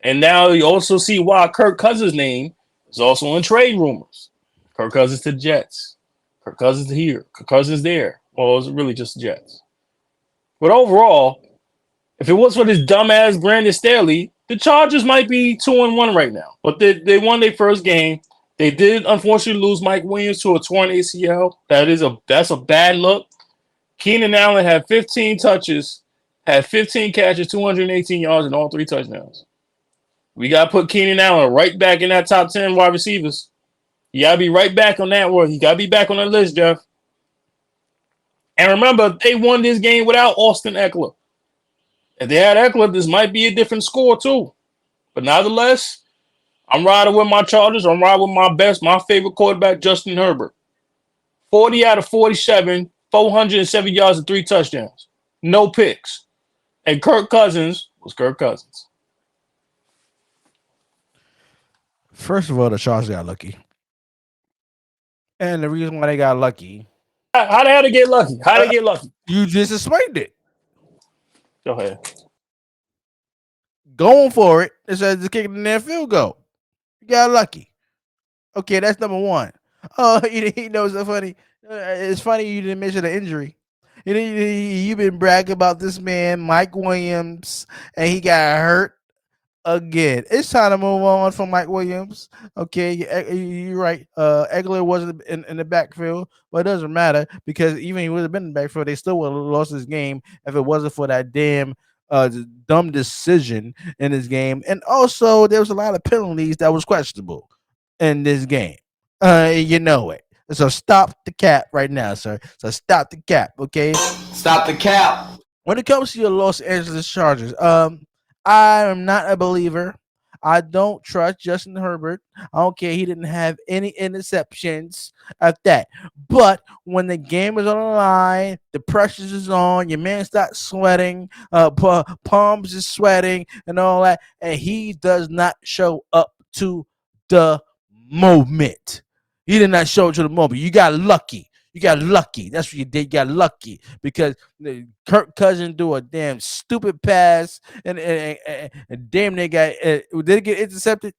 And now you also see why Kirk Cousins' name is also in trade rumors. Kirk Cousins to the Jets. Kirk Cousins here. Kirk Cousins there. Well, it's really just the Jets. But overall, if it was for this dumbass Brandon Staley, the Chargers might be 2-1 right now. But they won their first game. They did unfortunately lose Mike Williams to a torn ACL. That's a bad look. Keenan Allen had 15 touches, had 15 catches, 218 yards, and all 3 touchdowns. We got to put Keenan Allen right back in that top 10 wide receivers. You got to be right back on that one. You got to be back on that list, Jeff. And remember, they won this game without Austin Eckler. If they had Eckler, this might be a different score too. But nonetheless, I'm riding with my Chargers. I'm riding with my favorite quarterback, Justin Herbert. 40 out of 47, 407 yards and 3 touchdowns. No picks. And Kirk Cousins was Kirk Cousins. First of all, the Chargers got lucky. And the reason why they got lucky. How the hell they get lucky? How they get lucky? You just explained it. Go ahead. Going for it instead of just kicking the damn field goal. You got lucky. Okay, that's number one. Oh, you know, it's funny. It's funny you didn't mention the injury. You've been bragging about this man, Mike Williams, and he got hurt again. It's time to move on from Mike Williams. Okay, you're right. Eckler wasn't in the backfield, but it doesn't matter because even if he would have been in the backfield, they still would have lost this game if it wasn't for that damn dumb decision in this game. And also, there was a lot of penalties that was questionable in this game. You know it. So stop the cap right now, sir. So stop the cap, okay? Stop the cap. When it comes to your Los Angeles Chargers, I am not a believer. I don't trust Justin Herbert. I don't care. He didn't have any interceptions at that. But when the game is on the line, the pressure is on. Your man starts sweating. Palms is sweating and all that, and he does not show up to the moment. He did not show up to the moment. You got lucky. You got lucky. That's what you did. You got lucky because Kirk Cousins do a damn stupid pass and damn near got did it get intercepted?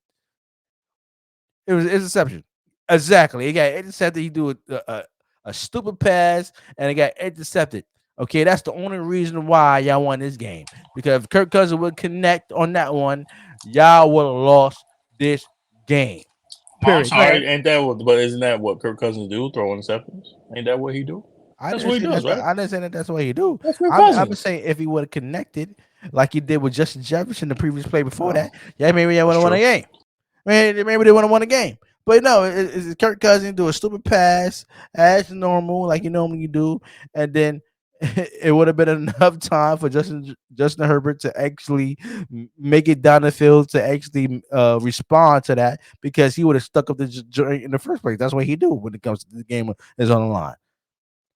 It was interception. Exactly. He got intercepted. He do a stupid pass and it got intercepted. Okay, that's the only reason why y'all won this game. Because if Kirk Cousins would connect on that one, y'all would have lost this game. Period. I'm sorry, ain't that what? But isn't that what Kirk Cousins do? Throw interceptions? Ain't that what he do? That's what he does, right? I didn't say that. That's what he do. I'm saying if he would have connected like he did with Justin Jefferson the previous play before that, yeah, maybe they would have won a game. Maybe they would have won a game. But no, it's Kirk Cousins do a stupid pass as normal, like you normally do, and then it would have been enough time for Justin Herbert to actually make it down the field to actually respond to that because he would have stuck up the joint in the first place. That's what he do when it comes to the game is on the line.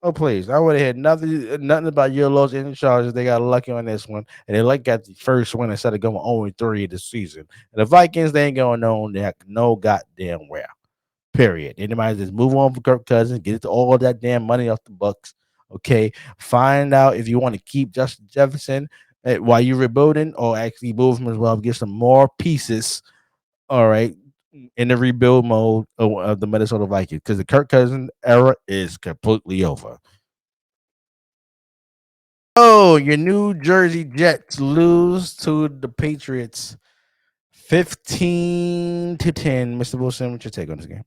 Oh please! I would have had nothing about your Los Angeles Chargers. They got lucky on this one, and they got the first win instead of going 0-3 this season. And the Vikings, they ain't going no goddamn well. Period. Anybody just move on for Kirk Cousins, get all that damn money off the Bucks. Okay, find out if you want to keep Justin Jefferson while you're rebuilding, or actually move him as well. Get some more pieces. All right, in the rebuild mode of the Minnesota Vikings, because the Kirk Cousins era is completely over. Oh, your New Jersey Jets lose to the Patriots 15-10. Mr. Wilson, what's your take on this game?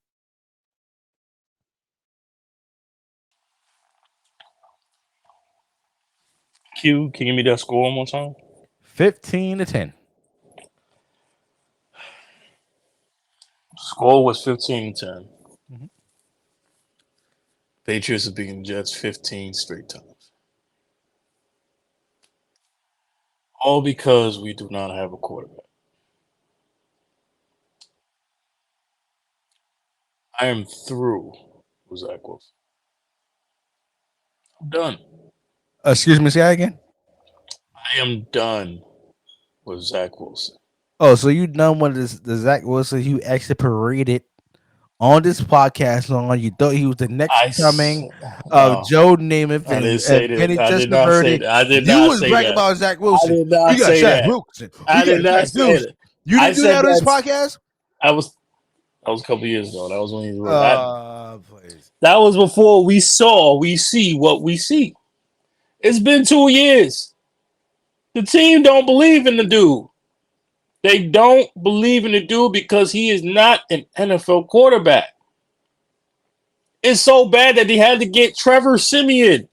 Q, can you give me that score one more time? 15-10. Score was 15-10. Mm-hmm. Patriots have beaten Jets 15 straight times. All because we do not have a quarterback. I am through with Zach Wilson. I'm done. Excuse me, say that again? I am done with Zach Wilson. Oh, so you done with the Zach Wilson you actually paraded on this podcast long? You thought he was the next coming of Joe Namath and Vinny Testaverde. I did not say that. You was bragging about Zach Wilson. I did not say that. I did not say that. You didn't do that on this podcast? That was a couple years ago. That was when he was that was before we see what we see. It's been 2 years. The team don't believe in the dude. They don't believe in the dude because he is not an NFL quarterback. It's so bad that they had to get Trevor Siemian.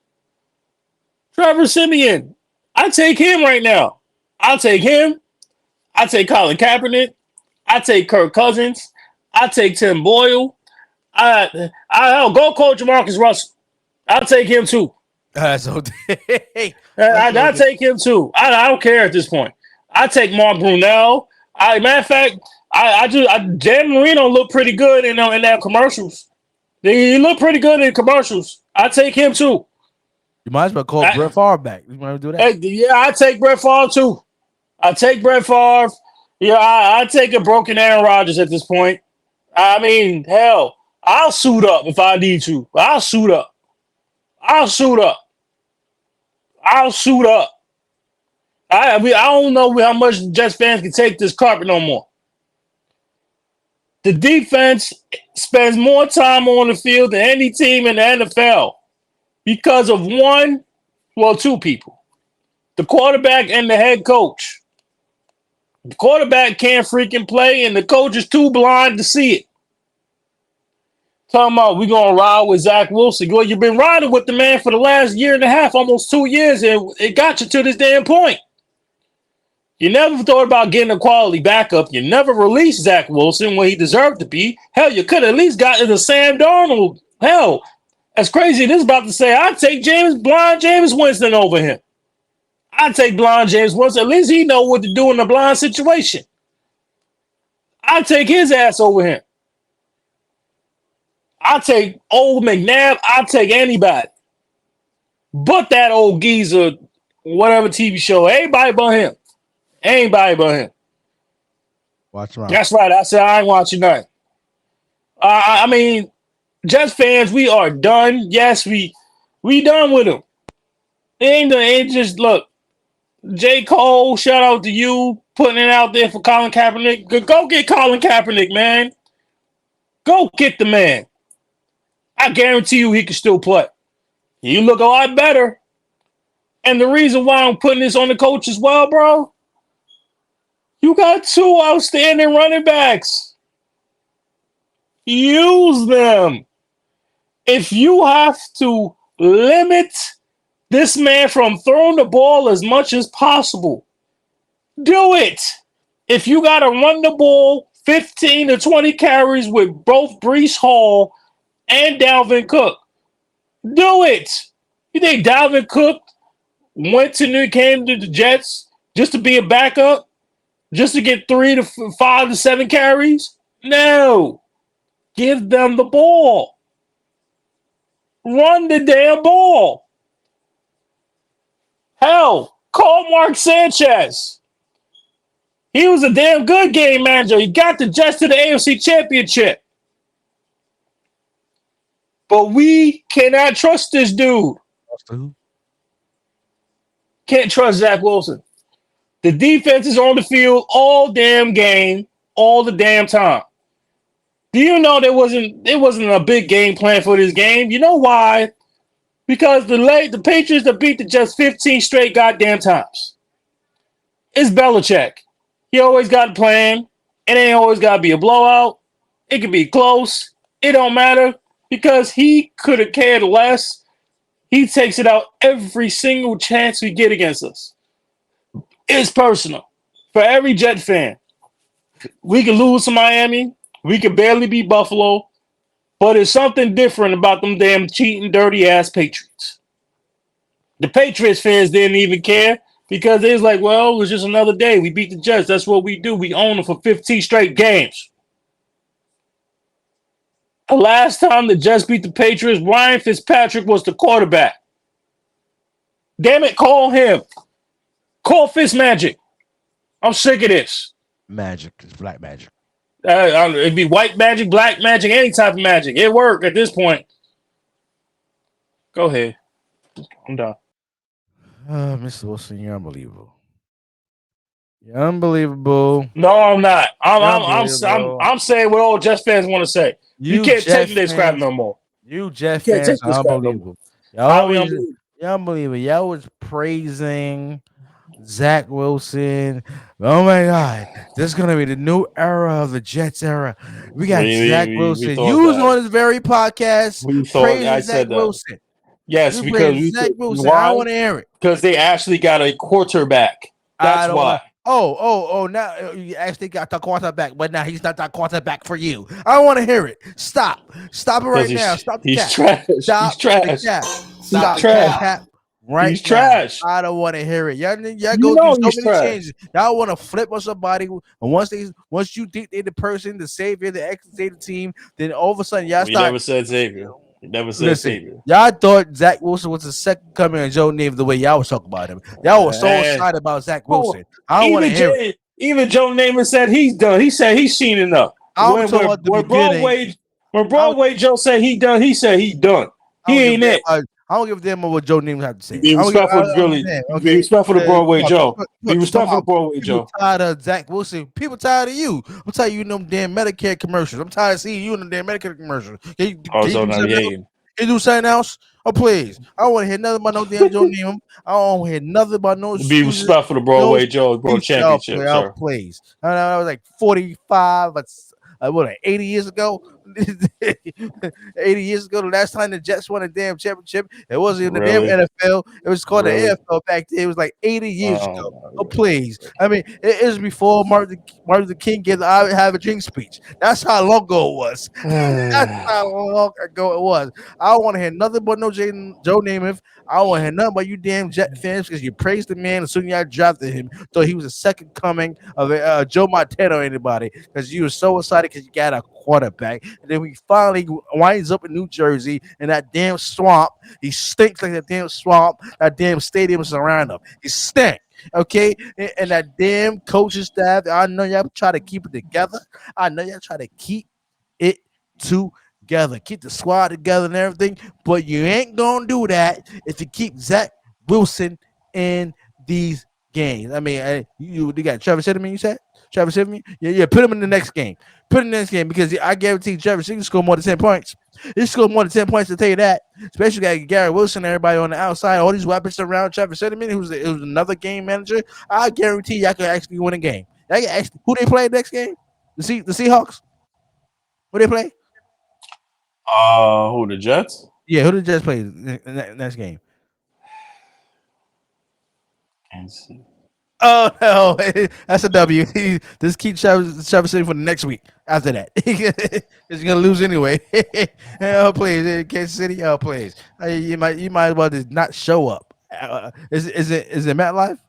I take him right now. I'll take him. I take Colin Kaepernick. I take Kirk Cousins. I take Tim Boyle. I'll go coach Marcus Russell. I'll take him too. I'll take him too. I don't care at this point. I take Mark Brunell. Matter of fact, Dan Marino looked pretty good in that commercials. He looked pretty good in commercials. I take him too. You might as well call Brett Favre back. You want to do that? Yeah, I take Brett Favre too. I take Brett Favre. Yeah, I take a broken Aaron Rodgers at this point. I mean, hell, I'll suit up if I need to. I'll suit up. I don't know how much Jets fans can take this carpet no more. The defense spends more time on the field than any team in the NFL because of two people. The quarterback and the head coach. The quarterback can't freaking play, and the coach is too blind to see it. Talking about we're going to ride with Zach Wilson. Well, you've been riding with the man for the last year and a half, almost 2 years, and it got you to this damn point. You never thought about getting a quality backup. You never released Zach Wilson when he deserved to be. Hell, you could have at least gotten the Sam Darnold. Hell, as crazy as this about to say, I'd take blind James Winston over him. I'd take blind James Winston. At least he know what to do in a blind situation. I take his ass over him. I take old McNabb. I take anybody. But that old geezer, whatever TV show, everybody but him. Anybody but him. Watch him out. That's right. I said I ain't watching nothing. I mean, Jets fans, we are done. Yes, we done with him. Ain't just look. J. Cole, shout out to you putting it out there for Colin Kaepernick. Go get Colin Kaepernick, man. Go get the man. I guarantee you he can still play. You look a lot better. And the reason why I'm putting this on the coach as well, bro, you got 2 outstanding running backs. Use them. If you have to limit this man from throwing the ball as much as possible, do it. If you got to run the ball 15 to 20 carries with both Breece Hall and Dalvin Cook, do it. You think Dalvin Cook came to the Jets just to be a backup? Just to get 3 to 5 to 7 carries? No. Give them the ball. Run the damn ball. Hell, call Mark Sanchez. He was a damn good game manager. He got the Jets to the AFC Championship. But we cannot trust this dude. Can't trust Zach Wilson. The defense is on the field all damn game, all the damn time. Do you know there wasn't a big game plan for this game? You know why? Because the Patriots that beat the Jets 15 straight goddamn times. It's Belichick. He always got a plan. It ain't always got to be a blowout. It could be close. It don't matter because he could have cared less. He takes it out every single chance we get against us. It's personal. For every Jet fan, we can lose to Miami. We could barely beat Buffalo. But it's something different about them damn cheating, dirty-ass Patriots. The Patriots fans didn't even care because it was like, well, it was just another day. We beat the Jets. That's what we do. We own them for 15 straight games. The last time the Jets beat the Patriots, Ryan Fitzpatrick was the quarterback. Damn it, call him. Call Fitzmagic. I'm sick of this. Magic. It's black magic. It'd be white magic, black magic, any type of magic. It worked at this point. Go ahead. I'm done. Mr. Wilson, you're unbelievable. You're unbelievable. No, I'm not. I'm saying what all Jets fans want to say. You can't take this crap no more. You Jet fans are unbelievable. Y'all unbelievable. Y'all was praising Zach Wilson. Oh my God, this is gonna be the new era of the Jets era. We got Zach Wilson. You was on this very podcast praising Zach Wilson. Yes, because Zach Wilson. I want to hear it because they actually got a quarterback. That's why. Now you actually got the quarterback, but now he's not that quarterback for you. I want to hear it. Stop it right now. Stop the he's trash. Stop he's trash. Stop trash. Right, he's trash. I don't want to hear it. Y'all go through so many changes. Y'all want to flip on somebody, and once you think they're the person, the savior, the ex-savior team, then all of a sudden y'all start. Never said savior. Never said savior. Y'all thought Zach Wilson was the second coming of Joe Namath the way y'all was talking about him. Y'all was so excited about Zach Wilson. I don't want to hear it. Even Joe Namath said he's done. He said he's seen enough. When Broadway Joe said he done, he said he done. He ain't it. I don't give a damn what Joe Namath had to say. Be respectful to Broadway Joe. Be respectful to Broadway Joe. Tired of Zach Wilson. People tired of you. I'm tired of you in them damn Medicare commercials. I'm tired of seeing you in them damn Medicare commercials. Can you do something else? Oh, please. I don't want to hear nothing about no damn Joe Namath. I don't want to hear nothing about no. Be respectful to Broadway Joe. World Championship, sir. Please. I was like 45. 80 years ago? 80 years ago, the last time the Jets won a damn championship, it wasn't in the damn NFL. It was called the AFL back then. It was like 80 years ago. Oh, please. I mean, it was before Martin Luther King gave the I Have a Dream speech. That's how long ago it was. That's how long ago it was. I don't want to hear nothing but no Joe Namath. I don't want to hear nothing about you damn Jet fans because you praised the man as soon as y'all drafted him. Thought he was the second coming of Joe Montana or anybody because you were so excited because you got a quarterback. And then we finally winds up in New Jersey in that damn swamp. He stinks like that damn swamp. That damn stadium is around him. He stink. Okay, and that damn coaching staff. I know y'all try to keep it together. I know y'all try to keep it together, keep the squad together and everything. But you ain't gonna do that if you keep Zach Wilson in these games. I mean, you got Trevor Simeon. You said Trevor Simeon. Yeah. Put him in the next game. Put him in the next game because I guarantee Trevor Simeon score more than 10 points. He scored more than 10 points to tell you that. Especially got Gary Wilson, everybody on the outside, all these weapons around Trevor Simeon, who's another game manager. I guarantee y'all can actually win a game. Y'all can actually, who they play next game? The Seahawks. Who they play? Who, the Jets? Yeah, who the Jets play next game? Can't see. Oh no, that's a W. Just keep Trevor Simeon for the next week. After that, because you're gonna lose anyway. Hell plays Kansas City. Hell plays. You might as well just not show up. Is it MetLife?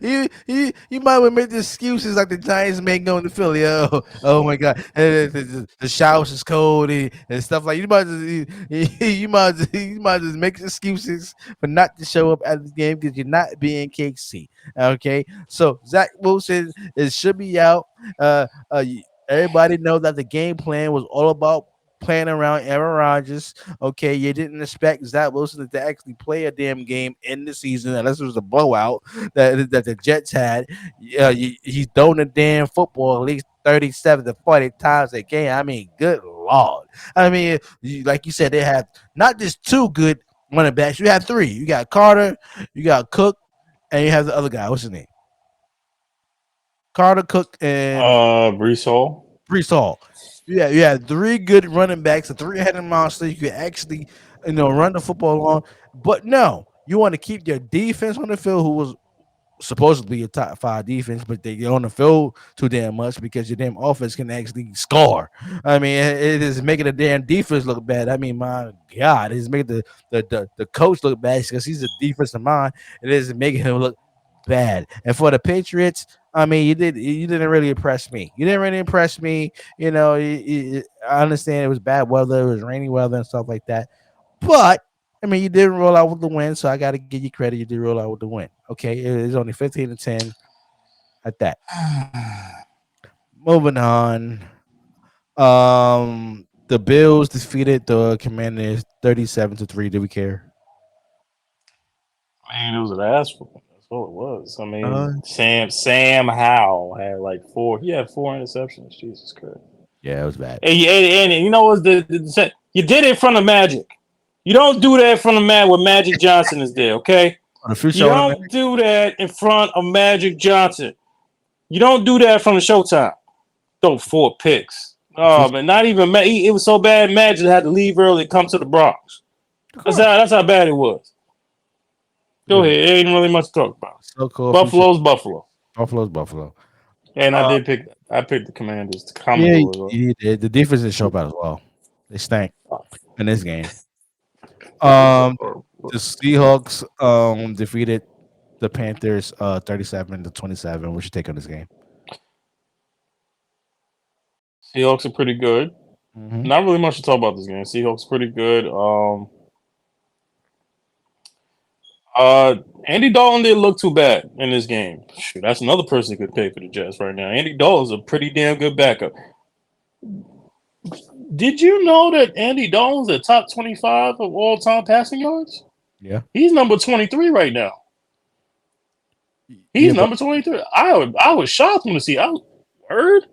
You might well make the excuses like the Giants make going to Philly. Oh my God, the showers is cold and stuff like. You might just make excuses for not to show up at the game because you're not being KC. Okay, so Zach Wilson should be out. Everybody know that the game plan was all about playing around Aaron Rodgers. Okay, you didn't expect Zach Wilson to actually play a damn game in the season unless it was a blowout that the Jets had. He's throwing the damn football at least 37 to 40 times a game. I mean, good Lord. I mean, like you said, they have not just two good running backs. You have three. You got Carter, you got Cook, and you have the other guy. What's his name? Carter, Cook, and Breece Hall. Breece Hall. Yeah, you had three good running backs, a three-headed monster. You could actually, run the football on. But no, you want to keep your defense on the field, who was supposedly a top 5 defense, but they get on the field too damn much because your damn offense can actually score. I mean, it is making the damn defense look bad. I mean, my God, it's making the coach look bad because he's a defensive mind. It is making him look bad. And for the Patriots, I mean, you didn't really impress me. You didn't really impress me. I understand it was bad weather, it was rainy weather and stuff like that. But I mean, you didn't roll out with the win, so I got to give you credit. You did roll out with the win. Okay, it is only 15-10 at that. Moving on. The Bills defeated the Commanders 37-3. Did we care? Man, it was an ass whooping. That's all it was. I mean, Sam Howell had like 4. He had 4 interceptions. Jesus Christ. Yeah, it was bad. And you know what? You did it in front of Magic. You don't do that in front of when Magic Johnson is there, okay? You don't do that in front of Magic Johnson. You don't do that from the Showtime. Throw 4 picks. Oh, man, not even it was so bad Magic had to leave early and come to the Bronx. That's how bad it was. Go ahead. It ain't really much to talk about. So cool. Buffalo's Buffalo. Buffalo's Buffalo. And I picked the Commanders. The defense didn't show up as well. They stank in this game. The Seahawks defeated the Panthers 37-27. What's your take on this game? Seahawks are pretty good. Mm-hmm. Not really much to talk about this game. Seahawks pretty good. Andy Dalton didn't look too bad in this game. Shoot, that's another person who could pay for the Jets right now. Andy Dalton's a pretty damn good backup. Did you know that Andy Dalton's a top 25 of all-time passing yards? Yeah. He's number 23 right now. He's number 23. I was shocked when to see. I heard.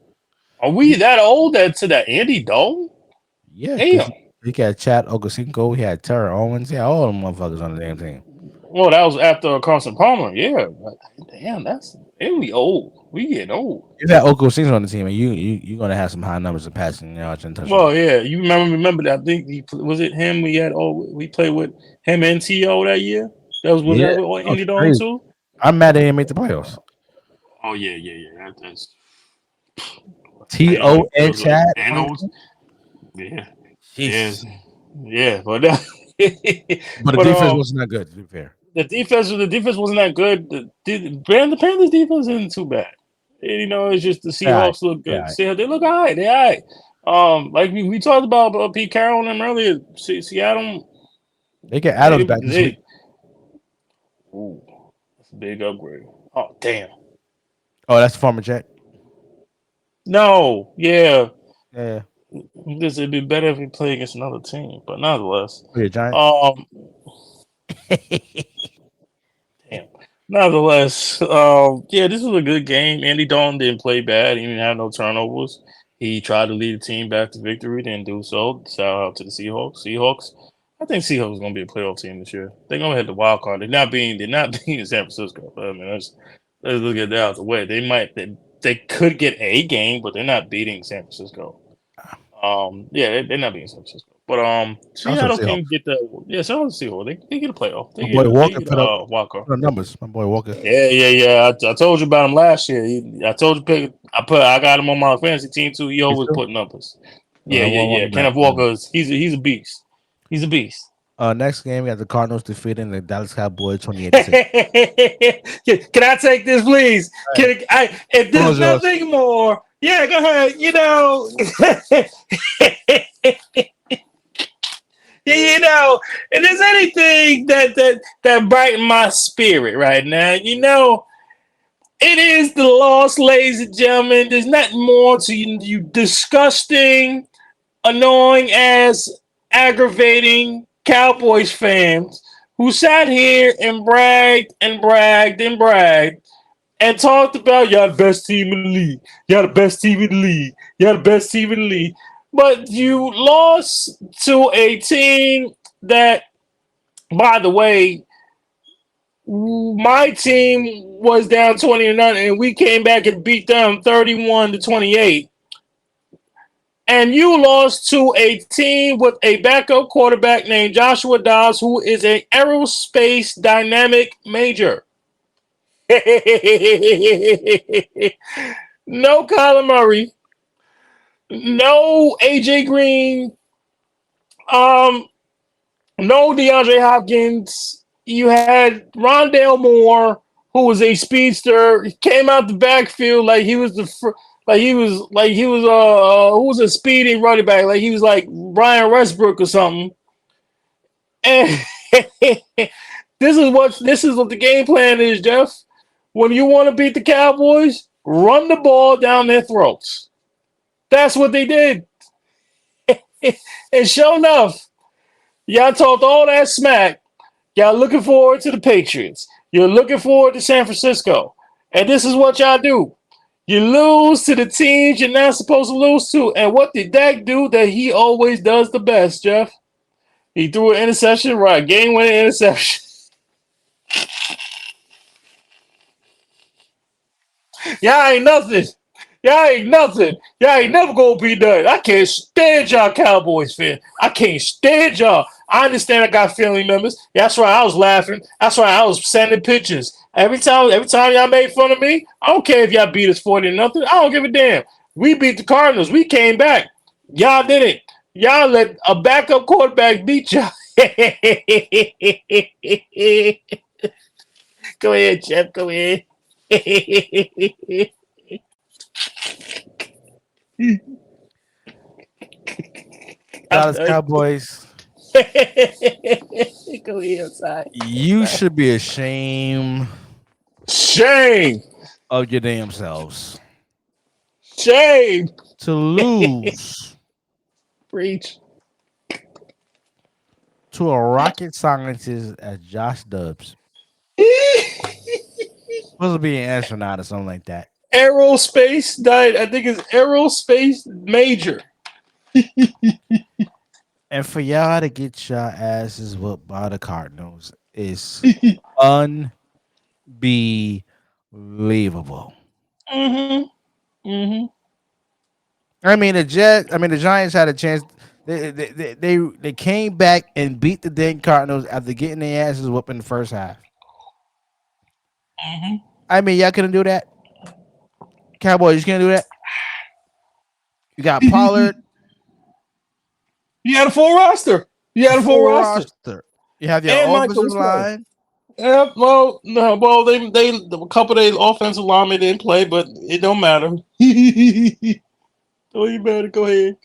Are we that old to that Andy Dalton? Yeah. Damn. He got Chad Ochocinco. He had Terrell Owens. Yeah, all them motherfuckers on the damn team. Well, that was after Carson Palmer. Yeah. Damn, we old. We getting old. You got Ochocinco on the team, and you're going to have some high numbers of passing yards and touchdowns. Well, yeah. You remember that? I think was it him? We played with him and T.O. that year. Was that Andy Dalton too? I'm mad they didn't make the playoffs. Oh, yeah. That's T.O. and Chad. Jesus. Yeah. But But the defense wasn't that good. To be fair, the defense wasn't that good. The Panthers defense isn't too bad. And, it's just the Seahawks look good. Yeah. They look all right. They all right. Like we talked about Pete Carroll and them earlier. Seattle. They get Adams back this week. Ooh, that's a big upgrade. Oh damn. Oh, that's the former Jet. No, yeah. It'd be better if we play against another team, but nonetheless. Oh, yeah, Giants. Damn. Nonetheless, this was a good game. Andy Dalton didn't play bad. He didn't have no turnovers. He tried to lead the team back to victory, didn't do so. Shout out to the Seahawks. I think Seahawks is gonna be a playoff team this year. They're gonna hit the wild card. They're not being San Francisco. I mean, let's look at that out the way. They could get a game, but they're not beating San Francisco. They're not beating San Francisco. But Seattle can get so Seahawks. They get a playoff. They get Walker put up wild card. Numbers. My boy Walker. Yeah. I told you about him last year. I told you I got him on my fantasy team too. He always put numbers. Yeah. Kenneth Walker, he's a beast. He's a beast. Next game, we got the Cardinals defeating the Dallas Cowboys 28-6. Can I take this, please? If there's nothing more, go ahead. If there's anything that brighten my spirit right now, it is the loss, ladies and gentlemen. There's nothing more to you disgusting, annoying ass, aggravating Cowboys fans who sat here and bragged and talked about y'all the best team in the league. Y'all the best team in the league. Y'all the best team in the league. But you lost to a team that, by the way, my team was down 20-0, and we came back and beat them 31-28. And you lost to a team with a backup quarterback named Joshua Dobbs, who is an aerospace dynamic major. No Kyler Murray. No AJ Green. No DeAndre Hopkins. You had Rondale Moore, who was a speedster. He came out the backfield like he was who was a speedy running back, like he was like Brian Westbrook or something. And this is what the game plan is, Jeff. When you want to beat the Cowboys, run the ball down their throats. That's what they did. And sure enough, y'all talked all that smack. Y'all looking forward to the Patriots. You're looking forward to San Francisco. And this is what y'all do. You lose to the teams you're not supposed to lose to. And what did Dak do that he always does the best, Jeff? He threw an interception, right? Game-winning interception. Y'all ain't nothing. Y'all ain't never gonna be done. I can't stand y'all Cowboys fans. I can't stand y'all. I understand I got family members. That's why I was laughing. That's why I was sending pictures. Every time y'all made fun of me, I don't care if y'all beat us 40-0. I don't give a damn. We beat the Cardinals. We came back. Y'all didn't. Y'all let a backup quarterback beat y'all. Go ahead, Jeff. Go ahead. Dallas Cowboys. Go ahead, sorry. You should be ashamed. Shame of your damn selves. Shame to lose. Preach. To a rocket scientist as Josh Dobbs. Supposed to be an astronaut or something like that. Aerospace died. I think it's aerospace major. And for y'all to get your asses whooped by the Cardinals is unbelievable. I mean, the Giants had a chance. They came back and beat the dang Cardinals after getting their asses whooped in the first half. I mean, y'all couldn't do that. Cowboys, you can't do that. You got Pollard. You had a full roster. You have your and offensive line. Yeah, well, no, well, they a couple of their offensive linemen didn't play, but it don't matter. Oh, you better go ahead.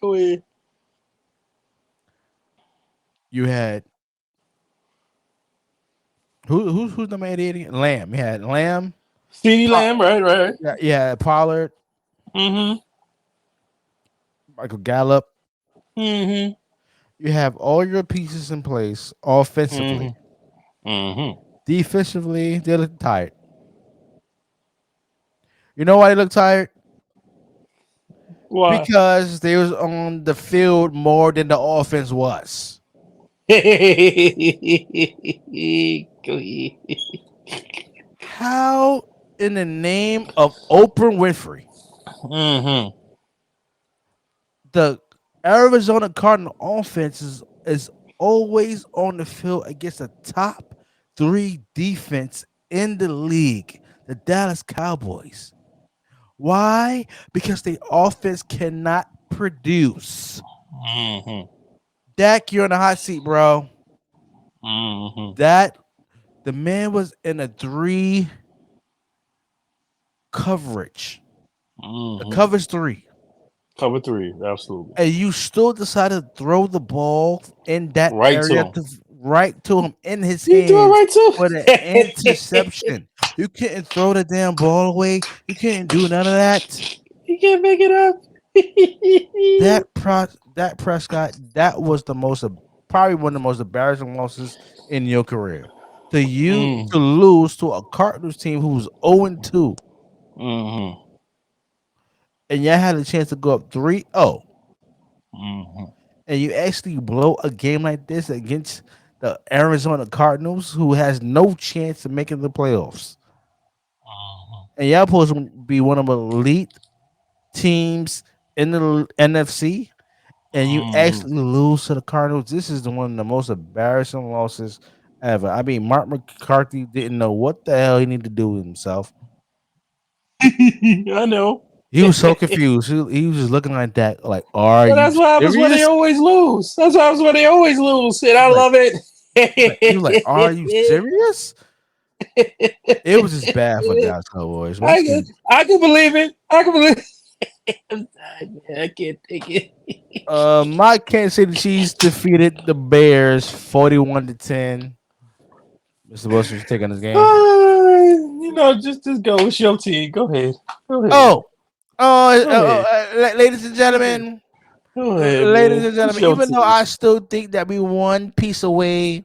You had who's the man eating? Lamb. You had Lamb. CeeDee Lamb, right. Yeah, Pollard. Mm-hmm. Michael Gallup. Mm-hmm. You have all your pieces in place offensively. Mm-hmm. Defensively, they look tired. You know why they look tired? Why? Because they was on the field more than the offense was. Go ahead. How in the name of Oprah Winfrey, Mm-hmm. the Arizona Cardinal offense is always on the field against the top 3 defense in the league, the Dallas Cowboys. Why? Because the offense cannot produce. Mm-hmm. Dak, you're in the hot seat, bro. Mm-hmm. That the man was in a 3 coverage. Mm-hmm. The coverage 3. Cover 3, absolutely. And you still decided to throw the ball in that Right area to him. right to him in his You do it hands right too. for the interception. You couldn't throw the damn ball away. You couldn't do none of that. You can't make it up. That Prescott, that was probably one of the most embarrassing losses in your career. To lose to a Cardinals team who was 0-2. Mm-hmm. And y'all had a chance to go up 3-0. Mm-hmm. And you actually blow a game like this against the Arizona Cardinals, who has no chance of making the playoffs. And y'all supposed to be one of the elite teams in the NFC, and you actually lose to the Cardinals. This is one of the most embarrassing losses ever. I mean, Mark McCarthy didn't know what the hell he needed to do with himself. I know. He was so confused. He was just looking like that, like, are you That's what happens when they always lose. And I love it. He was like, are you serious? It was just bad for the Dallas Cowboys. I can believe it. I can't take it. My Kansas City Chiefs defeated the Bears 41-10. Mr. Wilson was taking this game. Just go with your team. Go ahead. Ladies and gentlemen, even though I still think that we one piece away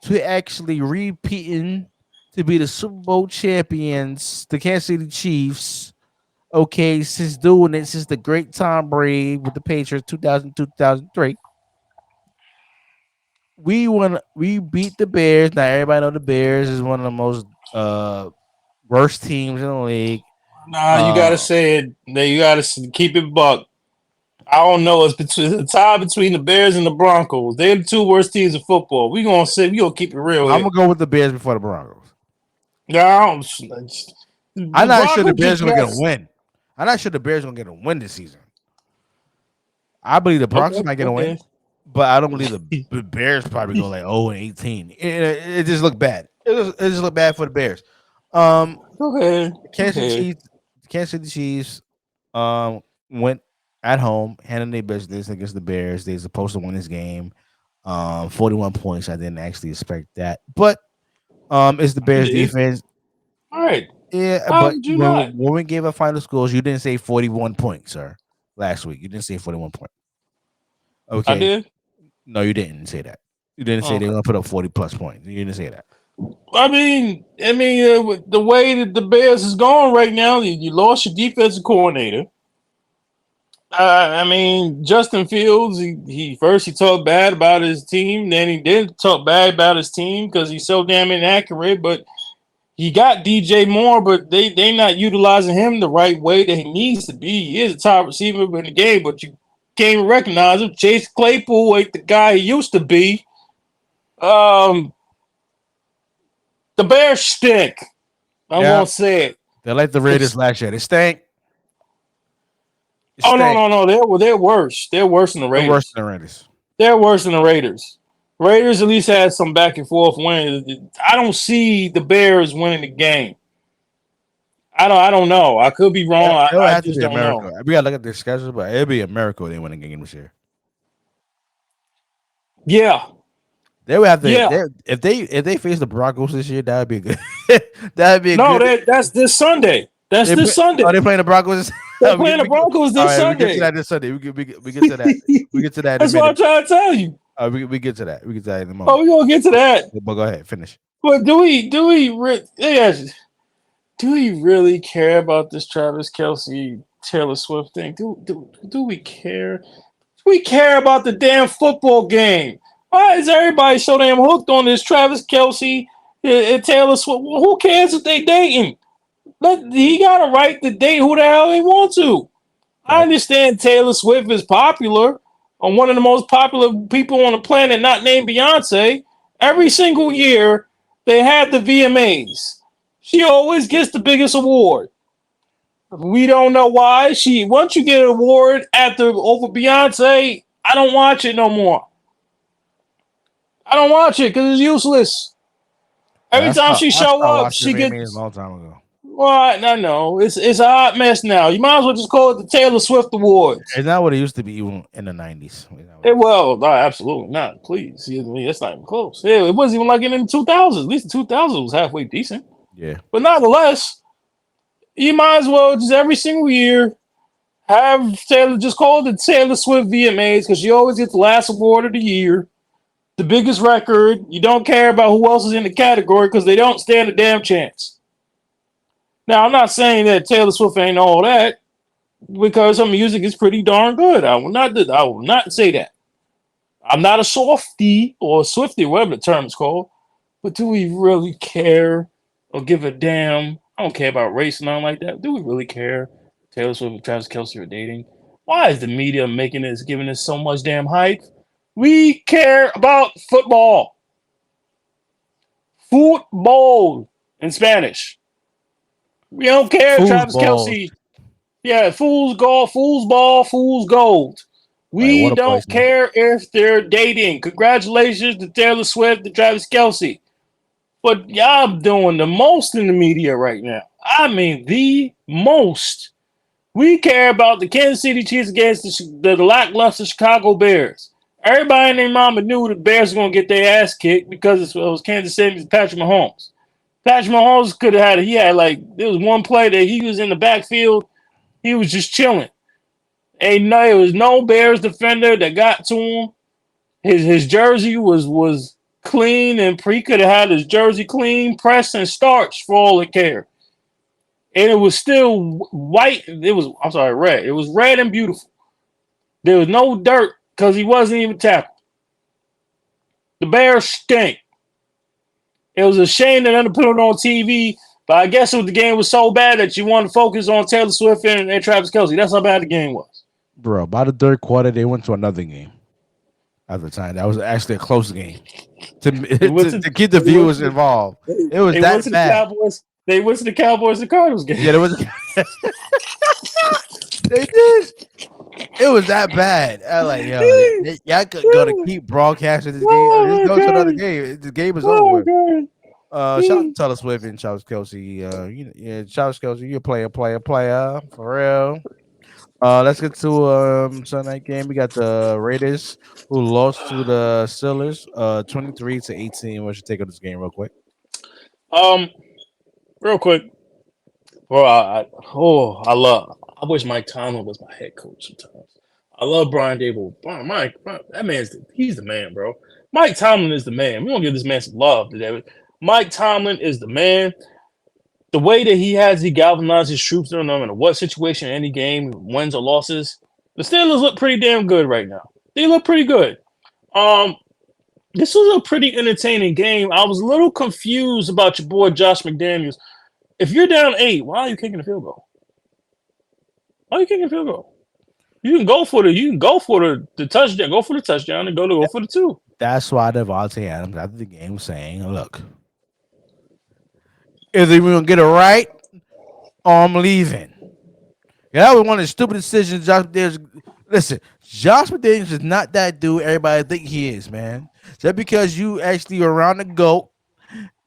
to actually repeating to be the Super Bowl champions, the Kansas City Chiefs. Okay, since the great Tom Brady with the Patriots 2002-2003. We beat the Bears. Now everybody know the Bears is one of the most worst teams in the league. Nah, you gotta say it. You gotta keep it buck. I don't know. It's the tie between the Bears and the Broncos. They're the 2 worst teams in football. We gonna keep it real. I'm gonna go with the Bears before the Broncos. No, I'm not sure the Bears are gonna get a win. I'm not sure the Bears are gonna get a win this season. I believe the Broncos might get a win, but I don't believe the Bears probably go like 0-18. It just looked bad. It just looked bad for the Bears. Kansas City Chiefs went at home, handling their business against the Bears. They're supposed to win this game. 41 points. I didn't actually expect that, but it's the Bears defense. All right. Yeah, but when we gave our final scores, you didn't say 41 points, sir. Last week, you didn't say 41 points. Okay, I did. No, you didn't say that. You didn't say they're gonna put up 40+ points. You didn't say that. I mean, the way that the Bears is going right now, you lost your defensive coordinator. Justin Fields. He talked bad about his team, then he didn't talk bad about his team because he's so damn inaccurate. But he got DJ Moore, but they not utilizing him the right way that he needs to be. He is a top receiver in the game, but you can't recognize him. Chase Claypool ain't the guy he used to be. The Bears stink. I'm gonna say it. They're like the Raiders last year. They stink. No. They're worse. They're worse than the Raiders. They're worse than the Raiders. They're worse than the Raiders. Raiders at least had some back and forth wins. I don't see the Bears winning the game. I don't know. I could be wrong. It would I have to just be a don't miracle. know. We gotta look at their schedule, but it'd be a miracle they win a game this year. Yeah. They would have to. Yeah. If they face the Broncos this year, that would be good. That'd be a No, good. that's this Sunday. That's this Sunday. Are they playing the Broncos? They're playing the Broncos this Sunday. We get to that this Sunday. We get to that. We get to that. That's what I'm trying to tell you. We get to that. We get to that in a moment. Oh, we're gonna get to that. But go ahead, finish. But do we really care about this Travis Kelce Taylor Swift thing? Do we care? Do we care about the damn football game? Why is everybody so damn hooked on this Travis Kelce and Taylor Swift? Who cares if they dating? He got a right to date who the hell he wants to. I understand Taylor Swift is popular, or one of the most popular people on the planet, not named Beyonce. Every single year, they have the VMAs. She always gets the biggest award. We don't know why. Once you get an award over Beyonce, I don't watch it no more. I don't watch it because it's useless. Every time she show up, she gets. A long time ago. Well, no. It's a hot mess now. You might as well just call it the Taylor Swift Awards. It's not what it used to be even in the 90s. No, absolutely not. Please. That's not even close. It wasn't even like it in the 2000s. At least the 2000s was halfway decent. Yeah. But nonetheless, you might as well just every single year have Taylor, just call it the Taylor Swift VMAs because she always gets the last award of the year. The biggest record. You don't care about who else is in the category because they don't stand a damn chance. Now, I'm not saying that Taylor Swift ain't all that because her music is pretty darn good. I will not say that. I'm not a softie or a Swiftie, whatever the term is called. But do we really care or give a damn? I don't care about race and nothing like that. Do we really care? Taylor Swift and Travis Kelce are dating. Why is the media giving this so much damn hype? We care about football. Football in Spanish. We don't care if Travis Kelce. Yeah, fool's gold, fool's ball, fool's gold. We don't care if they're dating. Congratulations to Taylor Swift and Travis Kelce. But y'all doing the most in the media right now. I mean, the most. We care about the Kansas City Chiefs against the lackluster Chicago Bears. Everybody and their mama knew the Bears were going to get their ass kicked because it was Kansas City's Patrick Mahomes. Patrick Mahomes could have there was one play that he was in the backfield. He was just chilling. There was no Bears defender that got to him. His jersey was clean, and he could have had his jersey clean, pressed, and starched for all it cared. And it was still white. Red. It was red and beautiful. There was no dirt because he wasn't even tackled. The Bears stink. It was a shame that they put it on TV, but I guess the game was so bad that you wanted to focus on Taylor Swift and Travis Kelce. That's how bad the game was. Bro, by the third quarter, they went to another game. At the time, that was actually a close game to keep the viewers involved. It was that bad. They went to the Cowboys and Cardinals game. Yeah, they did. It was that bad. I like, y'all gonna keep broadcasting this game. Let's go to another game. The game is over. Shout out to Taylor Swift and Travis Kelce. Travis Kelce, you're a player for real. Let's get to Sunday night game. We got the Raiders who lost to the Steelers 23-18. What's your take on this game, real quick? Real quick. Bro, I wish Mike Tomlin was my head coach sometimes. I love Brian Dable. Mike, he's the man, bro. Mike Tomlin is the man. We're gonna give this man some love today. Mike Tomlin is the man. The way that he galvanized his troops, no matter what situation, any game, wins or losses, the Steelers look pretty damn good right now. They look pretty good. This was a pretty entertaining game. I was a little confused about your boy Josh McDaniels. If you're down 8, why are you kicking the field goal? Why are you kicking the field goal? You can go for the touchdown. Go for the touchdown and go for the 2. That's why Devontae Adams after the game was saying, "Look, either we're gonna get it right, or I'm leaving." Yeah, that was one of the stupid decisions. Let Listen, Josh McDaniels is not that dude everybody think he is, man. Just because you actually around the GOAT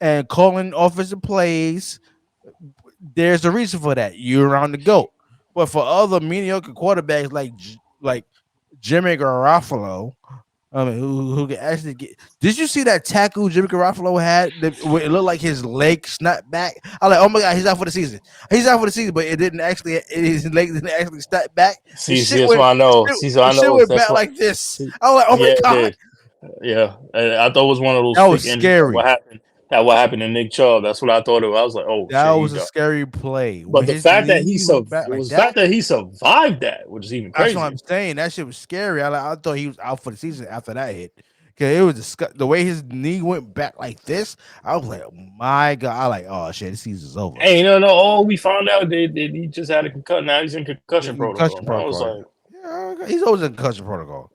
and calling offensive plays, there's a reason for that. You're around the GOAT. But for other mediocre quarterbacks like Jimmy Garoppolo, I mean, who can actually get? Did you see that tackle Jimmy Garoppolo had? Where it looked like his leg snapped back. I was like, oh my god, he's out for the season. He's out for the season, but it didn't actually. His leg didn't actually snap back. See, that's why I know. See, so I Shit know went that's back what. like this. I was like, oh my Yeah, it god, did. Yeah, I thought it was one of those that was freak injuries. scary. What happened? What happened to Nick Chubb? That's what I thought it was. I was like, oh That shit, was he a done. scary play. But When the his fact that knee went back like the that, fact that he survived that, which is even that's crazy. what I'm saying. That shit was scary. I thought he was out for the season after that hit. Cause it was the way his knee went back like this. I was like, oh my god! I like, oh shit, this season's over. Hey, no. Oh, we found out that he just had a concussion. Now he's in concussion protocol. I was like, yeah, he's always in concussion protocol.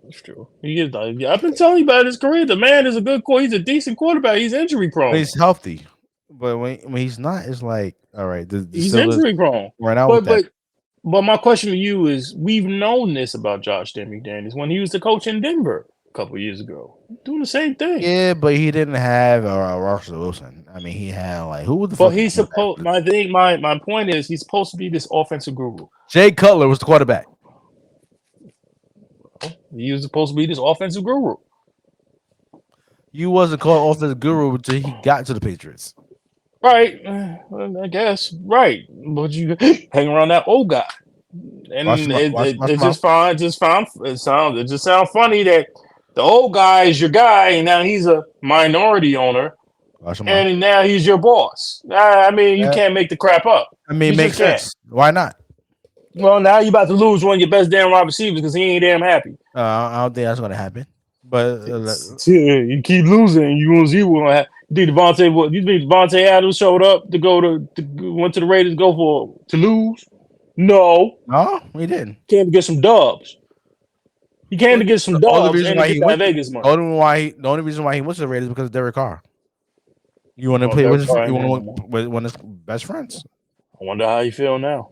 that's true. He is. I've been telling you about his career. The man is a good he's a decent quarterback. He's injury prone. He's healthy, but when he's not, it's like, all right, he's injury prone. Right now, but my question to you is: we've known this about Josh McDaniels when he was the coach in Denver a couple of years ago, doing the same thing. Yeah, but he didn't have Russell Wilson. I mean, he had like who was the? But he's supposed. My point is he's supposed to be this offensive guru. Jay Cutler was the quarterback. He was supposed to be this offensive guru. You wasn't called offensive guru until he got to the Patriots. Right, I guess. Right, but you hang around that old guy, and it just sounds funny that the old guy is your guy, and now he's a minority owner, and now he's your boss. I mean, you can't make the crap up. I mean, it makes sense. Why not? Well, now you're about to lose one of your best damn wide receivers because he ain't damn happy. I don't think that's going to happen. But you keep losing, you gonna see what happen. You think Devontae Adams showed up to went to the Raiders to lose? No, he didn't. Came to get some dubs. He came to get some dubs and get that Vegas money. The only reason why he went to the Raiders is because of Derek Carr. You want to play with one of his best friends. I wonder how you feel now.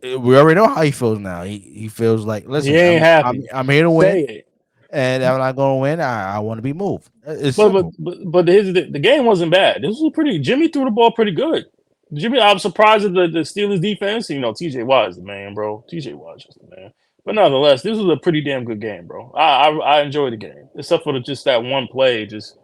We already know how he feels now. He feels like, listen, he ain't happy. I'm here to win. And I'm not going to win. I want to be moved. But the game wasn't bad. This was Jimmy threw the ball pretty good. I was surprised at the Steelers defense. You know, TJ Watt is the man, bro. TJ Watt is the man. But nonetheless, this was a pretty damn good game, bro. I enjoyed the game, except for just that one play. Just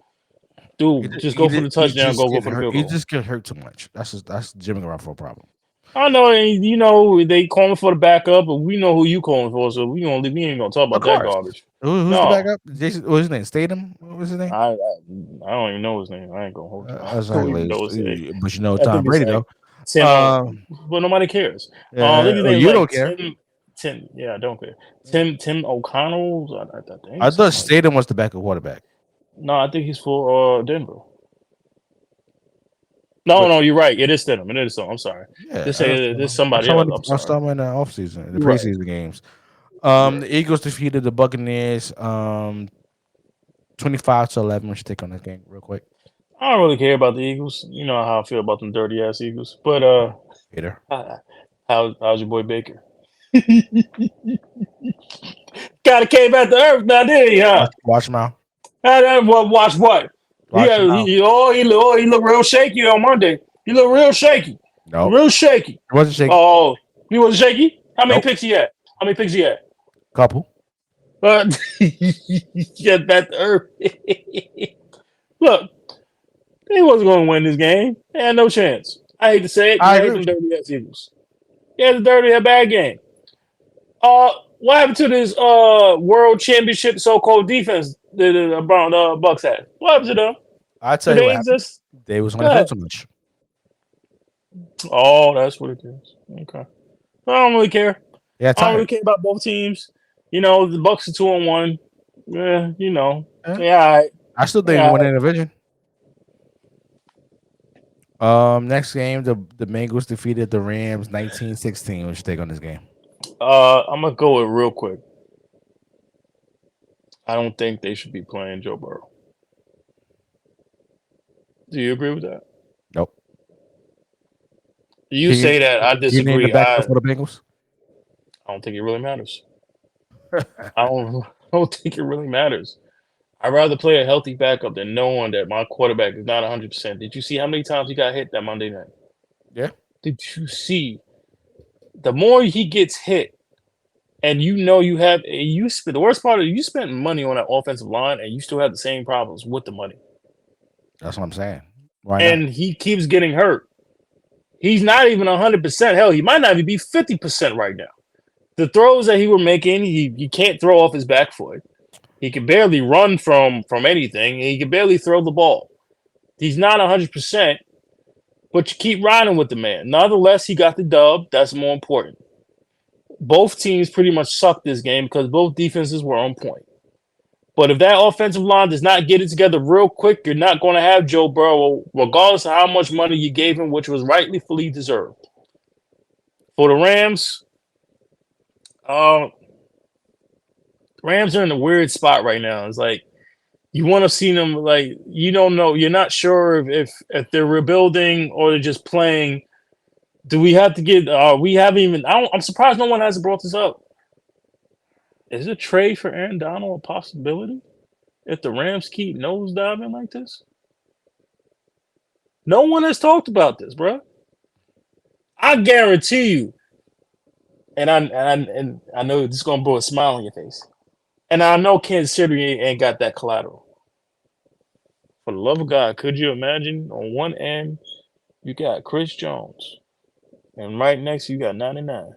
go for the touchdown. Go for the field goal. He just get hurt too much. That's Jimmy Garoppolo problem. I know, and you know they calling for the backup, but we know who you calling for, so we ain't gonna talk about that garbage. Who's the backup? Jason, what's his name? Statham? What was his name? I don't even know his name. I ain't gonna hold you. But you know Tom Brady though. But nobody cares. You don't care. Tim, I don't care. Tim O'Connell. I thought Statham was the backup quarterback. No, I think he's for Denver. No, you're right. It is Stidham. It is so. I'm sorry. Yeah, this somebody else. I'm sorry. In the offseason, in the preseason games. The Eagles defeated the Buccaneers 25-11. Let's take on this game real quick. I don't really care about the Eagles. You know how I feel about them dirty ass Eagles. But how's your boy Baker? Kind of came back to earth now, didn't he? Huh? Watch him out. Watch what? He looked real shaky on Monday. He looked real shaky. No, real shaky. He wasn't shaky. Oh, he wasn't shaky. How many picks he had? Couple. But get back to earth. Look, he wasn't going to win this game. They had no chance. I hate to say it. I hate them dirty ass Eagles. He had a bad game. What happened to this world championship so-called defense that the Bucks had? What happened to them? I tell you what happened. They was going to play too much. Oh, that's what it is. Okay. I don't really care. Yeah, I don't really care about both teams. You know, the Bucks are 2-1. Yeah, you know. Yeah. I still think we win the division. Next game, the Bengals defeated the Rams 19-16. What you take on this game? I'm gonna go with real quick. I don't think they should be playing Joe Burrow. Do you agree with that? Nope. You say that, I disagree. For the Bengals? I don't think it really matters. I don't think it really matters. I'd rather play a healthy backup than knowing that my quarterback is not 100%. Did you see how many times he got hit that Monday night? Yeah. Did you see? The more he gets hit, and the worst part is you spent money on that offensive line, and you still have the same problems with the money. That's what I'm saying. Why And he keeps getting hurt. He's not even 100%. Hell, he might not even be 50% right now. The throws that he was making, he can't throw off his back foot. He can barely run from anything. And he can barely throw the ball. He's not 100%, but you keep riding with the man. Nonetheless, he got the dub. That's more important. Both teams pretty much sucked this game because both defenses were on point. But if that offensive line does not get it together real quick, you're not going to have Joe Burrow, regardless of how much money you gave him, which was rightfully deserved. For the Rams, Rams are in a weird spot right now. It's like you want to see them, like you don't know, you're not sure if they're rebuilding or they're just playing. Do we have to get? We haven't even. I'm surprised no one hasn't brought this up. Is a trade for Aaron Donald a possibility if the Rams keep nosediving like this? No one has talked about this, bro. I guarantee you, and I know this is gonna put a smile on your face, and I know Kansas City ain't got that collateral. For the love of God, could you imagine on one end you got Chris Jones, and right next you got 99.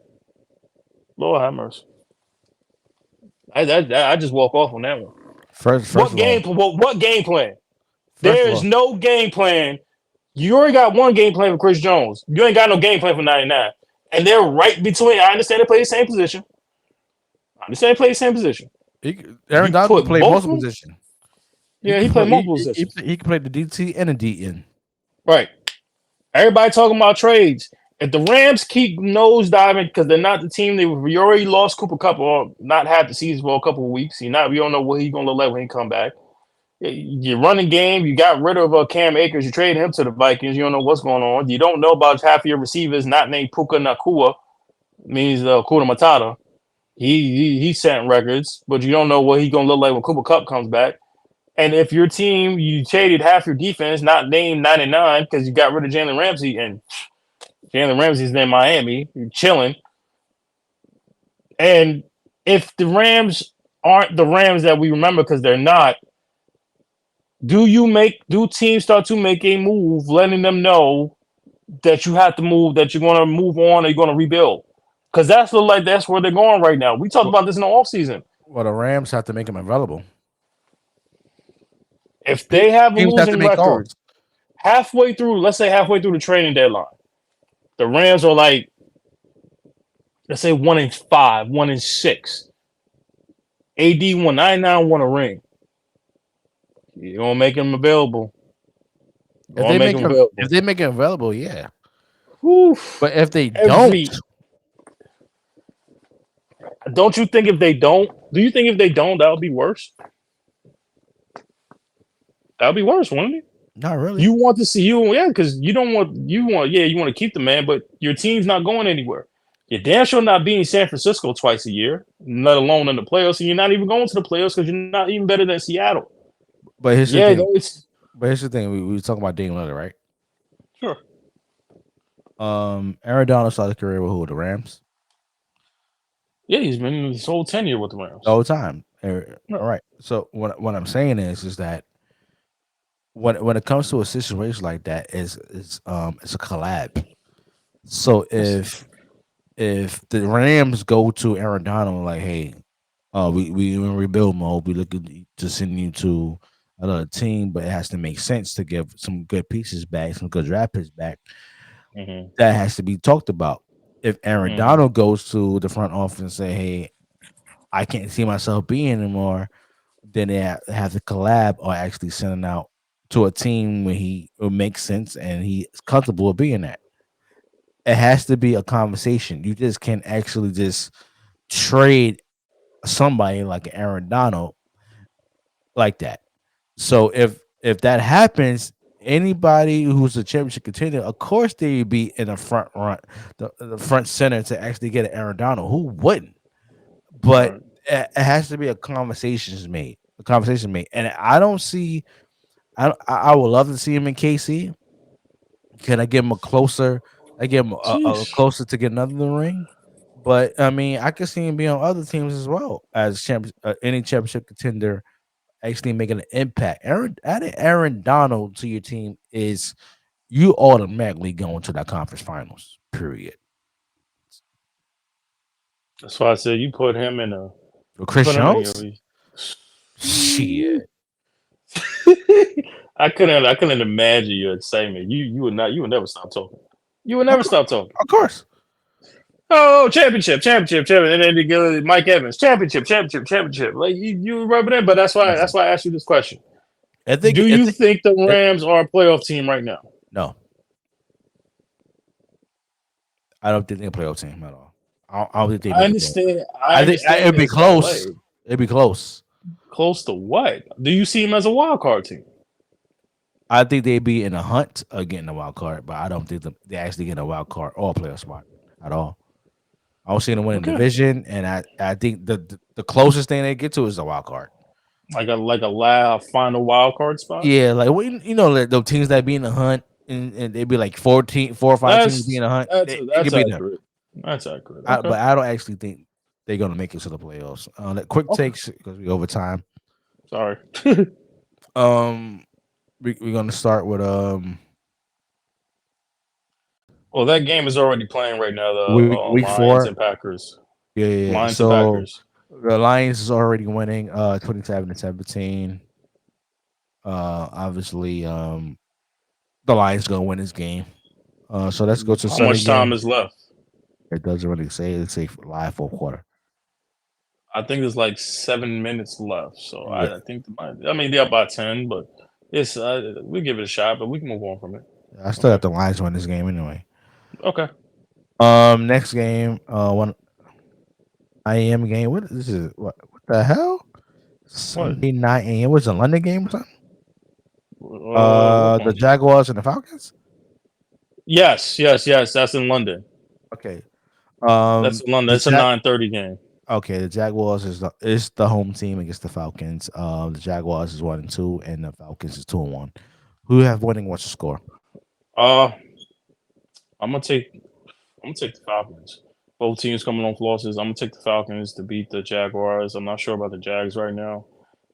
Lord have mercy. I just walk off on that one. What game plan? There is no game plan. You already got one game plan for Chris Jones. You ain't got no game plan for 99. And they're right between. I understand they play the same position. Aaron Donald can play multiple positions. Yeah, he played multiple positions. He can play the DT and the DN. Right. Everybody talking about trades. If the Rams keep nosediving because they're not the team, we already lost Cooper Kupp or not half the season for a couple of weeks. We don't know what he's gonna look like when he come back. You run the game. You got rid of Cam Akers. You traded him to the Vikings. You don't know what's going on. You don't know about half of your receivers not named Puka Nakua. Means Kuda Matata. He's setting records, but you don't know what he's gonna look like when Cooper Kupp comes back. And if your team, you traded half your defense, not named 99 because you got rid of Jalen Ramsey, and Jalen Ramsey's in Miami, you're chilling. And if the Rams aren't the Rams that we remember because they're not, do teams start to make a move, letting them know that you have to move, that you're going to move on, or you're going to rebuild? Because that's where they're going right now. We talked about this in the offseason. Well, the Rams have to make him available. If they have a losing record, halfway through the training deadline, the Rams are like, let's say 1-5, 1-6. AD 199 won a ring. You're gonna make him available. If they make him available, yeah. Oof. But if they don't you think if they don't? Do you think if they don't, that would be worse? That would be worse, wouldn't it? Not really. You want to see because you want to keep the man, but your team's not going anywhere. You're damn sure not beating San Francisco twice a year, let alone in the playoffs, and you're not even going to the playoffs because you're not even better than Seattle. But here's the thing. We were talking about Dame Lillard, right? Sure. Aaron Donald started his career with who? The Rams? Yeah, he's been in his whole tenure with the Rams. The whole time. All right. So what I'm saying is that when it comes to a situation like that, it's a collab. So if the Rams go to Aaron Donald like, hey, we in rebuild mode, we looking to send you to another team, but it has to make sense to give some good pieces back, some good draft picks back. Mm-hmm. That has to be talked about. If Aaron Donald goes to the front office and say, hey, I can't see myself being anymore, then they have to collab or actually send him out to a team where it makes sense and he's comfortable with being at. It has to be a conversation. You just can't actually just trade somebody like Aaron Donald like that. So if that happens, anybody who's a championship contender, of course they would be in the the front center to actually get an Aaron Donald. Who wouldn't? But it has to be a conversation made, and I don't see. I would love to see him in KC. Can I give him a closer? I give him a closer to get another ring. But I mean, I could see him be on other teams as well as any championship contender, actually making an impact. Adding Aaron Donald to your team is you automatically going to that conference finals. Period. That's why I said you put him in a Chris Jones. Shit. I couldn't imagine your excitement. You would never stop talking. You would never stop talking. Of course. Oh, championship, and then you go Mike Evans, championship. Like you rub it in, but that's why I asked you this question. Do you think the Rams are a playoff team right now? No, I don't think they're a playoff team at all. I don't think they. I understand. I think it'd be close. It'd be close. Close to what? Do you see them as a wild card team? I think they'd be in a hunt of getting a wild card, but I don't think they actually get a wild card or a playoff spot at all. I was seeing them win the division, and I think the closest thing they get to is a wild card, like a final wild card spot. Yeah, like the teams that be in the hunt, and they'd be like 4 or 5 teams be in the hunt. That's accurate. That's accurate. Okay. But I don't actually think they're gonna make it to the playoffs. Quick takes because we over time. Sorry. We're gonna start with Well, that game is already playing right now. The week Lions 4 and Packers. Yeah. Lions and Packers. The Lions is already winning 27-17. Obviously, the Lions gonna win this game. So let's go to how much time is left. It doesn't really say. It's say live for a quarter. I think there's like 7 minutes left. So I think they're up by 10, but it's we give it a shot, but we can move on from it. I still have the Lions win this game anyway. Okay. Next game, 1 a.m. game. What is this? What the hell? Sunday 9 a.m. Was it a London game or something? The Jaguars and the Falcons. Yes. That's in London. Okay. That's in London. It's a 9:30 game. Okay, the Jaguars is the home team against the Falcons. The Jaguars is 1-2, and the Falcons is 2-1. Who have winning? What's the score? I'm gonna take the Falcons. Both teams coming off losses. I'm gonna take the Falcons to beat the Jaguars. I'm not sure about the Jags right now.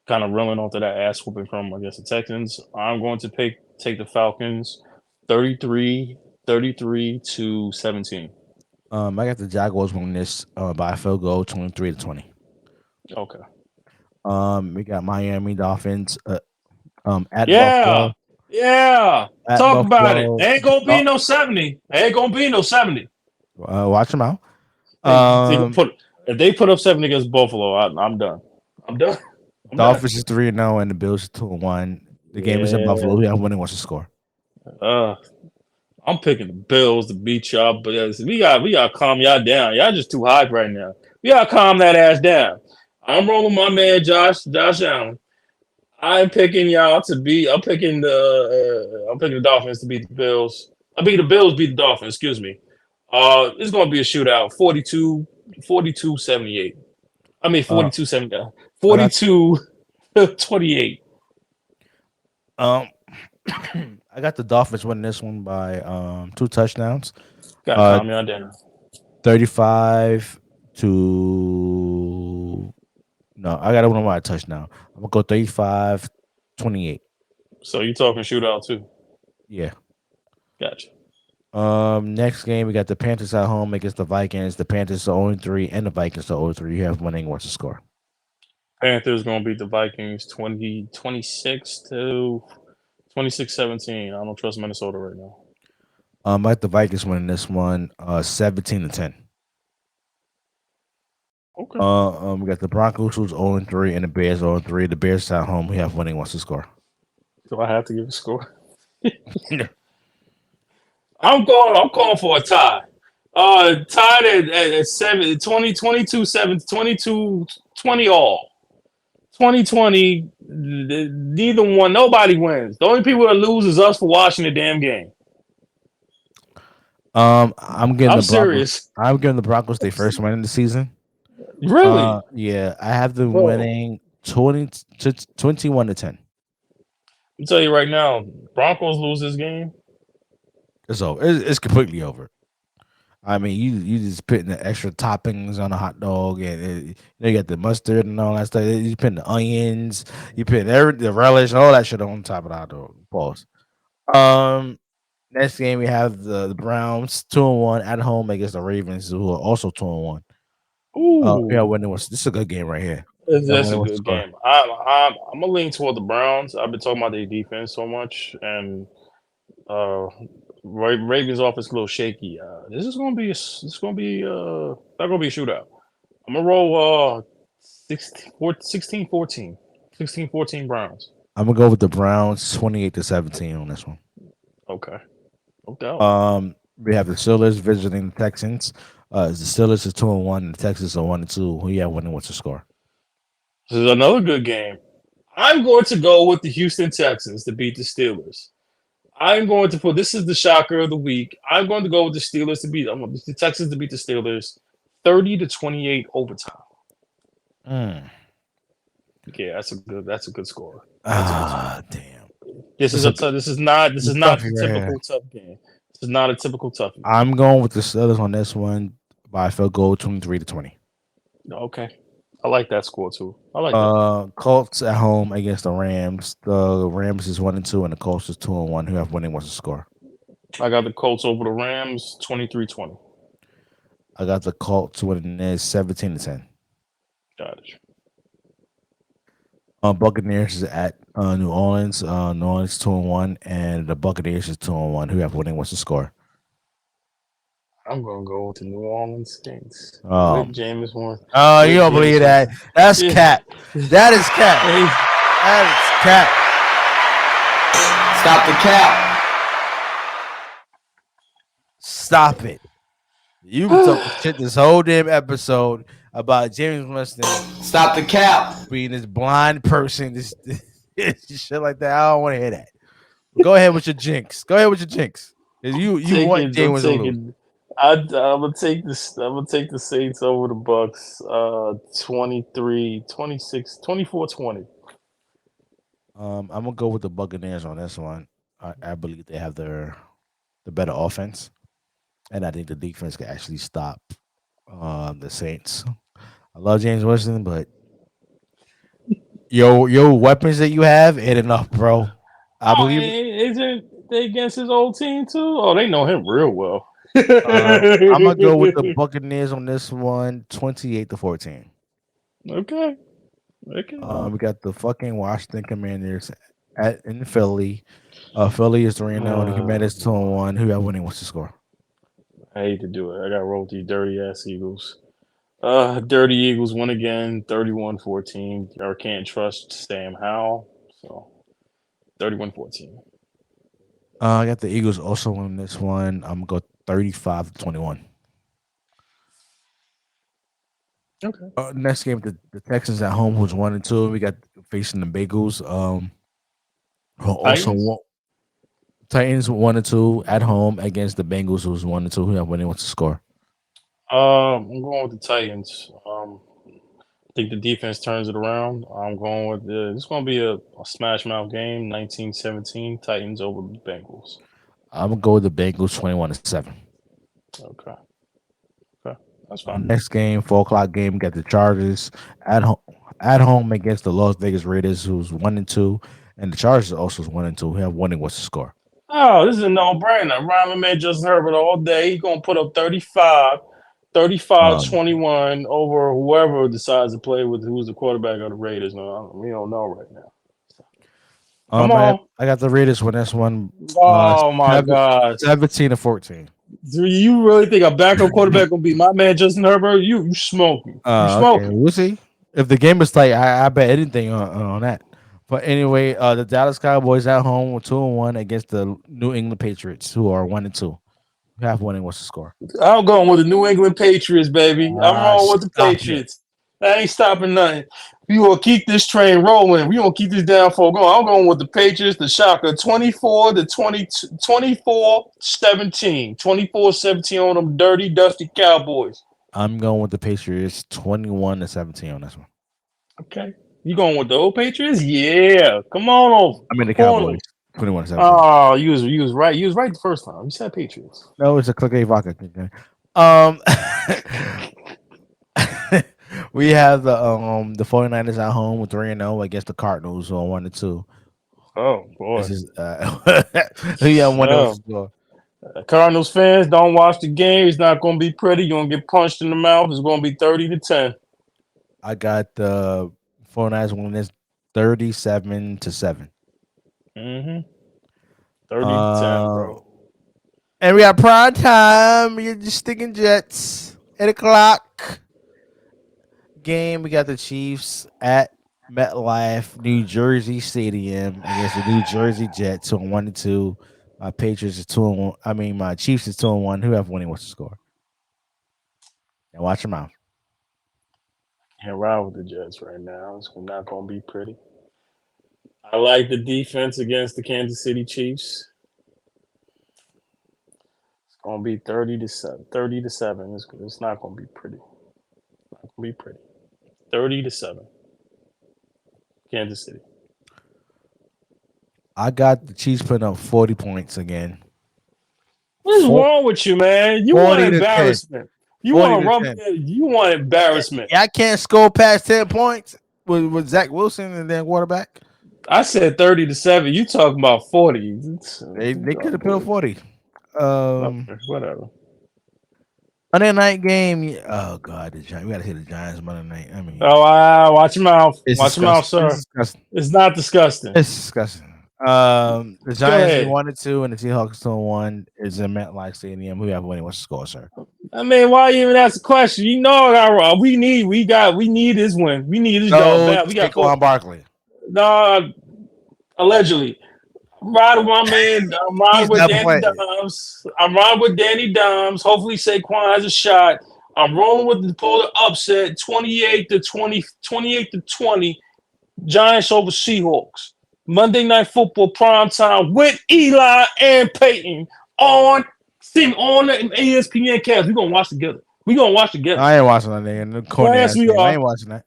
Kind of reeling off of that ass whooping from, I guess, the Texans. I'm going to take the Falcons 33-17. I got the Jaguars winning this by a field goal, 23-20. Okay. We got Miami Dolphins at Buffalo. Yeah. At Talk Buffalo. about it. Ain't gonna be no 70. Watch them out. If they put up 70 against Buffalo, I'm done. Dolphins is 3-0 and the Bills is 2-1. The game is in Buffalo. We have winning. What's the score? I'm picking the Bills to beat y'all, but we gotta calm y'all down. Y'all just too hyped right now. We gotta calm that ass down. I'm rolling my man Josh Allen. I'm picking y'all to beat. I'm picking the Dolphins to beat the Bills. The Bills beat the Dolphins. Excuse me. It's gonna be a shootout. 42-78. 42-7. 42-28. I got the Dolphins winning this one by 2 touchdowns. Got to calm y'all down. 35 to no, I got to win by a touchdown. I'm gonna go 35-28. So you talking shootout too? Yeah. Gotcha. Next game we got the Panthers at home against the Vikings. The Panthers are 0-3 and the Vikings are 0-3. You have winning. What's the score? Panthers gonna beat the Vikings 26-17. I don't trust Minnesota right now. I like the Vikings winning this one 17-10. Okay. We got the Broncos who's 0-3 and the Bears 0-3. The Bears at home. We have winning. What's the score? Do I have to give a score? I'm calling for a tie. Tied at 22-7, 22-20 all. 20-20 Neither one. Nobody wins. The only people that lose is us for watching the damn game. I'm getting the Broncos. Serious. I'm giving the Broncos their first win in the season. Really? Yeah, I have them winning 21-10. I'll tell you right now, Broncos lose this game. It's over. It's completely over. I mean, you just putting the extra toppings on a hot dog, and you got the mustard and all that stuff. You putting the onions, you putting the relish, all that shit on top of the hot dog. Pause. Next game we have the Browns 2-1 at home against the Ravens, who are also 2-1. Ooh, yeah, this is a good game right here. That's a good game. I'm gonna lean toward the Browns. I've been talking about their defense so much, and Ravens offense a little shaky. This is gonna be not gonna be a shootout. I'm gonna roll 16-14 Browns. I'm gonna go with the Browns 28-17 on this one. Okay. No doubt. We have the Steelers visiting the Texans. The Steelers is 2-1, and the Texans are 1-2. Who you have winning? What's the score? This is another good game. I'm going to go with the Houston Texans to beat the Steelers. I'm going to put this is the shocker of the week. I'm going to go with the Steelers to beat the Texans to beat the Steelers 30-28 overtime. Yeah, that's a good score. Damn. This is not a typical tough game. This is not a typical tough game. I'm going with the Steelers on this one by field goal 23-20. Okay. I like that score too. I like that. Colts at home against the Rams. The Rams is 1-2 and the Colts is 2-1. Who have winning? What's the score? I got the Colts over the Rams 23-20. I got the Colts winning this 17-10. Got it. Buccaneers is at New Orleans. New Orleans 2-1, and the Buccaneers is 2-1. Who have winning? What's the score? I'm gonna go with the New Orleans Saints. Jameis won. Oh, you don't believe that? That's cap. That is cap. That is cap. Stop the cap. Stop it. You've been talking shit this whole damn episode about James Winston. Stop the cap. Being this blind person, this shit like that. I don't want to hear that. Go ahead with your jinx. You want James to lose. I'm gonna take this. I'm gonna take the Saints over the Bucks. 23-26, 24-20. I'm gonna go with the Buccaneers on this one. I believe they have the better offense, and I think the defense can actually stop the Saints. I love James Winston, but your weapons that you have ain't enough, bro. I believe. Isn't they against his old team too? Oh, they know him real well. I'm gonna go with the Buccaneers on this one, 28-14. Okay. We got the fucking Washington Commanders in Philly. Philly is 3-0, the Commanders 2-1. Who got winning? What's the score? I hate to do it. I got to roll these dirty ass Eagles. Dirty Eagles win again, 31-14. Y'all can't trust Sam Howell, so 31-14. I got the Eagles also win this one. I'm gonna go 35-21. Okay. Next game, the Texans at home, who's 1-2. We got facing the Bengals. Titans 1-2 at home against the Bengals, who's 1-2. Who have winning? What's the score? I'm going with the Titans. I think the defense turns it around. I'm going with it's going to be a smash mouth game. 19-17 Titans over the Bengals. I'm gonna go with the Bengals 21-7. Okay, that's fine. Next game, 4:00 game, got the Chargers at home against the Las Vegas Raiders, who's 1-2, and the Chargers also is 1-2. Who have winning? What's the score? Oh, this is a no-brainer. Ryan man Justin Herbert all day. He's gonna put up 35-21 over whoever decides to play with who's the quarterback of the Raiders. No, we don't know right now. Come on. I got the Raiders win this one. Oh my God, 17-14. Do you really think a backup quarterback gonna be my man Justin Herbert? You smoking? Okay. We'll see. If the game is tight, I bet anything on that. But anyway, the Dallas Cowboys at home with 2-1 against the New England Patriots, who are 1-2. Half winning. What's the score? I'm going with the New England Patriots, baby. I'm rolling with the Patriots. That ain't stopping nothing. We gonna keep this train rolling. We gonna keep this downfall going. I'm going with the Patriots, the shocker, 24 to 20, 24-17. 24-17 on them dirty, dusty Cowboys. I'm going with the Patriots, 21-17 on this one. Okay. You going with the old Patriots? Yeah. Come on over. I mean the Cowboys, 21-17. Oh, you was right. You was right the first time. You said Patriots. No, it's a click A vodka. We have the 49ers at home with 3-0 against the Cardinals on 1-2. Oh boy. This is yeah, 1-0. Cardinals fans, don't watch the game. It's not gonna be pretty. You're gonna get punched in the mouth. It's gonna be 30-10. I got the 49ers winning this 37-7. 30-10, bro. And we got prime time. You're just sticking Jets. 8:00 game. We got the Chiefs at MetLife, New Jersey Stadium against the New Jersey Jets on 1-2. My Patriots is 2-1. I mean, my Chiefs is 2-1. Who have winning? What's the score? And watch your mouth. Can't ride with the Jets right now. It's not gonna be pretty. I like the defense against the Kansas City Chiefs. It's gonna be 30-7. 30-7. It's not gonna be pretty. It's not gonna be pretty. 30-7. Kansas City. I got the Chiefs putting up 40 points again. What's wrong with you, man? You want embarrassment. You want embarrassment. Yeah, I can't score past 10 points with Zach Wilson and then quarterback. I said 30-7. You talking about 40. They could have put up 40. Whatever. Monday night game. Oh God, we gotta hit the Giants Monday night. I mean, watch your mouth. Watch your mouth, sir. It's not disgusting. It's disgusting. The Giants 1-2 and the Seahawks 2-1 is in MetLife Stadium. Who have winning? What's the score, sir? I mean, why you even ask the question? You know, we need this win. We need this job. We got Saquon Barkley. No, allegedly. I'm riding with my man. I'm riding with Danny Dimes. I'm riding with Danny Dimes. Hopefully Saquon has a shot. I'm rolling with the polar upset, 28-20, Giants over Seahawks. Monday Night Football prime time with Eli and Peyton on the ESPN cast. We're gonna watch together. I ain't watching that nigga. Yes, we are. I ain't watching that.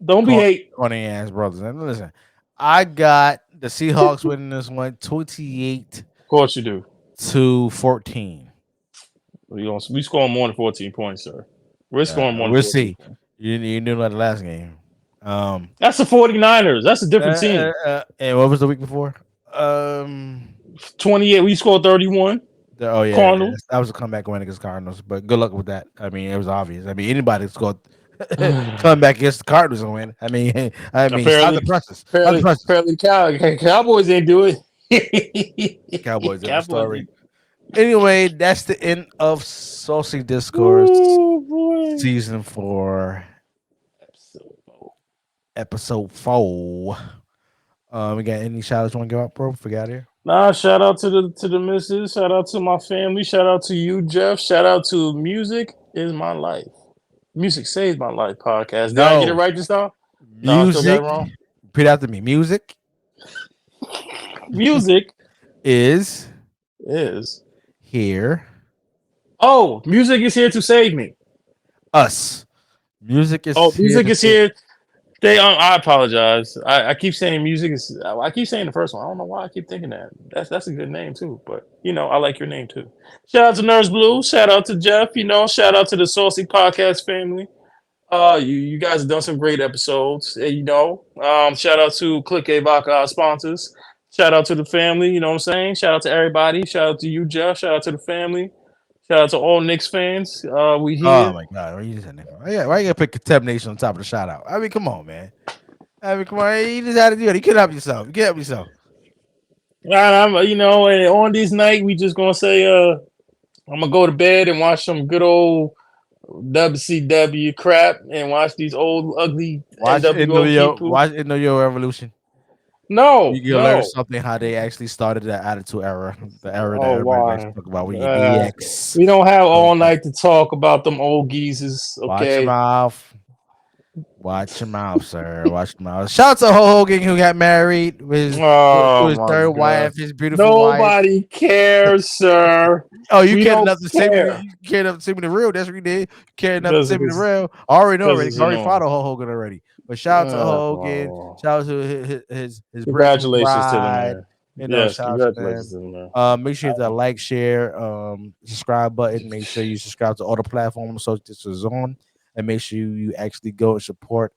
Don't be hate. Corny ass brothers. And listen, I got the Seahawks winning this one 28. Of course you do. 14. We scoring more than 14 points, sir. We're scoring more than 14. We'll see. You knew like the last game. That's the 49ers. That's a different team. And what was the week before? 28. We scored 31. Oh yeah, Cardinals. That was a comeback win against Cardinals. But good luck with that. I mean, it was obvious. I mean, anybody scored come back against the Cardinals and win. I mean, stop the presses. Apparently, Cowboys ain't do it. Cowboys are the story. Anyway, that's the end of Saucy Discourse season 4. Episode 4. We got any shout outs you want to give out, bro? Forgot here. Nah, shout out to the missus. Shout out to my family. Shout out to you, Jeff. Shout out to Music is My Life. Music Saves My Life podcast. Did I get it right this time? Music. No, I wrong. Repeat after me. Music is here. Oh, music is here to save me. Us. Music is here. I apologize. I keep saying music is. I keep saying the first one. I don't know why I keep thinking that. That's a good name too. But I like your name too. Shout out to Nurse Blue. Shout out to Jeff. Shout out to the Saucy Podcast family. You guys have done some great episodes. Shout out to Click A Vodka, our sponsors. Shout out to the family. You know what I'm saying? Shout out to everybody. Shout out to you, Jeff. Shout out to the family. Shout out to all Knicks fans. We here. Oh my God! Why you gotta put Kateb Nation on top of the shout out? I mean, come on, man. You just had to do it. You can't help yourself. And on this night, we just gonna say, I'm gonna go to bed and watch some good old WCW crap and watch these old ugly NWO people. Watch NWO Revolution. No, you can learn something how they actually started the Attitude Era, the era that everybody likes to talk about. When you DX. We don't have all night to talk about them old geezers. Okay, watch your mouth. Watch your mouth, sir. Watch your mouth. Shout out to Hulk Hogan who got married with his third wife, his beautiful wife. Nobody cares, sir. Oh, you cared enough to say me. You cared enough to say me the real. That's what you did. You cared enough to say me the real. I already know already. I already followed Hulk Hogan already. But shout out to Hogan. Shout out to his congratulations to them, man. You know, yes, shout out to them. Make sure you hit that like, share, subscribe button. Make sure you subscribe to all the platforms Saucy Discourse is on, and make sure you actually go and support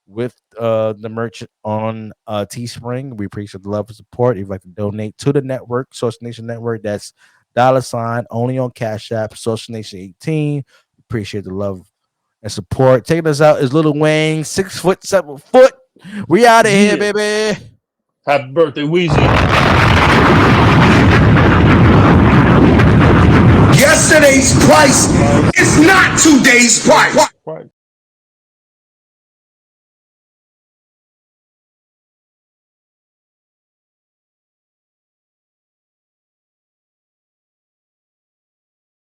with the merch on Teespring. We appreciate the love and support. If you'd like to donate to the network, Saucy Nation Network, that's $ only on Cash App, Saucy Nation 18. Appreciate the love and support. Taking us out is Lil Wayne, 6 foot, 7 foot. We out of here, baby. Happy birthday, Weezy. Yesterday's price is not today's price.